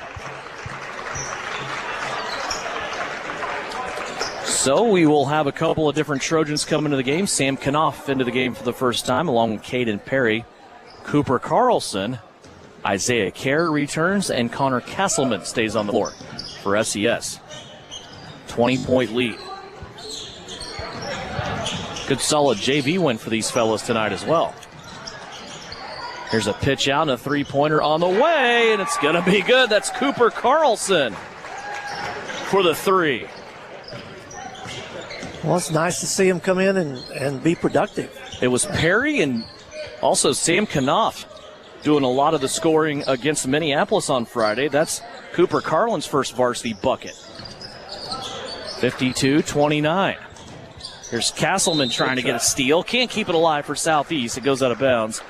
So we will have a couple of different Trojans come into the game. Sam Knopf into the game for the first time, along with Caden Perry. Cooper Carlson, Isaiah Kerr returns, and Connor Castleman stays on the floor for SES. 20-point lead. Good solid JV win for these fellas tonight as well. Here's a pitch out and a three-pointer on the way, and it's going to be good. That's Cooper Carlson for the three. Well, it's nice to see him come in and be productive. It was Perry and also Sam Knopf doing a lot of the scoring against Minneapolis on Friday. That's Cooper Carlin's first varsity bucket. 52-29. Here's Castleman trying to get a steal. Can't keep it alive for Southeast. It goes out of bounds,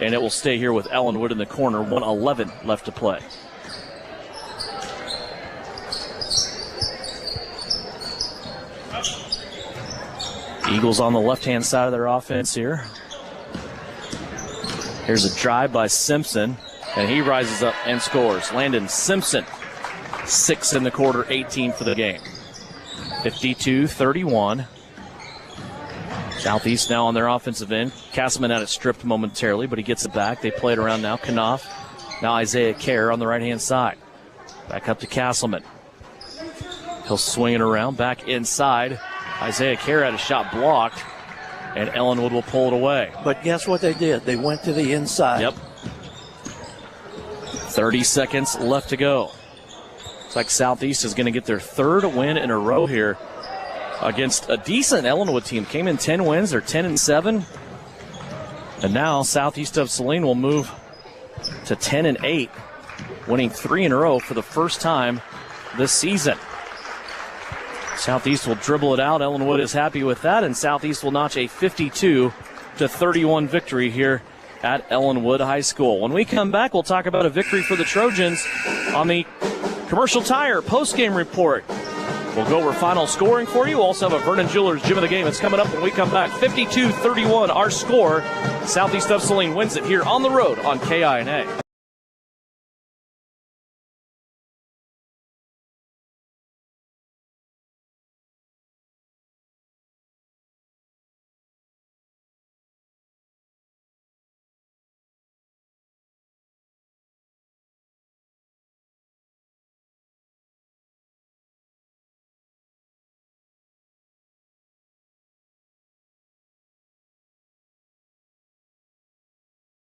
and it will stay here with Ellinwood in the corner. 1:11 left to play. Eagles on the left-hand side of their offense here. Here's a drive by Simpson, and he rises up and scores. Landon Simpson, 6 in the quarter, 18 for the game. 52-31. Southeast now on their offensive end. Castleman had it stripped momentarily, but he gets it back. They play it around now. Knopf. Now Isaiah Kerr on the right-hand side. Back up to Castleman. He'll swing it around, back inside. Isaiah Kerr had a shot blocked, and Ellinwood will pull it away. But guess what they did? They went to the inside. Yep. 30 seconds left to go. Looks like Southeast is going to get their third win in a row here against a decent Ellinwood team. Came in 10 wins. They're 10-7. And now Southeast of Saline will move to 10-8, winning 3 in a row for the first time this season. Southeast will dribble it out. Ellinwood is happy with that, and Southeast will notch a 52-31 victory here at Ellinwood High School. When we come back, we'll talk about a victory for the Trojans on the Commercial Tire postgame report. We'll go over final scoring for you. We'll also have a Vernon Jewelers Gym of the Game. It's coming up when we come back. 52-31 our score. Southeast of Saline wins it here on the road on KINA.